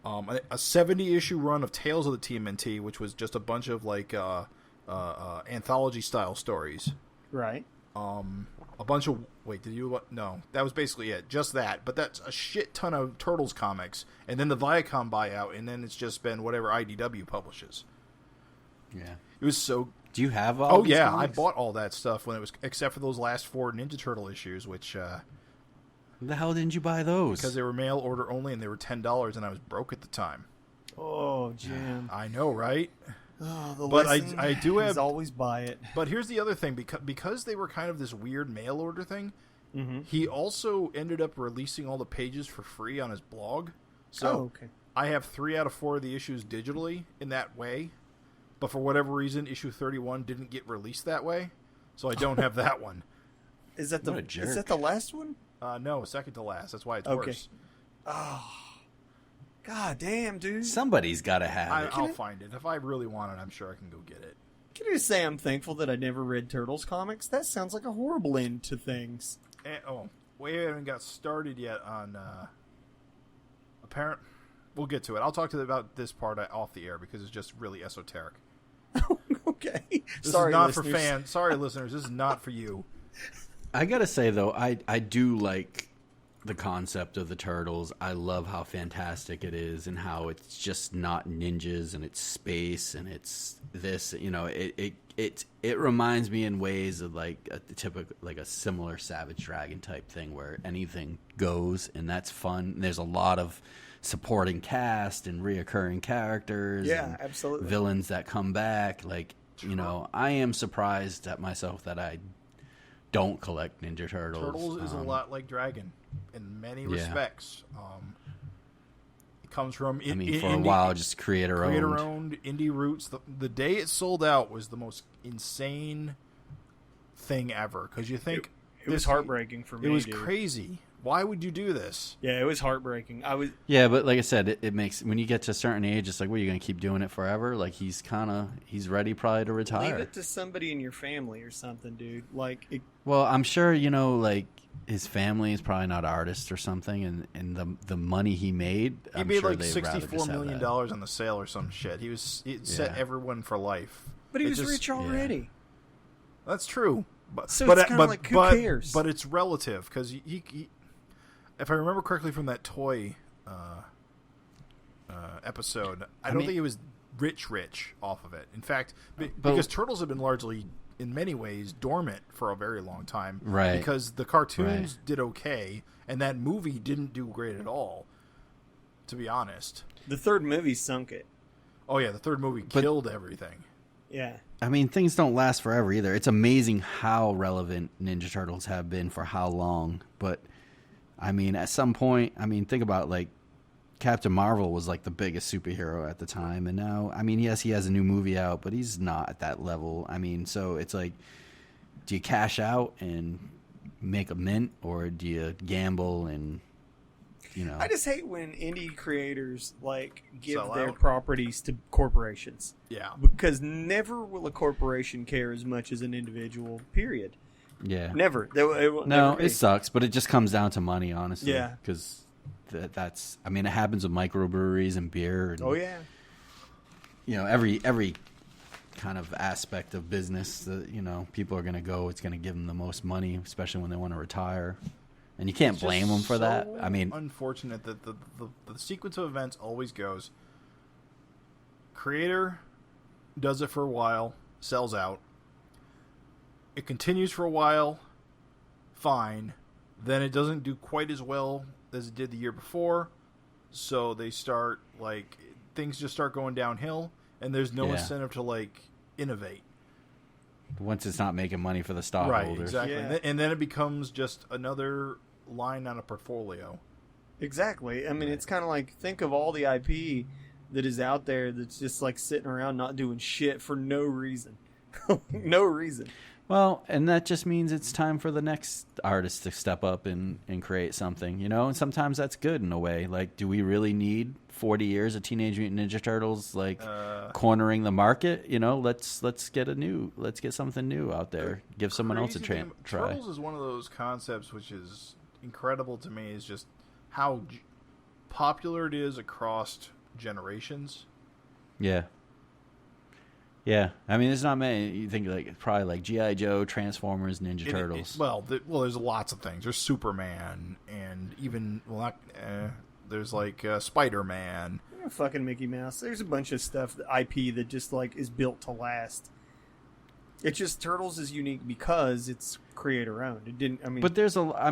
A 70 issue run of Tales of the TMNT, which was just a bunch of like anthology style stories. Right. A bunch of no, that was basically it, just that. But that's a shit ton of Turtles comics, and then the Viacom buyout, and then it's just been whatever IDW publishes. Yeah. It was so. Do you have all these I comics? bought all that stuff when it was, except for those last 4 Ninja Turtle issues, which The hell didn't you buy those? because they were mail order only and they were $10, and I was broke at the time. Oh, Jim. I know, right? Oh, the But lesson I do have. is always buy it. But here's the other thing, because they were kind of this weird mail order thing. Mm-hmm. He also ended up releasing all the pages for free on his blog. So okay. I have 3 out of 4 of the issues digitally in that way. But for whatever reason, issue 31 didn't get released that way. So I don't have that one. Is that What a is jerk. that the last one? No, second to last. That's why it's Okay. worse. Oh, God damn, dude. Somebody's got to have it. I'll find it. If I really want it, I'm sure I can go get it. Can I just say I'm thankful that I never read Turtles comics? That sounds like a horrible end to things. And, we haven't got started yet on apparent. We'll get to it. I'll talk to you about this part off the air because it's just really esoteric. Okay. This Sorry, is not listeners. for fans. Sorry, listeners. This is not for you. I gotta say though, I do like the concept of the turtles. I love how fantastic it is and how it's just not ninjas and it's space and it's this. You know, it reminds me in ways of like a typical, like a similar Savage Dragon type thing where anything goes and that's fun. There's a lot of supporting cast and reoccurring characters. Yeah, and absolutely. villains that come back. Like, you know, I am surprised at myself that I don't collect Ninja Turtles. Turtles is a lot like Dragon in many respects. It comes from for a while, just creator-owned indie roots. The day it sold out was the most insane thing ever because you think it was heartbreaking for me. It was dude. Crazy. Why would you do this? Yeah, it was heartbreaking. Yeah, but like I said, it makes when you get to a certain age, it's like, well, you're going to keep doing it forever. Like he's ready probably to retire. Leave it to somebody in your family or something, dude. Like, well, I'm sure like his family is probably not artists or something, and the money he made, He I'm made sure like they'd rather $64 just have million that. on the sale or some shit. It set everyone for life. but he was rich already. That's true. But So it's kinda like, who cares? But it's relative because he, if I remember correctly from that toy episode, I don't think he was rich off of it. In fact, because Turtles have been largely, in many ways, dormant for a very long time. Right. Because the cartoons did okay, and that movie didn't do great at all, to be honest. The third movie sunk it. Oh, yeah, the third movie killed everything. Yeah. I mean, things don't last forever either. It's amazing how relevant Ninja Turtles have been for how long. But, I mean, at some point, think about, like, Captain Marvel was, like, the biggest superhero at the time. And now, yes, he has a new movie out, but he's not at that level. So it's like, do you cash out and make a mint, or do you gamble and, I just hate when indie creators, like, give Sell their out. properties to corporations. Yeah. Because never will a corporation care as much as an individual, period. yeah. Never. It will No, never be. it sucks, but it just comes down to money, honestly. Yeah. Because that's, it happens with microbreweries and beer. And, Oh, yeah. Every kind of aspect of business that, people are going to go, it's going to give them the most money, especially when they want to retire. And you can't It's blame just them for that. so unfortunate that the sequence of events always goes. Creator does it for a while, sells out. It continues for a while, fine. Then it doesn't do quite as well as it did the year before. So they start, like, things just start going downhill, and there's no incentive to, like, innovate. Once it's not making money for the stockholders. Right, exactly. Yeah. And then it becomes just another line on a portfolio. Exactly. It's kind of like, think of all the IP that is out there that's just, like, sitting around not doing shit for no reason. No reason. Well, and that just means it's time for the next artist to step up and create something, and sometimes that's good in a way. Like, do we really need 40 years of Teenage Mutant Ninja Turtles, like, cornering the market? Let's get something new out there. Give someone else a try. Turtles is one of those concepts which is incredible to me, is just how popular it is across generations. Yeah. Yeah, there's not many. You think like probably like G.I. Joe, Transformers, Ninja Turtles. There's lots of things. There's Superman, and even there's like Spider-Man. Fucking Mickey Mouse. There's a bunch of stuff, IP that just, like, is built to last. It's just Turtles is unique because it's creator owned. It didn't. But there's I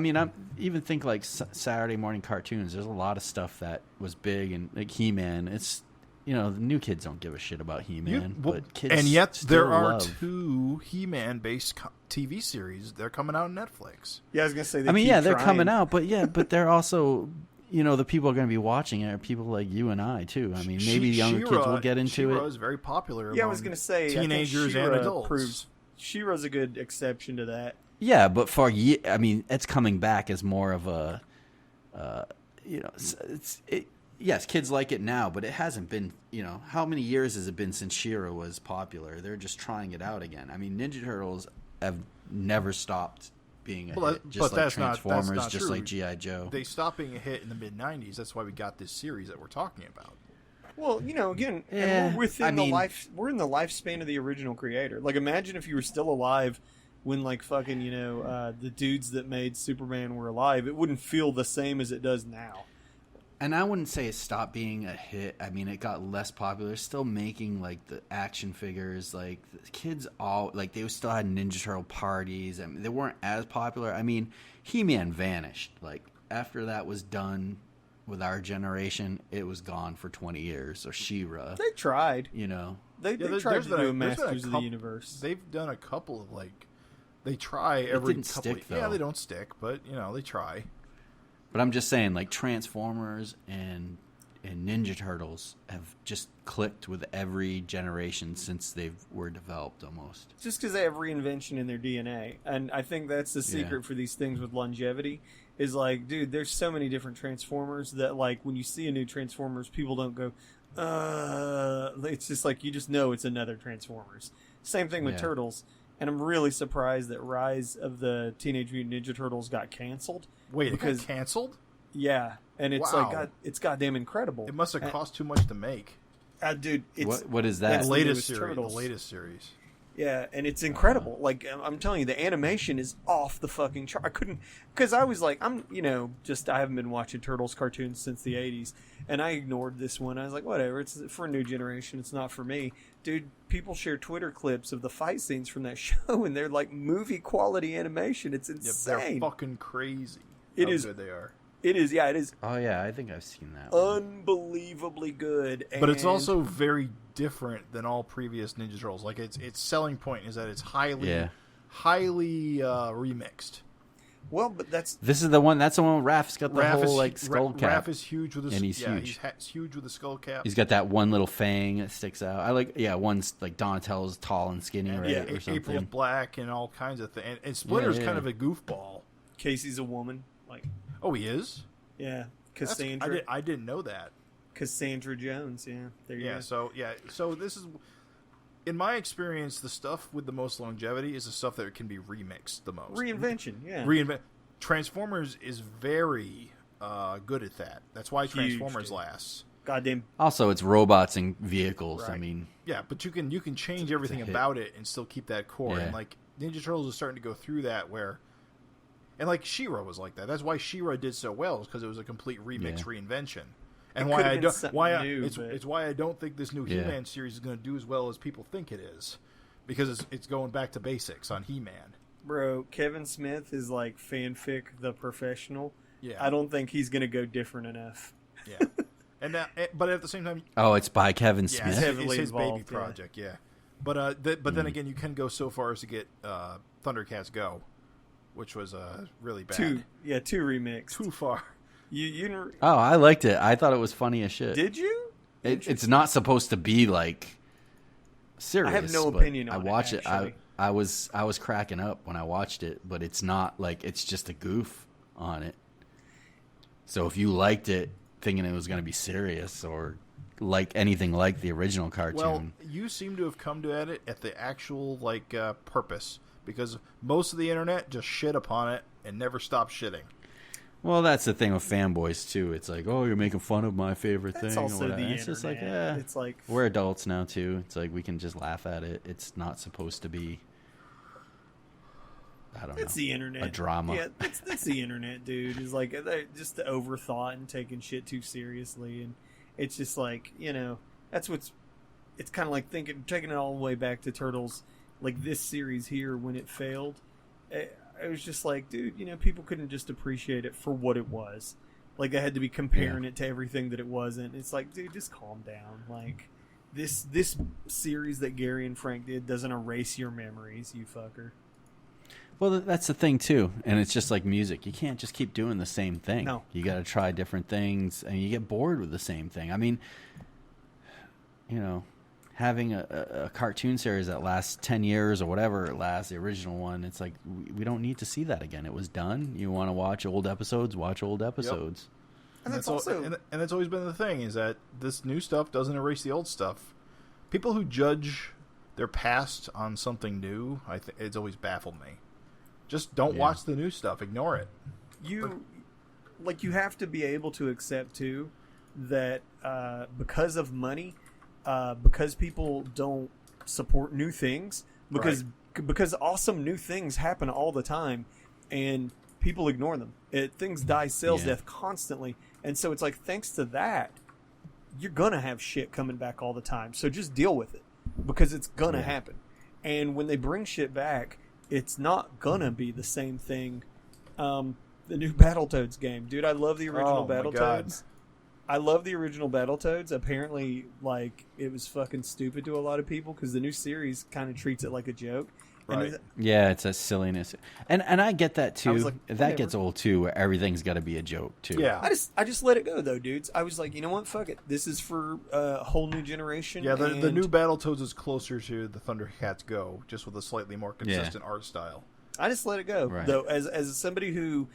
even think like Saturday morning cartoons. There's a lot of stuff that was big, and like He-Man. It's the new kids don't give a shit about He-Man, but kids and yet still there are love. 2 He-Man based TV series. They're coming out on Netflix. Yeah, I was gonna say. They're coming out, but they're also. The people are going to be watching it are people like you and I, too. Maybe younger kids will get into She-Ra it. is very popular Yeah, I was going to say, teenagers and adults. She-Ra's a good exception to that. Yeah, but it's coming back as more of a, yes, kids like it now, but it hasn't been, how many years has it been since She-Ra was popular? They're just trying it out again. Ninja Turtles have never stopped being a Well, hit, just like that's Transformers, not just true. like G.I. Joe. They stopped being a hit in the mid-90s. That's why we got this series that we're talking about. Well, again, Yeah, and we're within I mean- we're in the lifespan of the original creator. Like, imagine if you were still alive when, like, fucking, the dudes that made Superman were alive. It wouldn't feel the same as it does now. And I wouldn't say it stopped being a hit. I mean, it got less popular. Still making like the action figures. Like the kids all like they still had Ninja Turtle parties. I mean, they weren't as popular. I mean, He-Man vanished. Like after that was done with our generation, it was gone for 20 years. Or She-Ra. They tried. They tried to do a Masters of the Universe. They've done a couple of they try every didn't couple. stick, though. Yeah, they don't stick, but they try. But I'm just saying, like Transformers and Ninja Turtles have just clicked with every generation since they were developed almost. Just because they have reinvention in their DNA. And I think that's the secret for these things with longevity is like, dude, there's so many different Transformers that like when you see a new Transformers, people don't go, it's just like you just know it's another Transformers. Same thing with Turtles. And I'm really surprised that Rise of the Teenage Mutant Ninja Turtles got canceled. Wait, it got canceled? Yeah, and it's it's goddamn incredible. It must have cost too much to make. Dude, it's what is that? The latest series. Turtles. The latest series. Yeah, and it's incredible. Like I'm telling you, the animation is off the fucking chart. I couldn't because I was like, I haven't been watching Turtles cartoons since the '80s, and I ignored this one. I was like, whatever, it's for a new generation. It's not for me, dude. People share Twitter clips of the fight scenes from that show, and they're like movie quality animation. It's insane. They're fucking crazy. It is. How good they are. It is. Yeah, it is. Oh yeah, I think I've seen that one. Unbelievably good. But it's also very different than all previous Ninja Turtles. Like its selling point is that it's highly remixed. Well, but this is the one. That's the one. Raph's got the Raph whole skull cap. Raph is huge with and he's huge. He's huge with the skull cap. He's got that one little fang that sticks out. I like. Yeah, one's like Donatello's tall and skinny, right? Yeah, or something. April's black and all kinds of things. And Splinter's kind of a goofball. Casey's a woman. Like, oh, he is. Yeah, Cassandra. I didn't know that. Cassandra Jones. Yeah, there you go. So this is, in my experience, the stuff with the most longevity is the stuff that can be remixed the most. Reinvention. Yeah. Transformers is very good at that. That's why Transformers lasts. Goddamn. Also, it's robots and vehicles. Right. I mean, yeah, but you can change everything about it and still keep that core. Yeah. And like Ninja Turtles is starting to go through that where, and like She-Ra was like that. That's why She-Ra did so well, because it was a complete remix reinvention. And why I don't think this new He-Man series is going to do as well as people think it is, because it's going back to basics on He-Man. Bro, Kevin Smith is like fanfic the professional. Yeah, I don't think he's going to go different enough. Yeah, but at the same time, it's by Kevin Smith. It's his baby project. Yeah, but then again, you can go so far as to get Thundercats Go, which was really bad. Two remixed. Too far. I liked it. I thought it was funny as shit. Did you? It's not supposed to be like serious. I have no opinion on it. I watch it. Actually. I was cracking up when I watched it, but it's not like it's just a goof on it. So if you liked it thinking it was going to be serious or like anything like the original cartoon, well, you seem to have come to it at the actual purpose, because most of the internet just shit upon it and never stop shitting. Well, that's the thing with fanboys too. It's like, oh, you're making fun of my favorite that's thing. Also or the whatever. internet. It's just like, it's like we're adults now too. It's like we can just laugh at it. It's not supposed to be. I don't know. It's the internet. A drama. Yeah, that's the internet, dude. It's like just the overthought and taking shit too seriously, and it's just like that's what's. It's kind of like taking it all the way back to Turtles, like this series here when it failed. It was just like, dude, people couldn't just appreciate it for what it was. Like, they had to be comparing it to everything that it wasn't. It's like, dude, just calm down. Like, this series that Gary and Frank did doesn't erase your memories, you fucker. Well, that's the thing, too. And it's just like music. You can't just keep doing the same thing. No. You got to try different things, and you get bored with the same thing. I mean, having a cartoon series that lasts 10 years or whatever it lasts, the original one, it's like, we don't need to see that again. It was done. You want to watch old episodes, watch old episodes. Yep. And that's also... And that's always been the thing, is that this new stuff doesn't erase the old stuff. People who judge their past on something new, it's always baffled me. Just don't watch the new stuff. Ignore it. You have to be able to accept too that because of money, because people don't support new things, because awesome new things happen all the time, and people ignore them. Things die sales death constantly, and so it's like, thanks to that, you're gonna have shit coming back all the time. So just deal with it, because it's gonna happen. And when they bring shit back, it's not gonna be the same thing. The new Battletoads game, dude, I love the original Battletoads. I love the original Battletoads. Apparently, like, it was fucking stupid to a lot of people because the new series kind of treats it like a joke. Right. Yeah, it's a silliness, and I get that too. Like, that gets old too, where everything's got to be a joke too. Yeah. I just let it go though, dudes. I was like, you know what? Fuck it. This is for a whole new generation. Yeah, the new Battletoads is closer to the Thundercats Go, just with a slightly more consistent art style. I just let it go though. As somebody who,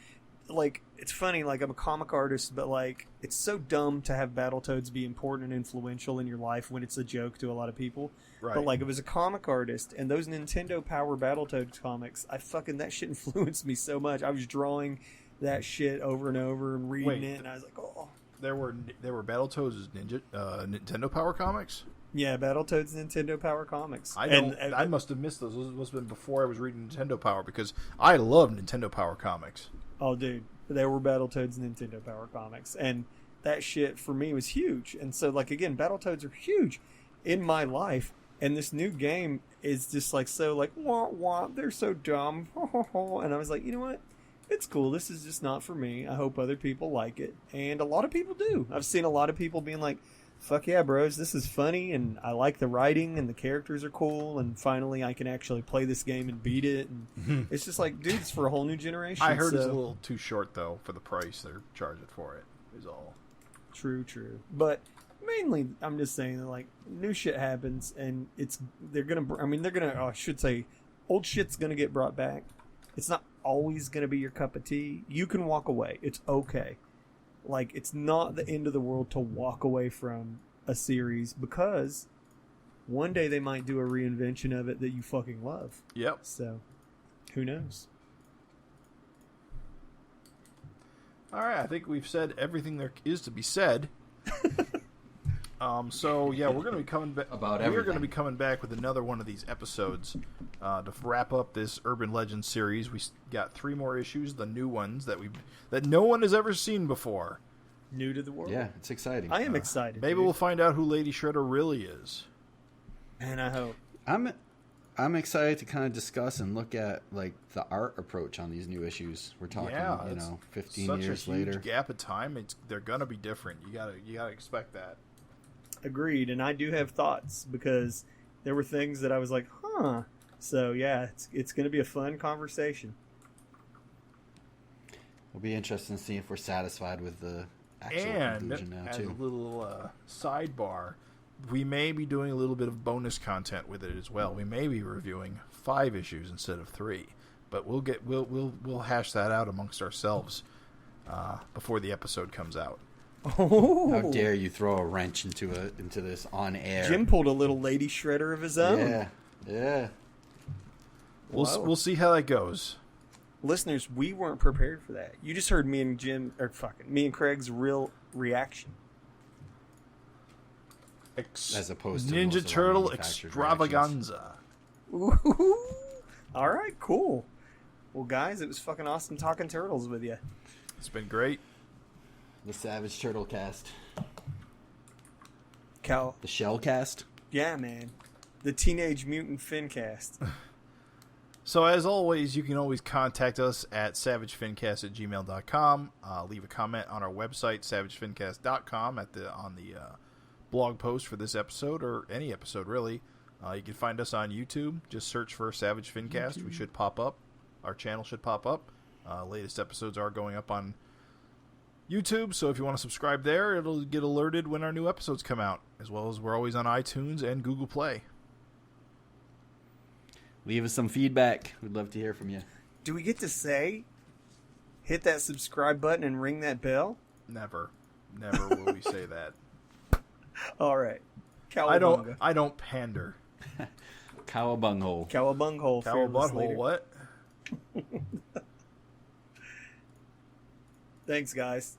like, it's funny. Like, I'm a comic artist, but like, it's so dumb to have Battletoads be important and influential in your life when it's a joke to a lot of people. Right. But like, if I was a comic artist and those Nintendo Power Battletoads comics, that shit influenced me so much. I was drawing that shit over and over and reading it, and I was like, oh. There were Battletoads Nintendo Power comics. Yeah, Battletoads Nintendo Power comics. I must have missed those. Those must have been before I was reading Nintendo Power, because I love Nintendo Power comics. Oh, dude, there were Battletoads Nintendo Power comics, and that shit for me was huge. And so, like, again, Battletoads are huge in my life. And this new game is just like, so like, wah, wah, they're so dumb. And I was like, you know what? It's cool. This is just not for me. I hope other people like it. And a lot of people do. I've seen a lot of people being like, fuck yeah, bros, this is funny. And I like the writing and the characters are cool. And finally I can actually play this game and beat it. And it's just like, dude, it's for a whole new generation. I heard it's a little too short, though, for the price they're charging for it, is all. True. But mainly, I'm just saying that, like, new shit happens, and I should say, old shit's gonna get brought back. It's not always gonna be your cup of tea. You can walk away. It's okay. Like, it's not the end of the world to walk away from a series, because one day they might do a reinvention of it that you fucking love. Yep. So, who knows? All right, I think we've said everything there is to be said. So yeah, we're going to be coming back. We're going to be coming back with another one of these episodes to wrap up this Urban Legends series. We got 3 more issues, the new ones that no one has ever seen before. New to the world. Yeah, it's exciting. I am excited. Maybe we'll find out who Lady Shredder really is. And I hope. I'm excited to kind of discuss and look at, like, the art approach on these new issues. We're talking, 15 years later. Such a huge gap of time. They're gonna be different. You gotta expect that. Agreed, and I do have thoughts, because there were things that I was like, huh. So yeah, it's going to be a fun conversation. It'll be interesting to see if we're satisfied with the actual conclusion now, too. And as a little sidebar, we may be doing a little bit of bonus content with it as well. We may be reviewing 5 issues instead of 3, but we'll hash that out amongst ourselves before the episode comes out. Oh. How dare you throw a wrench into this on air? Jim pulled a little Lady Shredder of his own. Yeah. We'll see how that goes. Listeners, we weren't prepared for that. You just heard me and Craig's real reaction. As opposed to Ninja Turtle extravaganza. Ooh. All right, cool. Well, guys, it was fucking awesome talking turtles with you. It's been great. The Savage Turtle Cast. Cal. The Shell Cast? Yeah, man. The Teenage Mutant FINcast. So, as always, you can always contact us at savagefincast@gmail.com. Leave a comment on our website, savagefincast.com, on the blog post for this episode, or any episode, really. You can find us on YouTube. Just search for Savage FINcast. We should pop up. Our channel should pop up. Latest episodes are going up on YouTube, so if you want to subscribe there, it'll get alerted when our new episodes come out, as well as we're always on iTunes and Google Play. Leave us some feedback. We'd love to hear from you. Do we get to say, hit that subscribe button and ring that bell? Never will we say that. All right. Cowabunga. I don't pander. Cowabunghole. Cowabunghole. Cowabunghole, what? Thanks, guys.